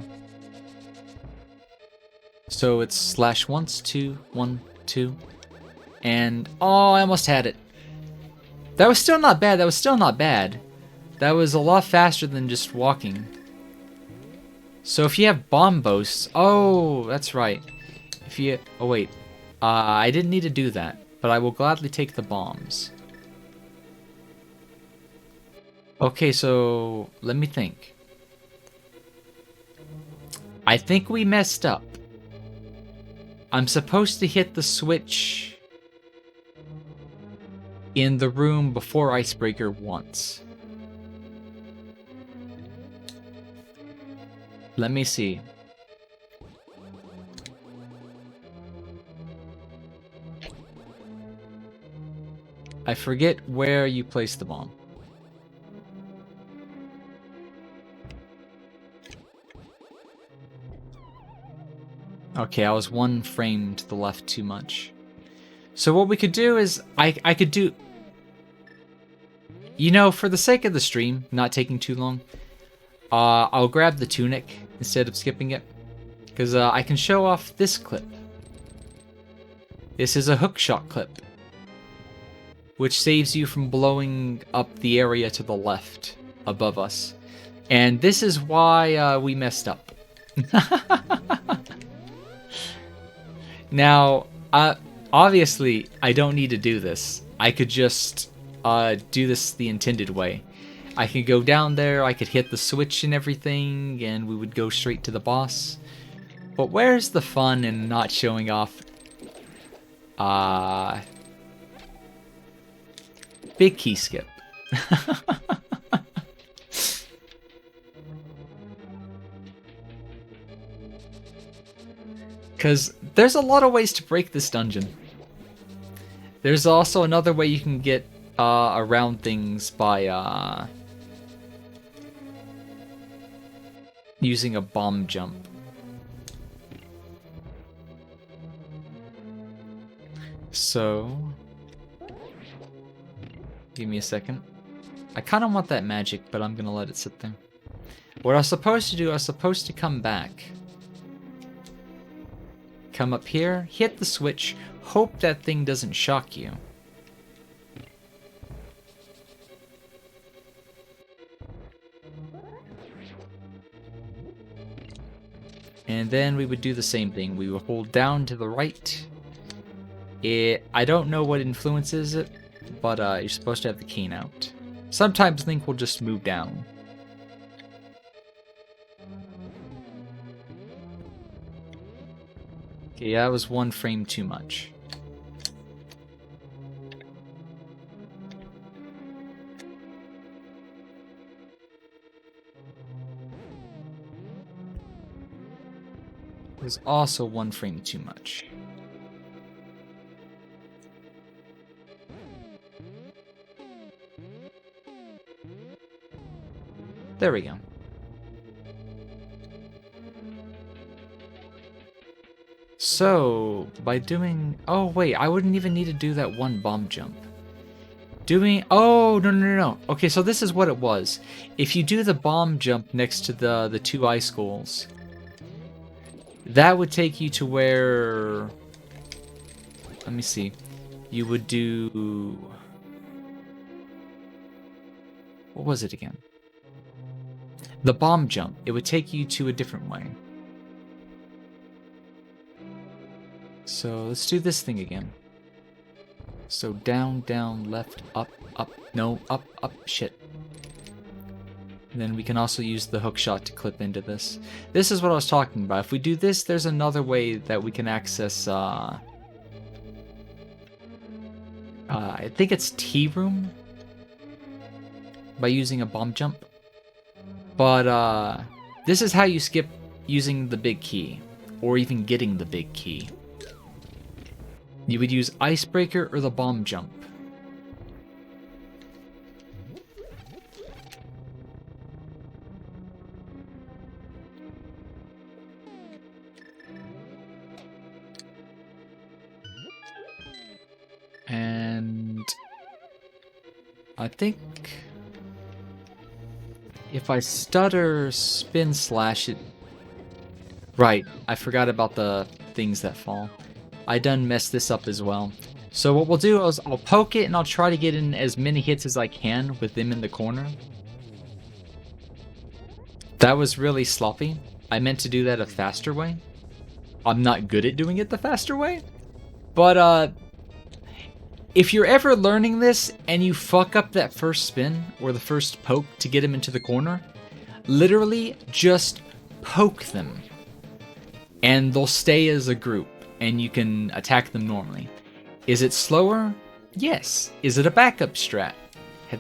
Speaker 1: So it's slash once, 2, 1, 2. And, oh, I almost had it. That was still not bad, that was still not bad. That was a lot faster than just walking. So if you have bomb boasts, oh, that's right. If you, oh wait, I didn't need to do that, but I will gladly take the bombs. Okay, so let me think. I think we messed up. I'm supposed to hit the switch in the room before Icebreaker once. Let me see. I forget where you placed the bomb. Okay, I was one frame to the left too much. So what we could do is, I could do... You know, for the sake of the stream, not taking too long, I'll grab the tunic instead of skipping it. Because I can show off this clip. This is a hookshot clip, which saves you from blowing up the area to the left above us. And this is why we messed up. Now, obviously, I don't need to do this. I could just do this the intended way. I could go down there, I could hit the switch and everything, and we would go straight to the boss. But where's the fun in not showing off? Big key skip. Because there's a lot of ways to break this dungeon. There's also another way you can get around things by using a bomb jump. So, give me a second. I kind of want that magic, but I'm going to let it sit there. What I was supposed to do, I was supposed to come back. Come up here, hit the switch, hope that thing doesn't shock you. And then we would do the same thing. We would hold down to the right. I don't know what influences it, but you're supposed to have the cane out. Sometimes Link will just move down. Okay, that was one frame too much. It was also one frame too much. There we go. So, by doing... Oh, wait, I wouldn't even need to do that one bomb jump. Oh, no. Okay, so this is what it was. If you do the bomb jump next to the two ice skulls, that would take you to where... Let me see. You would do... What was it again? The bomb jump. It would take you to a different way. So let's do this thing again. So down, down, left, up, up, no, up, up, shit. And then we can also use the hook shot to clip into this. This is what I was talking about. If we do this, there's another way that we can access, I think it's Tea Room? By using a bomb jump. But, this is how you skip using the big key. Or even getting the big key. You would use Icebreaker or the bomb jump. And I think if I stutter spin slash it... Right, I forgot about the things that fall. I done messed this up as well. So what we'll do is I'll poke it and I'll try to get in as many hits as I can with them in the corner. That was really sloppy. I meant to do that a faster way. I'm not good at doing it the faster way. But If you're ever learning this and you fuck up that first spin or the first poke to get him into the corner, literally just poke them and they'll stay as a group and you can attack them normally. Is it slower? Yes. Is it a backup strat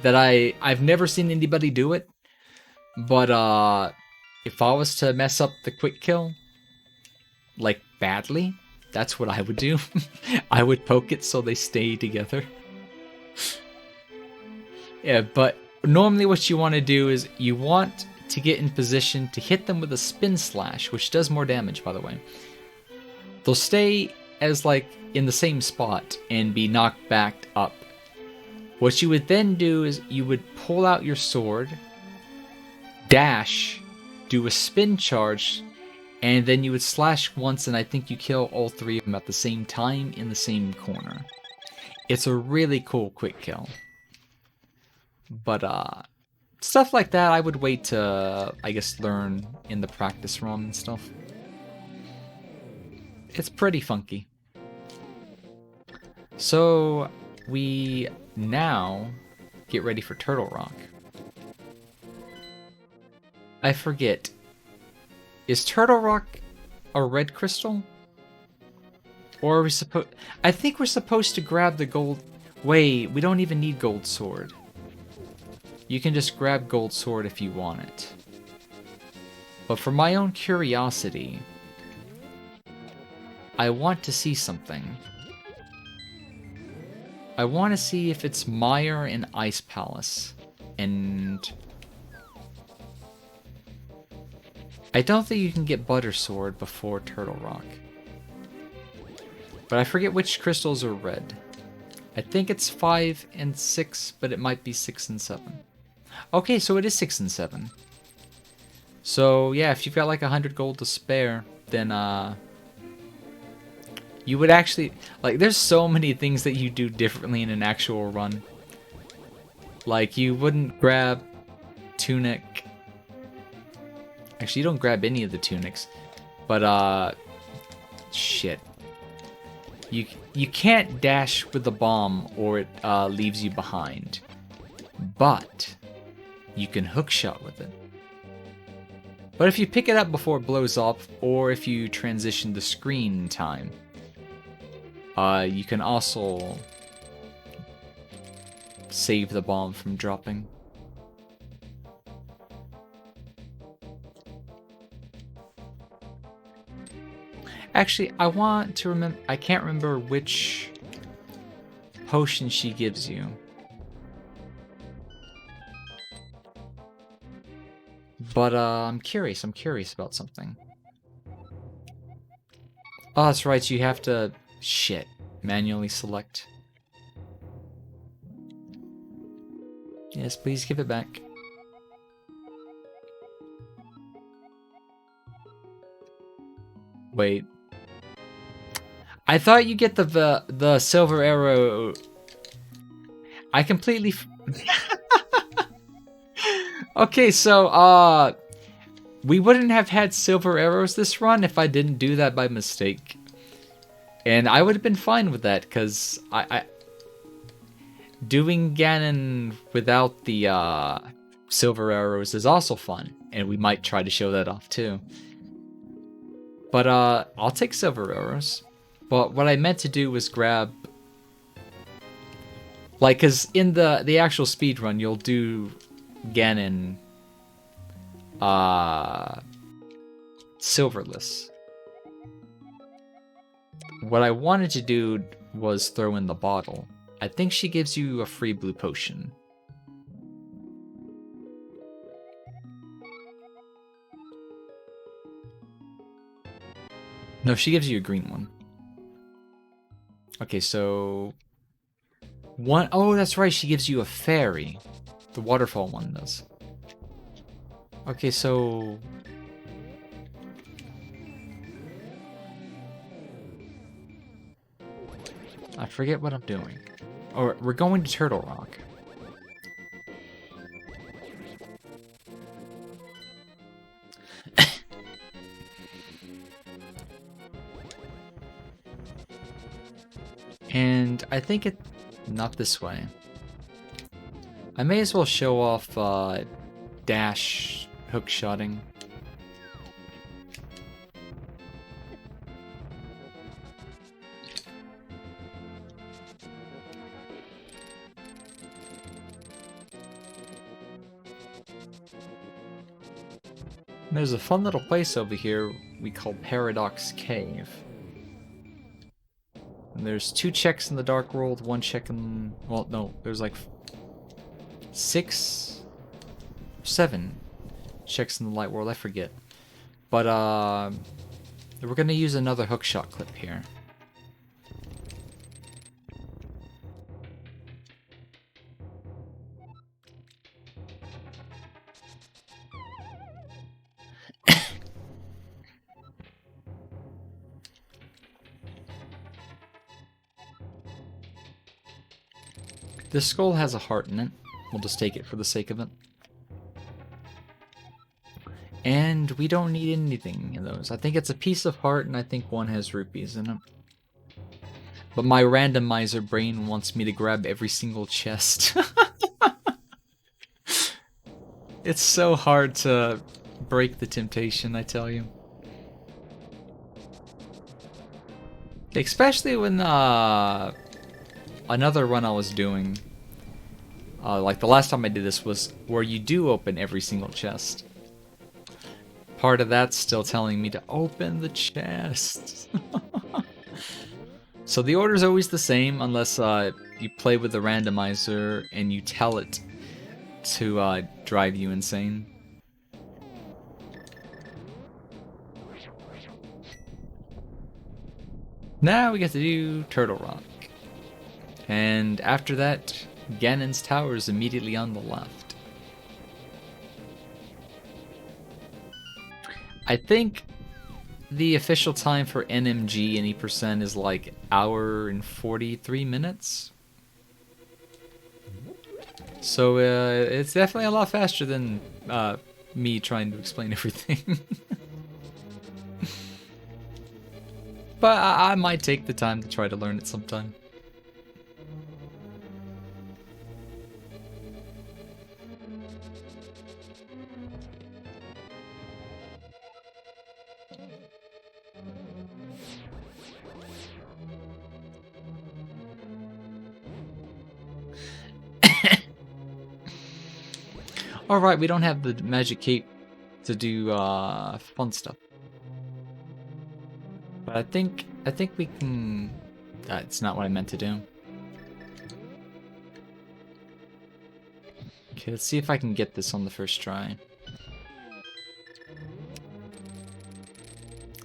Speaker 1: that I've never seen anybody do it? But if I was to mess up the quick kill, like badly, that's what I would do. I would poke it so they stay together. Yeah, but normally what you want to do is you want to get in position to hit them with a spin slash, which does more damage, by the way. They'll stay as like in the same spot and be knocked back up. What you would then do is you would pull out your sword, dash, do a spin charge, and then you would slash once, and I think you kill all three of them at the same time in the same corner. It's a really cool quick kill. But stuff like that I would wait to, I guess, learn in the practice run and stuff. It's pretty funky. So we now get ready for Turtle Rock. I forget. Is Turtle Rock a red crystal? Or are we supposed... I think we're supposed to grab the gold... Wait, we don't even need gold sword. You can just grab gold sword if you want it. But for my own curiosity, I want to see something. I want to see if it's Mire and Ice Palace. And... I don't think you can get Butter Sword before Turtle Rock. But I forget which crystals are red. I think it's 5 and 6, but it might be 6 and 7. Okay, so it is 6 and 7. So yeah, if you've got like 100 gold to spare, then you would actually... Like, there's so many things that you do differently in an actual run. Like, you wouldn't grab Tunic... Actually, you don't grab any of the tunics. But, shit. You can't dash with the bomb or it leaves you behind. But you can hookshot with it. But if you pick it up before it blows up, or if you transition the screen in time, you can also save the bomb from dropping. Actually, I want to remember... I can't remember which potion she gives you. But, I'm curious about something. Oh, that's right, you have to... Shit. Manually select. Yes, please give it back. Wait. I thought you get the silver arrow. I completely... Okay, so, we wouldn't have had silver arrows this run if I didn't do that by mistake. And I would have been fine with that, because doing Ganon without the, silver arrows is also fun. And we might try to show that off, too. But, I'll take silver arrows. But what I meant to do was grab... Like, because in the actual speedrun, you'll do Ganon... silverless. What I wanted to do was throw in the bottle. I think she gives you a free blue potion. No, she gives you a green one. Okay, so... One... Oh, that's right, she gives you a fairy. The waterfall one does. Okay, so... I forget what I'm doing. Oh, we're going to Turtle Rock. And I think it... Not this way. I may as well show off dash hookshotting. There's a fun little place over here we call Paradox Cave. And there's 2 checks in the Dark World, 1 check in... Well, no, there's like 7 checks in the Light World, I forget. But, we're gonna use another hookshot clip here. This skull has a heart in it. We'll just take it for the sake of it. And we don't need anything in those. I think it's a piece of heart, and I think 1 has rupees in it. But my randomizer brain wants me to grab every single chest. It's so hard to break the temptation, I tell you. Especially when another run I was doing, like the last time I did this, was where you do open every single chest. Part of that's still telling me to open the chest. So the order's always the same unless you play with the randomizer and you tell it to drive you insane. Now we get to do Turtle Rock. And after that, Ganon's Tower is immediately on the left. I think the official time for NMG any percent is like 1 hour and 43 minutes. So it's definitely a lot faster than me trying to explain everything. But I might take the time to try to learn it sometime. Alright, we don't have the magic cape to do fun stuff. But I think we can... That's not what I meant to do. Okay, let's see if I can get this on the first try.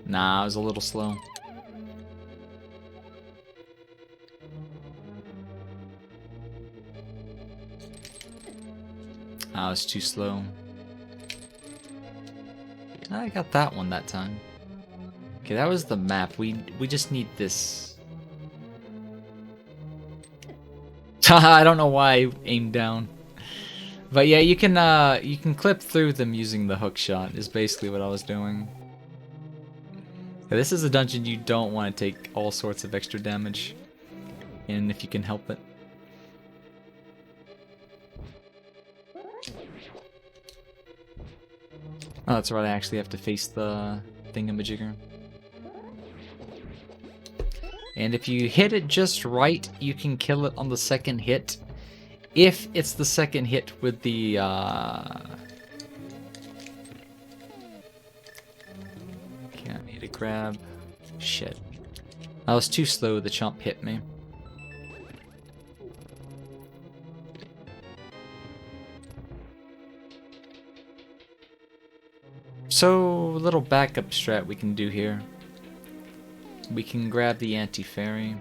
Speaker 1: Nah, I was a little slow. I was too slow. I got that one that time. Okay, that was the map. We just need this. I don't know why I aimed down. But yeah, you can clip through them using the hook shot is basically what I was doing. Yeah, this is a dungeon you don't want to take all sorts of extra damage in if you can help it. Oh, that's right, I actually have to face the thingamajigger. And if you hit it just right, you can kill it on the second hit. If it's the second hit with the, Okay, I need to grab... Shit. I was too slow, the chomp hit me. So, a little backup strat we can do here. We can grab the anti-fairy.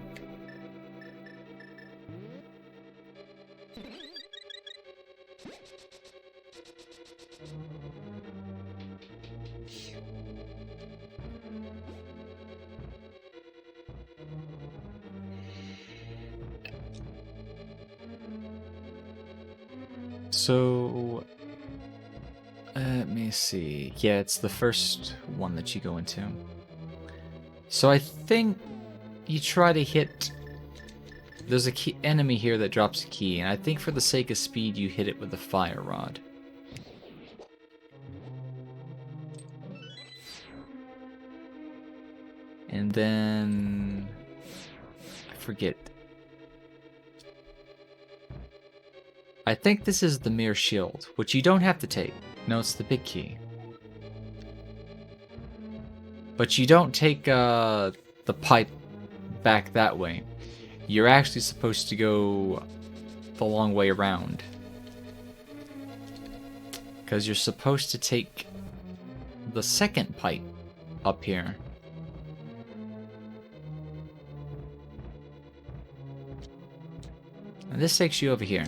Speaker 1: So... let me see. Yeah, it's the first one that you go into. So I think you try to hit There's a key enemy here that drops a key, and I think for the sake of speed, you hit it with the fire rod. And then... I forget. I think this is the mirror shield, which you don't have to take. No, it's the big key. But you don't take the pipe back that way. You're actually supposed to go the long way around. Because you're supposed to take the second pipe up here. And this takes you over here.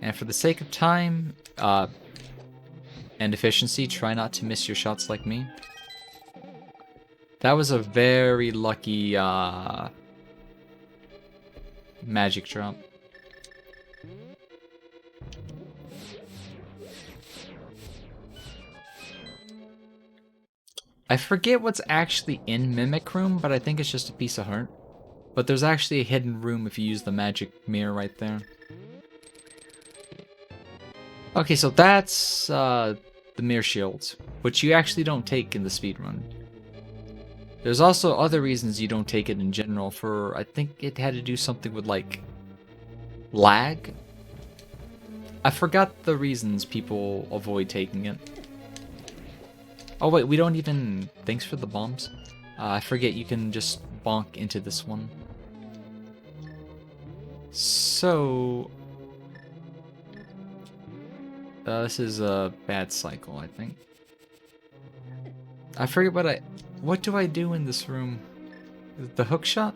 Speaker 1: And for the sake of time and efficiency, try not to miss your shots like me. That was a very lucky magic drop. I forget what's actually in Mimic Room, but I think it's just a piece of heart. But there's actually a hidden room if you use the magic mirror right there. Okay, so that's the mirror shield, which you actually don't take in the speedrun. There's also other reasons you don't take it in general for, I think it had to do something with, like, lag? I forgot the reasons people avoid taking it. Oh wait, we don't even... Thanks for the bombs. I forget you can just bonk into this one. So... this is a bad cycle, I think. I forget what do I do in this room? The hook shot?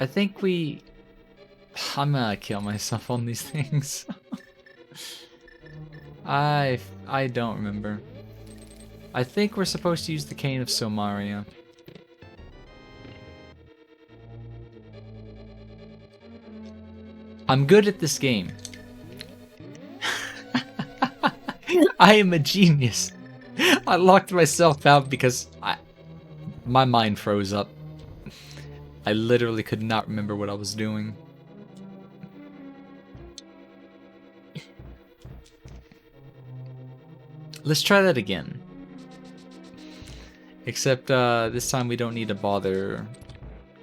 Speaker 1: I think I'm gonna kill myself on these things. I don't remember. I think we're supposed to use the Cane of Somaria. I'm good at this game. I am a genius. I locked myself out because my mind froze up. I literally could not remember what I was doing. Let's try that again. Except this time we don't need to bother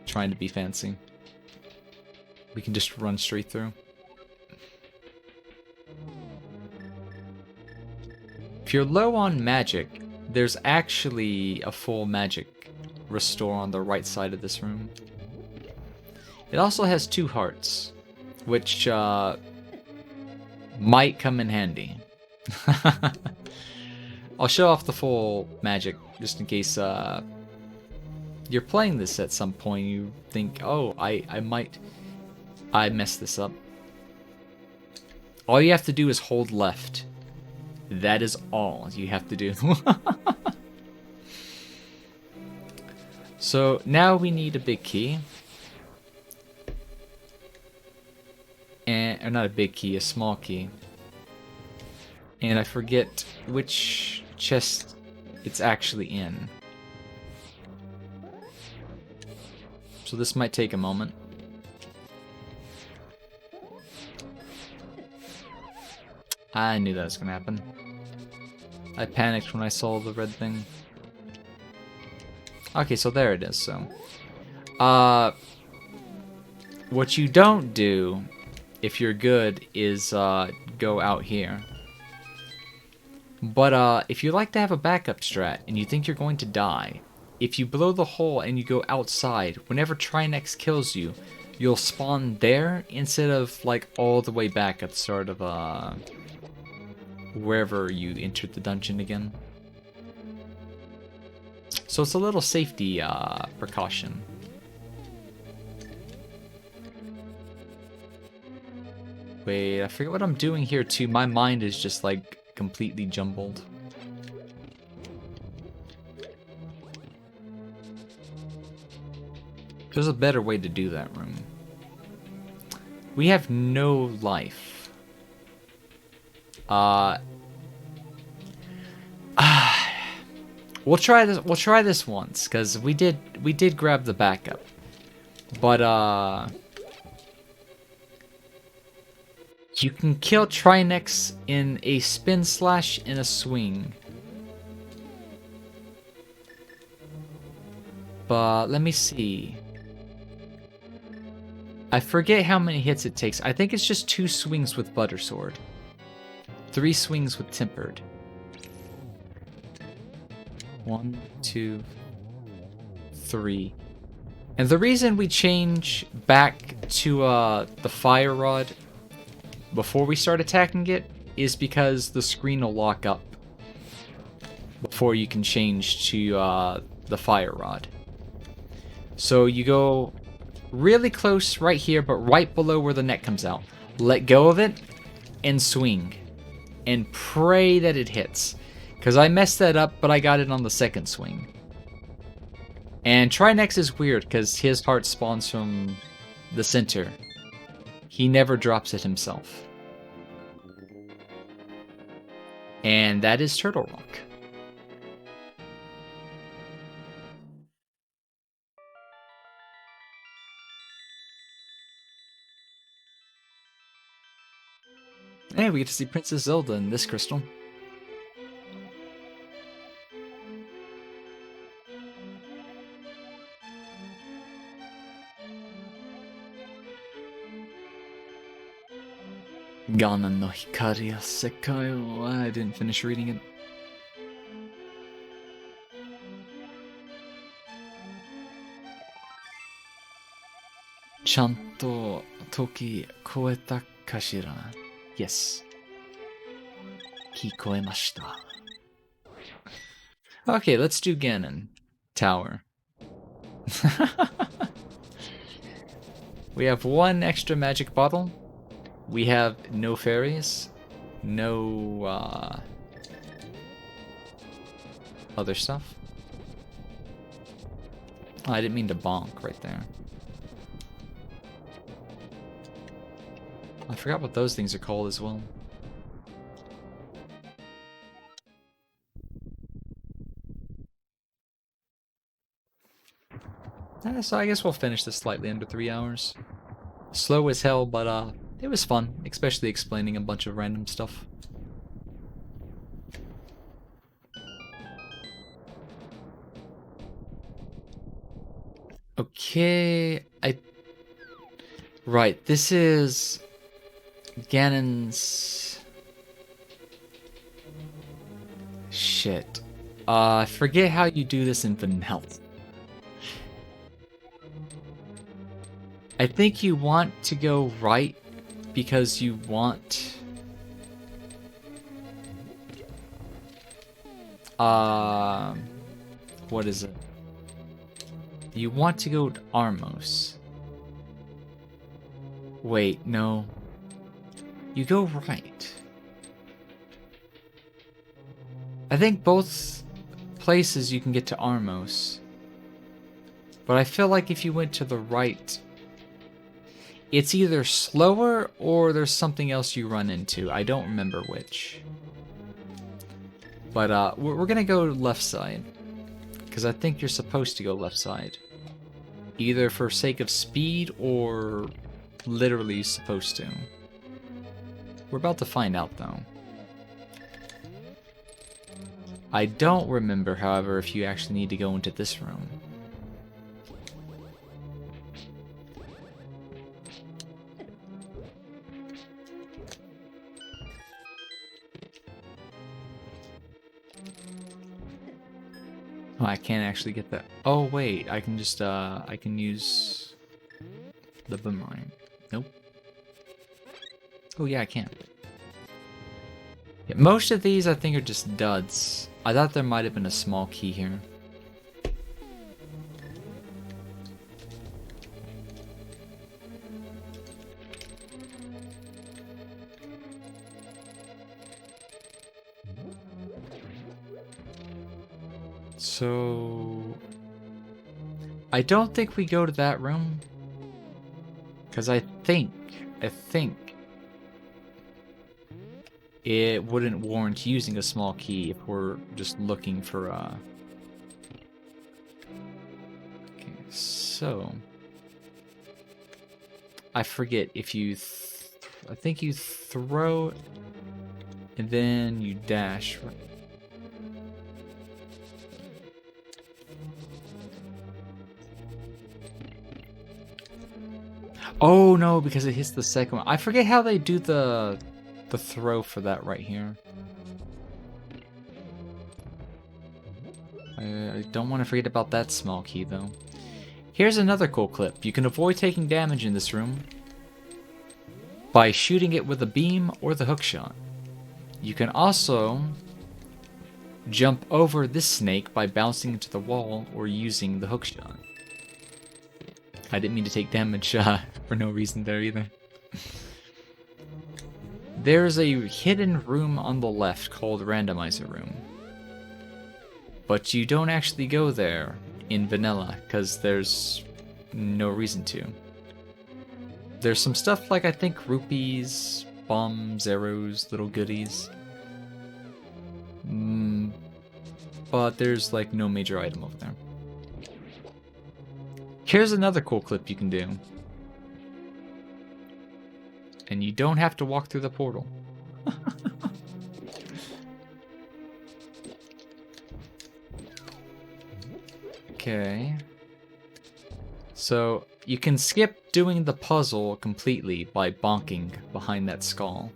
Speaker 1: trying to be fancy. We can just run straight through. If you're low on magic, there's actually a full magic restore on the right side of this room. It also has 2 hearts, which might come in handy. I'll show off the full magic just in case you're playing this at some point. You think, oh, I messed this up. All you have to do is hold left. That is all you have to do. So now we need a big key. Or not a big key, a small key. And I forget which chest it's actually in. So this might take a moment. I knew that was gonna happen. I panicked when I saw the red thing. Okay, so there it is, so. What you don't do, if you're good, is go out here. But if you like to have a backup strat, and you think you're going to die, if you blow the hole and you go outside, whenever Trinex kills you, you'll spawn there, instead of, like, all the way back at the start of, wherever you entered the dungeon again. So it's a little safety precaution. Wait, I forget what I'm doing here too. My mind is just like completely jumbled. There's a better way to do that room. We have no life. We'll try this. We'll try this once, because we did grab the backup. But you can kill Trinex in a spin slash in a swing. But let me see. I forget how many hits it takes. I think it's just 2 swings with Butter Sword. 3 swings with Tempered. 1, 2, 3. And the reason we change back to the Fire Rod before we start attacking it is because the screen will lock up before you can change to the Fire Rod. So you go really close right here, but right below where the neck comes out. Let go of it and swing. And pray that it hits. Because I messed that up, but I got it on the second swing. And Trinex is weird because his heart spawns from the center. He never drops it himself. And that is Turtle Rock. Hey, we get to see Princess Zelda in this crystal. Ganon no Hikari ya Sekai o... I didn't finish reading it. Chanto toki koeta kashira? Yes. Kikoemashita. Okay, let's do Ganon Tower. We have 1 extra magic bottle. We have no fairies. No other stuff. Oh, I didn't mean to bonk right there. I forgot what those things are called as well. So I guess we'll finish this slightly under 3 hours. Slow as hell, but it was fun, especially explaining a bunch of random stuff. Okay, Right, this is Ganon's... Shit. I forget how you do this in vanilla. I think you want to go right because you want... what is it? You want to go to Armos. Wait, no. You go right. I think both places you can get to Armos. But I feel like if you went to the right, it's either slower or there's something else you run into. I don't remember which. But we're gonna go left side. Because I think you're supposed to go left side. Either for sake of speed or literally supposed to. We're about to find out though. I don't remember, however, if you actually need to go into this room. Oh, I can't actually get that. Oh, wait, I can just, I can use the boomerang. Nope. Oh, yeah, I can. Yeah, most of these, I think, are just duds. I thought there might have been a small key here. So... I don't think we go to that room. Because I think it wouldn't warrant using a small key if we're just looking for So, I forget if you, I think you throw and then you dash. Right? Oh no, because it hits the second one. I forget how they do the throw for that right here. I don't want to forget about that small key though. Here's another cool clip. You can avoid taking damage in this room by shooting it with a beam or the hookshot. You can also jump over this snake by bouncing into the wall or using the hookshot. I didn't mean to take damage for no reason there either. There's a hidden room on the left called Randomizer Room. But you don't actually go there in vanilla, because there's no reason to. There's some stuff like, I think, rupees, bombs, arrows, little goodies. But there's like no major item over there. Here's another cool clip you can do. And you don't have to walk through the portal. Okay. So, you can skip doing the puzzle completely by bonking behind that skull.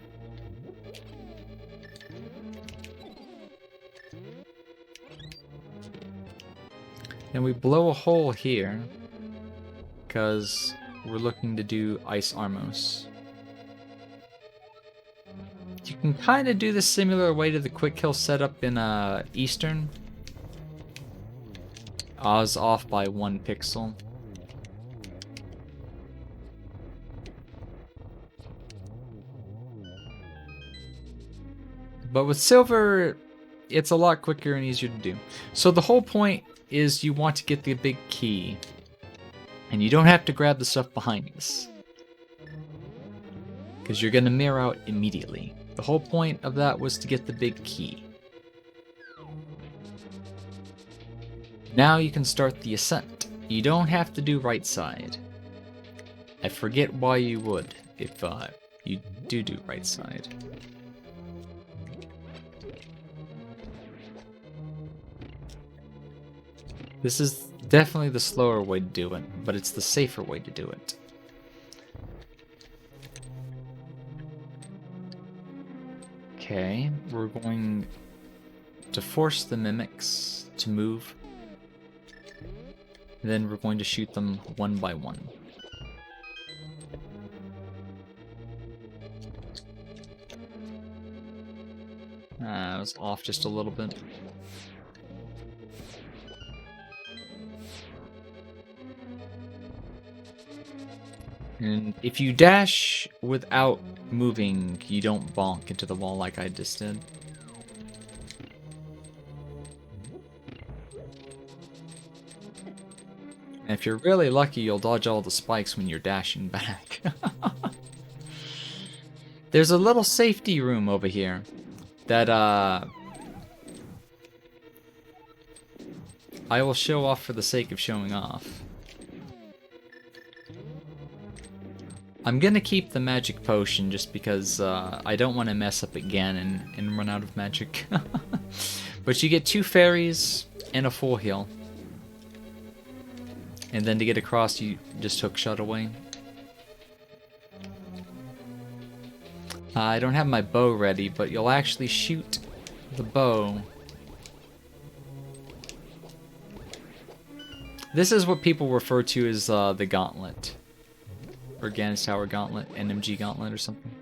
Speaker 1: And we blow a hole here, because we're looking to do Ice Armos. You can kind of do this similar way to the quick kill setup in Eastern. I was off by 1 pixel. But with silver, it's a lot quicker and easier to do. So the whole point is you want to get the big key. And you don't have to grab the stuff behind this, because you're going to mirror out immediately. The whole point of that was to get the big key. Now you can start the ascent. You don't have to do right side. I forget why you would if you do right side. This is definitely the slower way to do it, but it's the safer way to do it. Okay, we're going to force the mimics to move. Then we're going to shoot them one by one. I was off just a little bit. And if you dash without moving, you don't bonk into the wall like I just did. And if you're really lucky, you'll dodge all the spikes when you're dashing back. There's a little safety room over here that I will show off for the sake of showing off. I'm gonna keep the magic potion just because I don't want to mess up again and run out of magic. But you get 2 fairies and a full heal. And then to get across, you just hookshot away. I don't have my bow ready, but you'll actually shoot the bow. This is what people refer to as the gauntlet. Or Ganon Tower gauntlet, NMG gauntlet or something.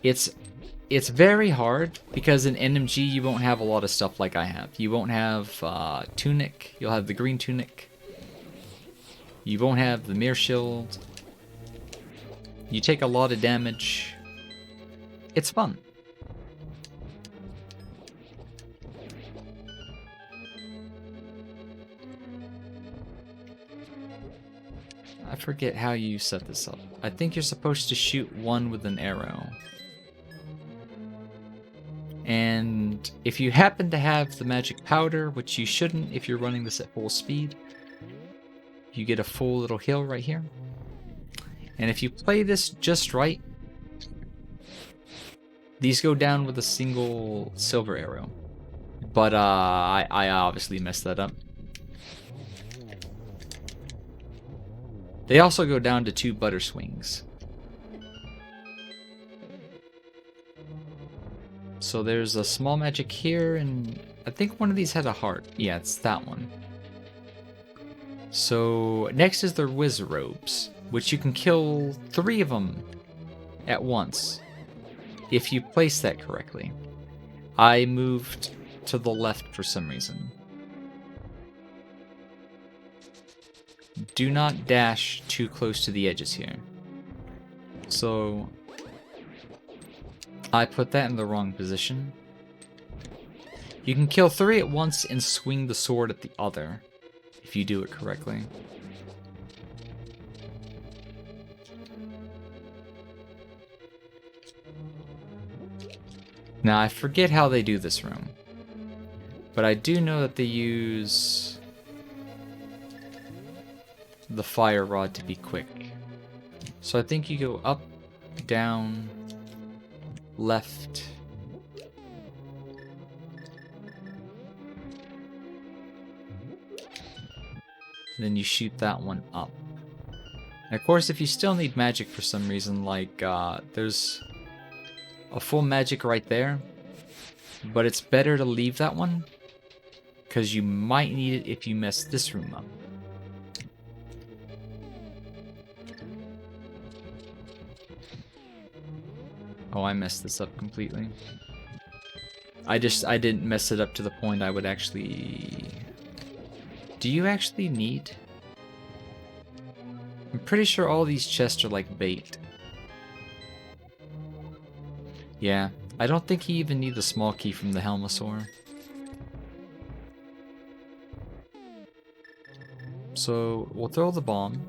Speaker 1: It's very hard because in NMG you won't have a lot of stuff like I have. You won't have tunic, you'll have the green tunic. You won't have the mirror shield. You take a lot of damage. It's fun. I forget how you set this up. I think you're supposed to shoot one with an arrow. And if you happen to have the magic powder, which you shouldn't if you're running this at full speed, you get a full little heal right here. And if you play this just right, these go down with a single silver arrow. But I obviously messed that up. They also go down to 2 butter swings. So there's a small magic here, and I think one of these had a heart. Yeah, it's that one. So next is the Whizzer Robes, which you can kill 3 of them at once if you place that correctly. I moved to the left for some reason. Do not dash too close to the edges here. So I put that in the wrong position. You can kill 3 at once and swing the sword at the other, if you do it correctly. Now, I forget how they do this room, but I do know that they use the fire rod to be quick. So I think you go up, down, left. Then you shoot that one up. And of course, if you still need magic for some reason, like there's a full magic right there, but it's better to leave that one because you might need it if you mess this room up. Oh, I messed this up completely. I didn't mess it up to the point I would actually... Do you actually need... I'm pretty sure all these chests are like bait. Yeah, I don't think you even need the small key from the Helmosaur. So, we'll throw the bomb.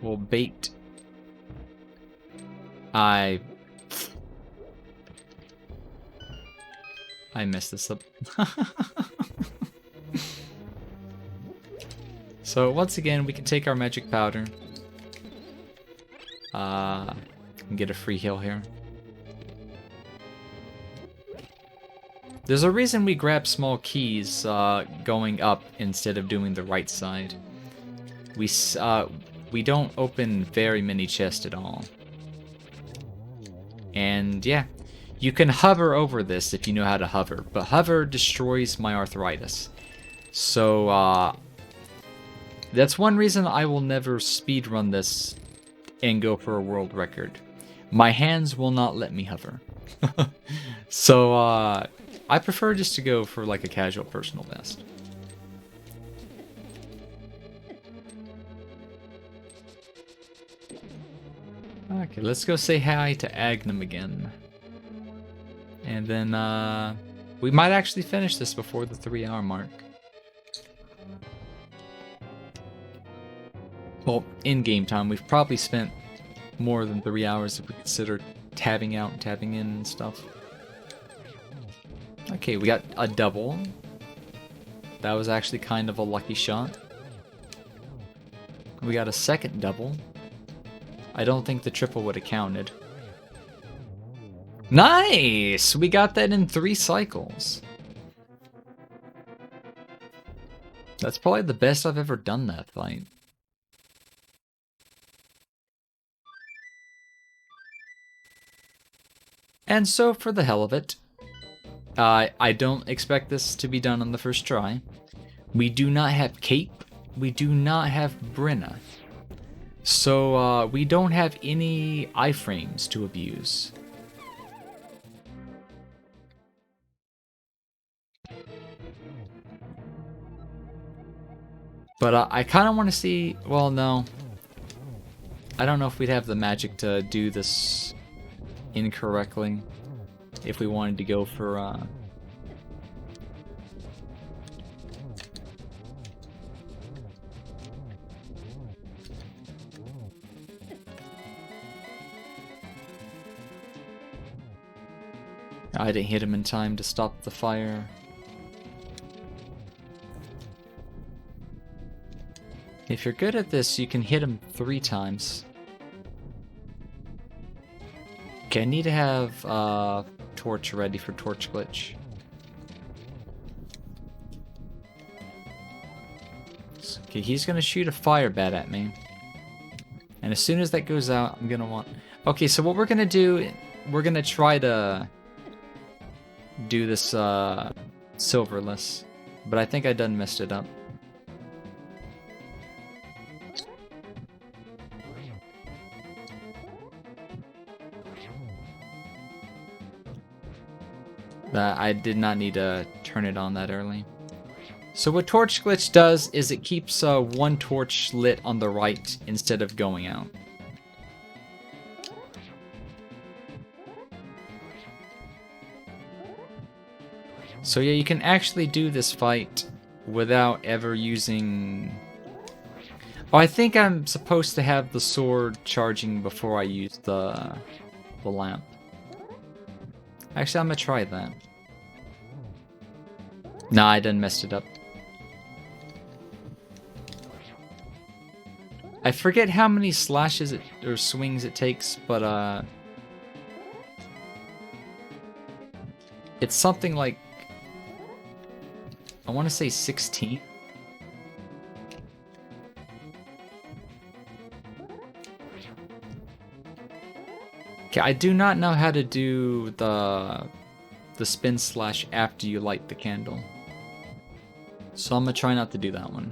Speaker 1: We'll bait. I messed this up. So once again, we can take our magic powder. And get a free heal here. There's a reason we grab small keys going up instead of doing the right side. We don't open very many chests at all. And yeah, you can hover over this if you know how to hover, but hover destroys my arthritis. So that's one reason I will never speedrun this and go for a world record. My hands will not let me hover. So I prefer just to go for like a casual personal best. Okay, let's go say hi to Agnum again. And then we might actually finish this before the 3-hour mark. Well, in game time, we've probably spent more than 3 hours if we consider tabbing out and tabbing in and stuff. Okay, we got a double. That was actually kind of a lucky shot. We got a second double. I don't think the triple would have counted. Nice! We got that in 3 cycles. That's probably the best I've ever done that fight. And so, for the hell of it, I don't expect this to be done on the first try. We do not have Cape. We do not have Brenna. So, we don't have any iframes to abuse. But I kind of want to see... Well, no. I don't know if we'd have the magic to do this incorrectly. If we wanted to go for... I didn't hit him in time to stop the fire. If you're good at this, you can hit him 3 times. Okay, I need to have torch ready for torch glitch. Okay, he's gonna shoot a fire bat at me. And as soon as that goes out, I'm gonna want... Okay, so what we're gonna do, we're gonna try to do this silverless. But I think I done messed it up. I did not need to turn it on that early. So what torch glitch does is it keeps one torch lit on the right instead of going out. So yeah, you can actually do this fight without ever using... Oh, I think I'm supposed to have the sword charging before I use the lamp. Actually, I'm gonna try that. Nah, I done messed it up. I forget how many slashes or swings it takes, but it's something like, I want to say 16. Okay, I do not know how to do the spin slash after you light the candle. So I'm gonna try not to do that one.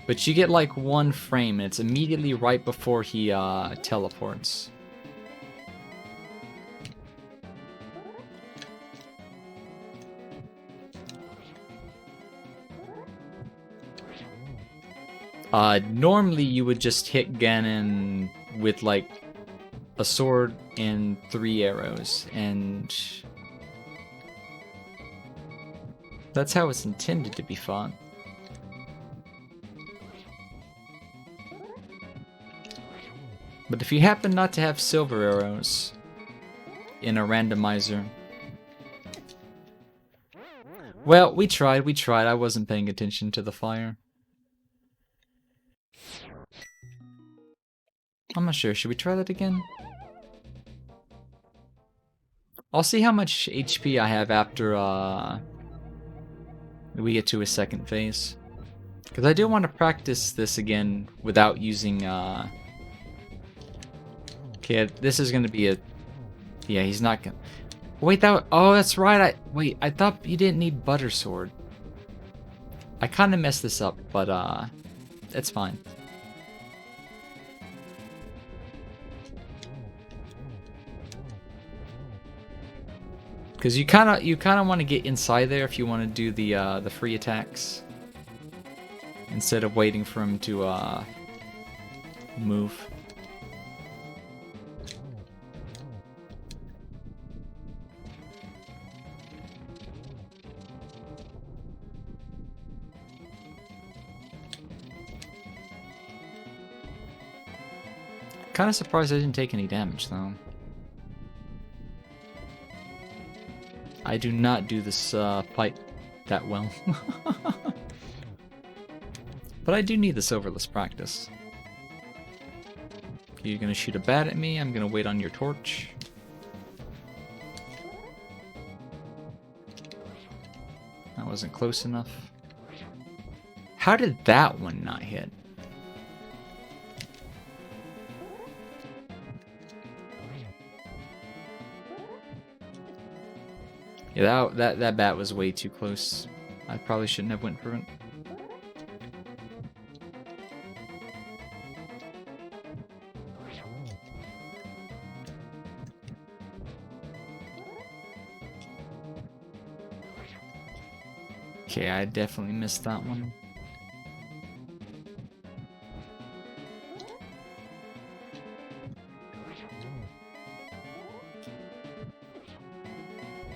Speaker 1: But you get like 1 frame, and it's immediately right before he teleports. Normally you would just hit Ganon with like a sword and 3 arrows, and that's how it's intended to be fought. But if you happen not to have silver arrows in a randomizer... Well, we tried. I wasn't paying attention to the fire. I'm not sure. Should we try that again? I'll see how much HP I have after we get to a second phase. Because I do want to practice this again without using... Okay, this is going to be a... Yeah, he's not going to... Wait, that... Oh, that's right. Wait, I thought you didn't need Butter Sword. I kind of messed this up, but it's fine. Because you kind of want to get inside there if you want to do the free attacks, instead of waiting for him to move. Kind of surprised I didn't take any damage though. I do not do this fight that well. But I do need the silverless practice. You're gonna shoot a bat at me, I'm gonna wait on your torch. That wasn't close enough. How did that one not hit? Yeah, that bat was way too close. I probably shouldn't have went for it. Okay, I definitely missed that one.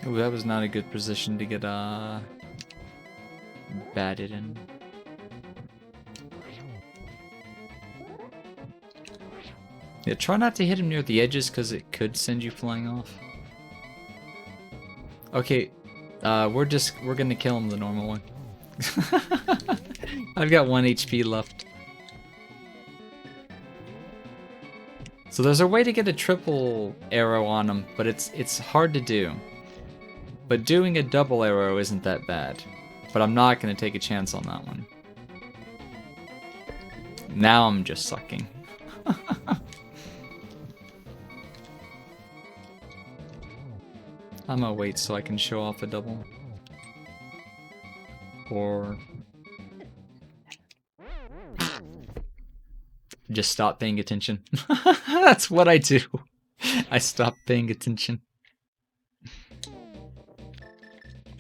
Speaker 1: Ooh, that was not a good position to get batted in. Yeah, try not to hit him near the edges because it could send you flying off. Okay, we're gonna kill him the normal way. I've got 1 HP left. So there's a way to get a triple arrow on him, but it's hard to do. But doing a double arrow isn't that bad. But I'm not going to take a chance on that one. Now I'm just sucking. I'm gonna wait so I can show off a double. Or just stop paying attention. That's what I do. I stop paying attention.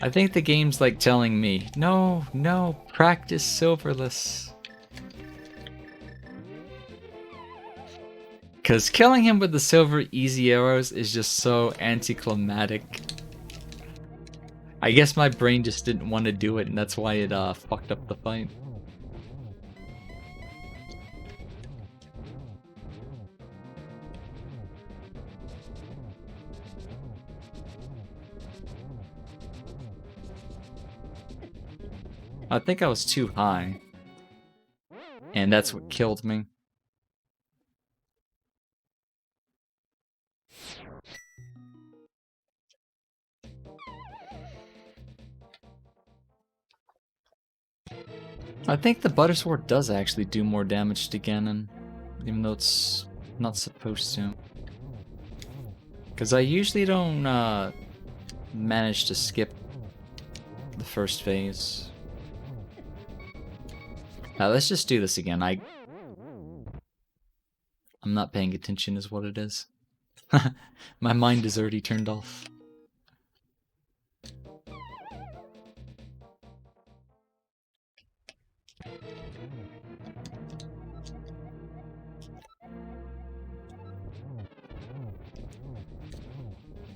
Speaker 1: I think the game's like telling me, no, no, practice silverless. Because killing him with the silver easy arrows is just so anticlimactic. I guess my brain just didn't want to do it, and that's why it fucked up the fight. I think I was too high. And that's what killed me. I think the Butter Sword does actually do more damage to Ganon, even though it's not supposed to. Because I usually don't manage to skip the first phase. Let's just do this again. I'm not paying attention is what it is. My mind is already turned off.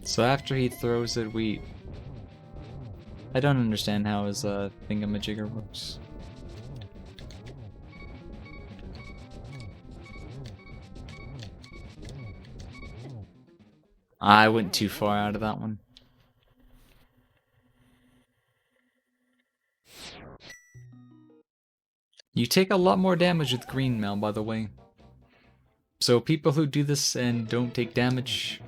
Speaker 1: So after he throws it, I don't understand how his thingamajigger works. I went too far out of that one. You take a lot more damage with green mail, by the way. So people who do this and don't take damage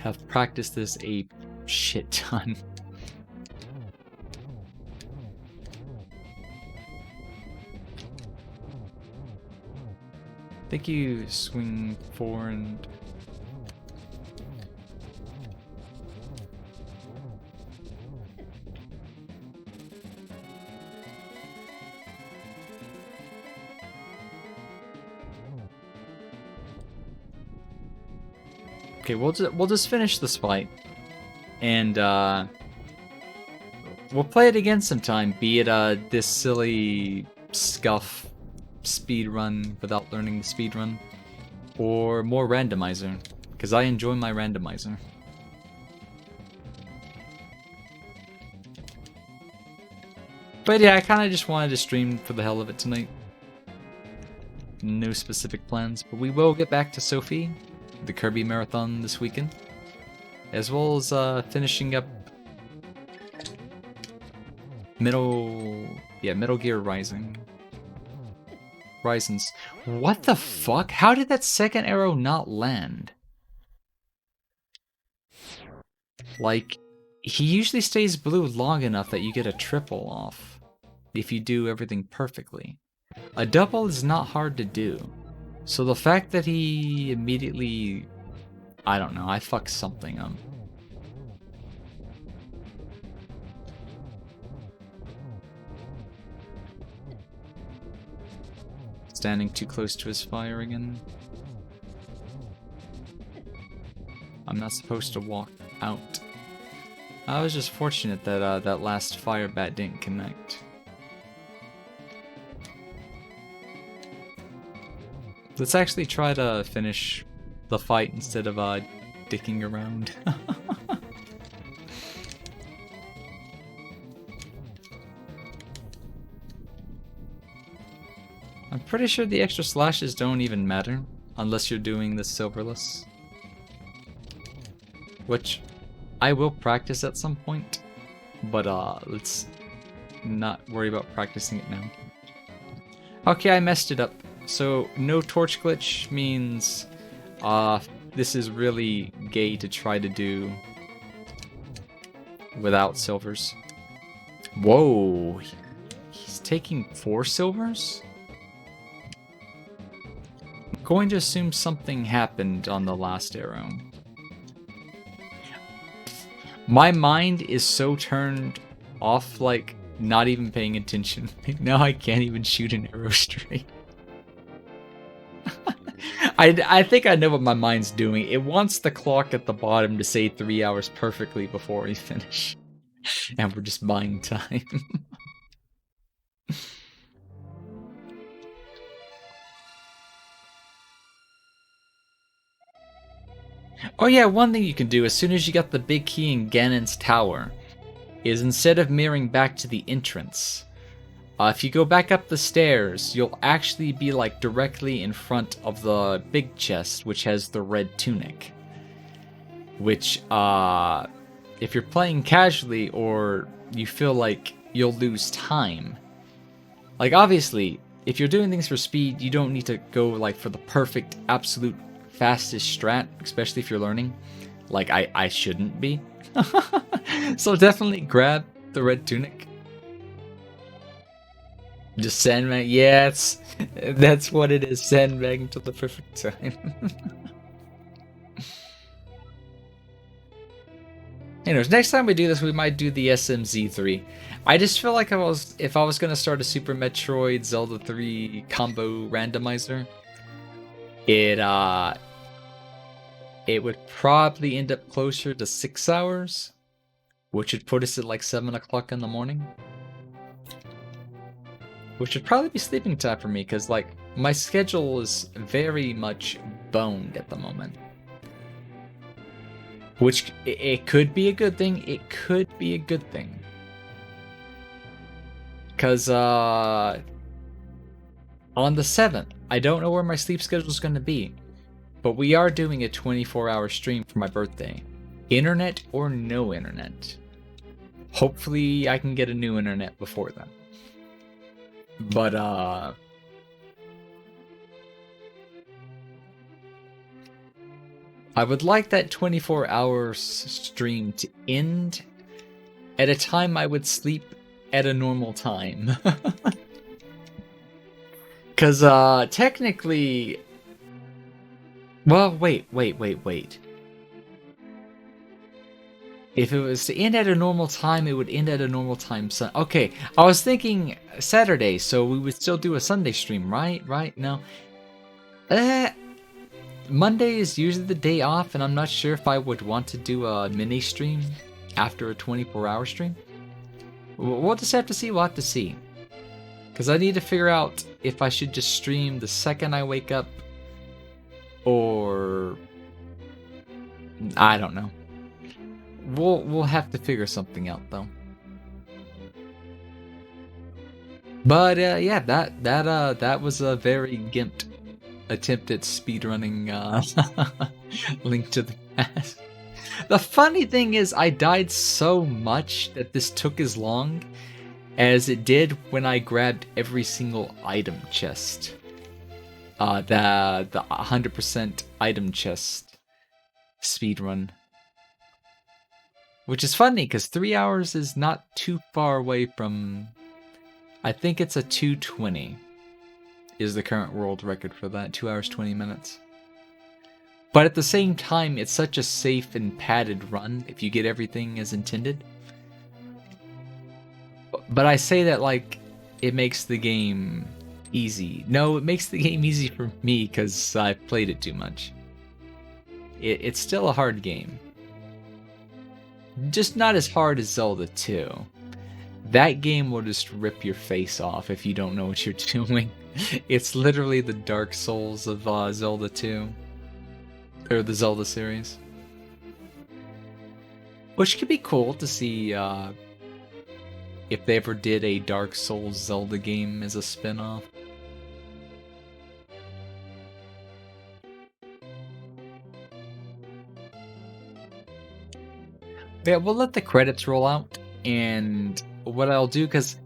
Speaker 1: have practiced this a shit ton. I think you swing 4 and... Okay, we'll just finish this fight, and we'll play it again sometime. Be it this silly scuff speed run without learning the speed run, or more randomizer, because I enjoy my randomizer. But yeah, I kind of just wanted to stream for the hell of it tonight. No specific plans, but we will get back to Sophie, the Kirby Marathon this weekend, as well as finishing up Metal Gear Rising. Risings. What the fuck? How did that second arrow not land? Like, he usually stays blue long enough that you get a triple off if you do everything perfectly. A double is not hard to do. So the fact that he immediately... I don't know, I fucked something up. Standing too close to his fire again. I'm not supposed to walk out. I was just fortunate that that last fire bat didn't connect. Let's actually try to finish the fight instead of dicking around. I'm pretty sure the extra slashes don't even matter unless you're doing the silverless, which I will practice at some point, but let's not worry about practicing it now. Okay, I messed it up. So no torch glitch means this is really gay to try to do without silvers. Whoa, he's taking 4 silvers? I'm going to assume something happened on the last arrow. My mind is so turned off, like, not even paying attention. Now I can't even shoot an arrow straight. I think I know what my mind's doing. It wants the clock at the bottom to say 3 hours perfectly before we finish. And we're just buying time. Oh yeah, one thing you can do as soon as you got the big key in Ganon's Tower is instead of mirroring back to the entrance, if you go back up the stairs, you'll actually be like directly in front of the big chest, which has the red tunic. Which, if you're playing casually or you feel like you'll lose time, like obviously, if you're doing things for speed, you don't need to go like for the perfect, absolute fastest strat, especially if you're learning. Like I shouldn't be. So definitely grab the red tunic. Just sandbag. Yeah, that's what it is. Sandbag until the perfect time. Anyways, next time we do this, we might do the SMZ3. I just feel like if I was gonna start a Super Metroid Zelda 3 combo randomizer, it would probably end up closer to 6 hours, which would put us at like 7 o'clock in the morning. Which would probably be sleeping time for me, because like my schedule is very much boned at the moment. Which it could be a good thing. It could be a good thing. Because on the 7th, I don't know where my sleep schedule is going to be. But we are doing a 24-hour stream for my birthday. Internet or no internet. Hopefully I can get a new internet before then. But I would like that 24-hour stream to end at a time I would sleep at a normal time. Because technically... Well, wait. If it was to end at a normal time, it would end at a normal time. Okay, I was thinking Saturday, so we would still do a Sunday stream, right? Right? No. Monday is usually the day off, and I'm not sure if I would want to do a mini stream after a 24-hour stream. We'll just have to see. We'll have to see. Because I need to figure out if I should just stream the second I wake up, or... I don't know. We'll have to figure something out though. But yeah, that was a very gimped attempt at speedrunning Link to the Past. The funny thing is, I died so much that this took as long as it did when I grabbed every single item chest. The 100% item chest speedrun. Which is funny, because 3 hours is not too far away from... I think it's a 2:20 is the current world record for that. 2 hours, 20 minutes. But at the same time, it's such a safe and padded run if you get everything as intended. But I say that like it makes the game easy. No, it makes the game easy for me because I played it too much. It's still a hard game. Just not as hard as Zelda 2. That game will just rip your face off if you don't know what you're doing. It's literally the Dark Souls of Zelda 2. Or the Zelda series. Which could be cool to see if they ever did a Dark Souls Zelda game as a spin-off. Yeah, we'll let the credits roll out, and what I'll do, because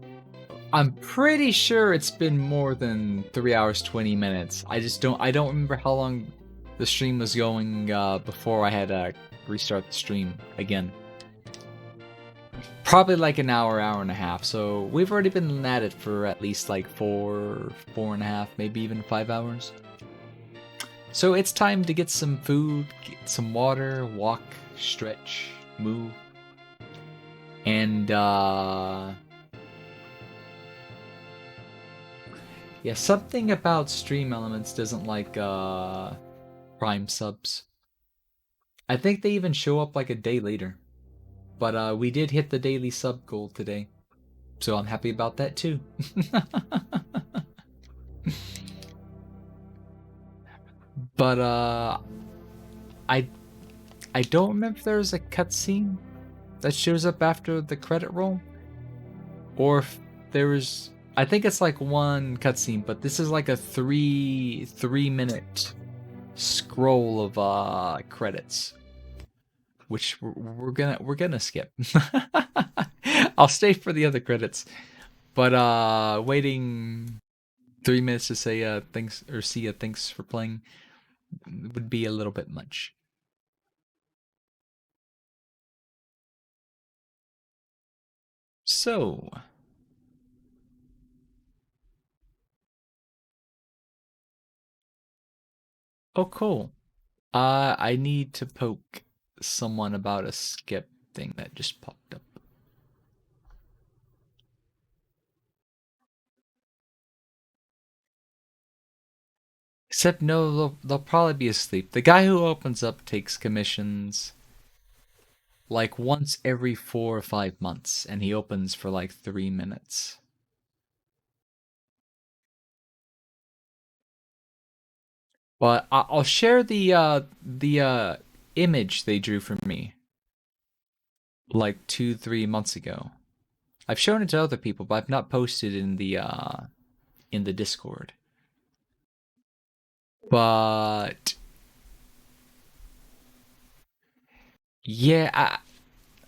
Speaker 1: I'm pretty sure it's been more than 3 hours 20 minutes. I don't remember how long the stream was going before I had to restart the stream again. Probably like an hour, hour and a half. So we've already been at it for at least like 4.5, maybe even 5 hours. So it's time to get some food, get some water, walk, stretch, move. And yeah, something about Stream Elements doesn't like Prime subs. I think they even show up like a day later. But we did hit the daily sub goal today. So I'm happy about that too. But I I don't remember if there's a cutscene that shows up after the credit roll, or if there was. I think it's like one cutscene, but this is like a three-minute scroll of credits, which we're gonna skip. I'll stay for the other credits, but waiting 3 minutes to say thanks or see a thanks for playing would be a little bit much. So, oh cool. I need to poke someone about a skip thing that just popped up. Except no, they'll probably be asleep. The guy who opens up takes commissions like once every 4 or 5 months, and he opens for like 3 minutes. But I'll share the image they drew for me like 2 3 months ago. I've shown it to other people, but I've not posted in the Discord. But yeah,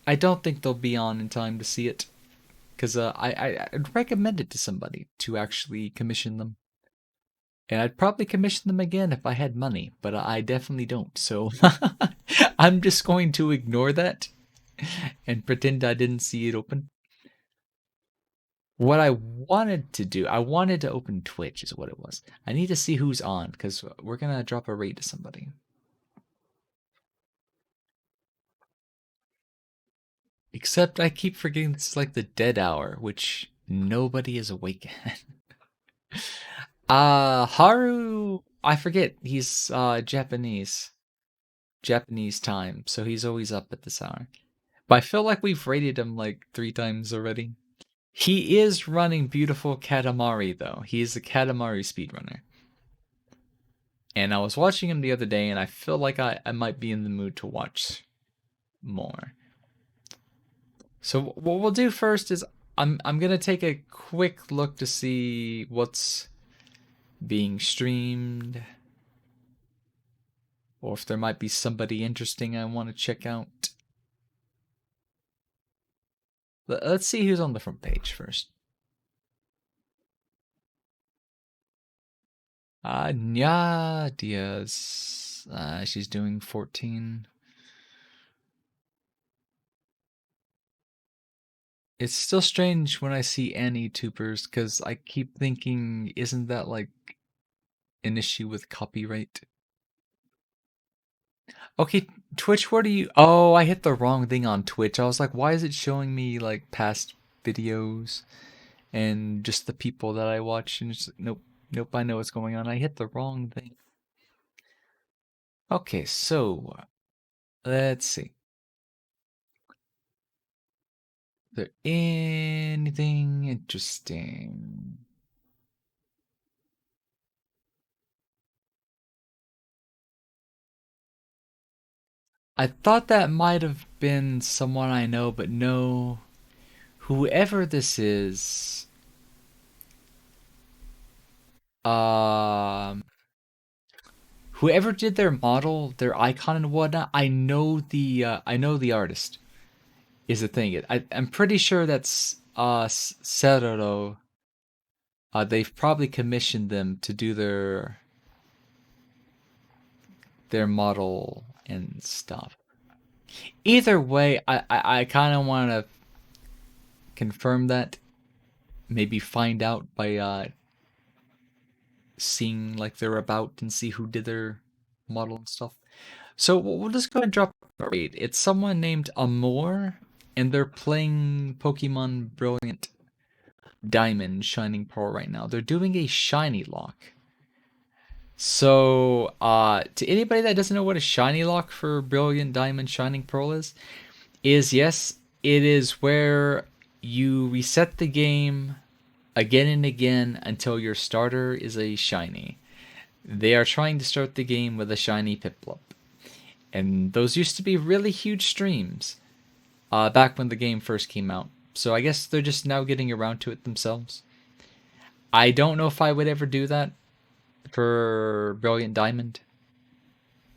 Speaker 1: I don't think they'll be on in time to see it, because I'd recommend it to somebody to actually commission them. And I'd probably commission them again if I had money, but I definitely don't. So I'm just going to ignore that and pretend I didn't see it open. What I wanted to do, I wanted to open Twitch, is what it was. I need to see who's on, because we're going to drop a raid to somebody. Except I keep forgetting this is like the dead hour, which nobody is awake at. Haru, I forget. He's Japanese time, so he's always up at this hour. But I feel like we've rated him like 3 times already. He is running beautiful Katamari though. He's a Katamari speedrunner. And I was watching him the other day, and I feel like I might be in the mood to watch more. So what we'll do first is I'm gonna take a quick look to see what's being streamed, or if there might be somebody interesting I want to check out. Let's see who's on the front page first. Nya Diaz. She's doing 14. It's still strange when I see Annie tubers, because I keep thinking, isn't that like an issue with copyright? Okay, Twitch, what are you? Oh, I hit the wrong thing on Twitch. I was like, why is it showing me like past videos and just the people that I watch? And it's like, nope, nope, I know what's going on. I hit the wrong thing. Okay, so let's see. Is there anything interesting? I thought that might have been someone I know, but no. Whoever this is, um, whoever did their model, their icon and whatnot, I know the artist is the thing. I'm pretty sure that's Seroro They've probably commissioned them to do their model and stuff. Either way, I kind of want to confirm that. Maybe find out by seeing like their about and see who did their model and stuff. So we'll just go and drop a raid. It's someone named Amor, and they're playing Pokemon Brilliant Diamond Shining Pearl right now. They're doing a shiny lock. So, to anybody that doesn't know what a shiny lock for Brilliant Diamond Shining Pearl is yes, it is where you reset the game again and again until your starter is a shiny. They are trying to start the game with a shiny Piplup. And those used to be really huge streams back when the game first came out. So I guess they're just now getting around to it themselves. I don't know if I would ever do that for Brilliant Diamond.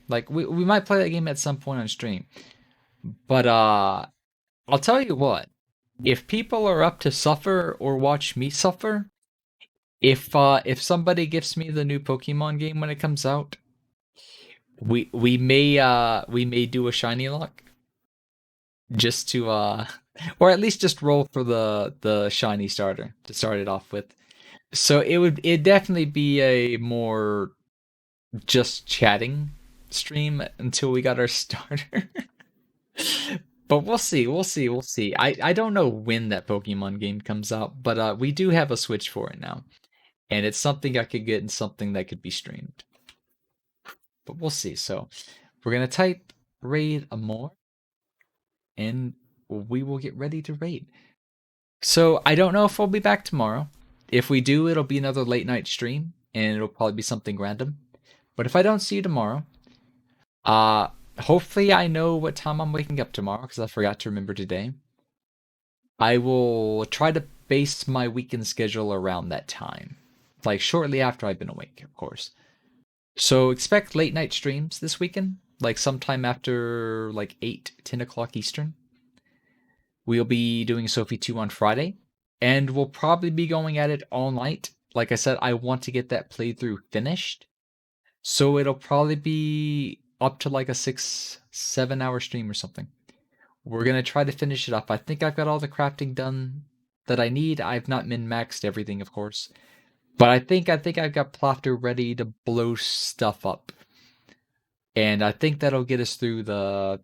Speaker 1: Like, we might play that game at some point on stream. But I'll tell you what. If people are up to suffer or watch me suffer, if somebody gives me the new Pokemon game when it comes out, we may do a shiny lock just to or at least just roll for the shiny starter to start it off with. So it'd definitely be a more just chatting stream until we got our starter. But we'll see. I don't know when that Pokemon game comes out, but we do have a Switch for it now. And it's something I could get and something that could be streamed. But we'll see. So we're gonna type raid Amor, and we will get ready to raid. So I don't know if we'll be back tomorrow. If we do, it'll be another late night stream, and it'll probably be something random. But if I don't see you tomorrow, hopefully I know what time I'm waking up tomorrow, because I forgot to remember today. I will try to base my weekend schedule around that time. Like shortly after I've been awake, of course. So expect late night streams this weekend, like sometime after like 8, 10 o'clock Eastern. We'll be doing Sophie 2 on Friday, and we'll probably be going at it all night. Like I said, I want to get that playthrough finished. So it'll probably be up to like a 6-7 hour stream or something. We're going to try to finish it up. I think I've got all the crafting done that I need. I've not min-maxed everything, of course. But I think I've got Plafter ready to blow stuff up. And I think that'll get us through the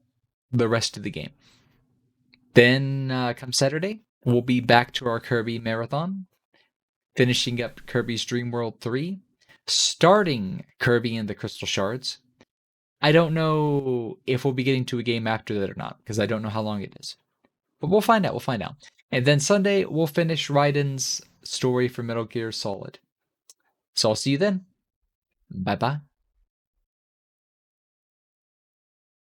Speaker 1: rest of the game. Then come Saturday, we'll be back to our Kirby marathon, finishing up Kirby's Dream World 3, starting Kirby and the Crystal Shards. I don't know if we'll be getting to a game after that or not, because I don't know how long it is. But we'll find out. And then Sunday, we'll finish Raiden's story for Metal Gear Solid. So I'll see you then. Bye-bye.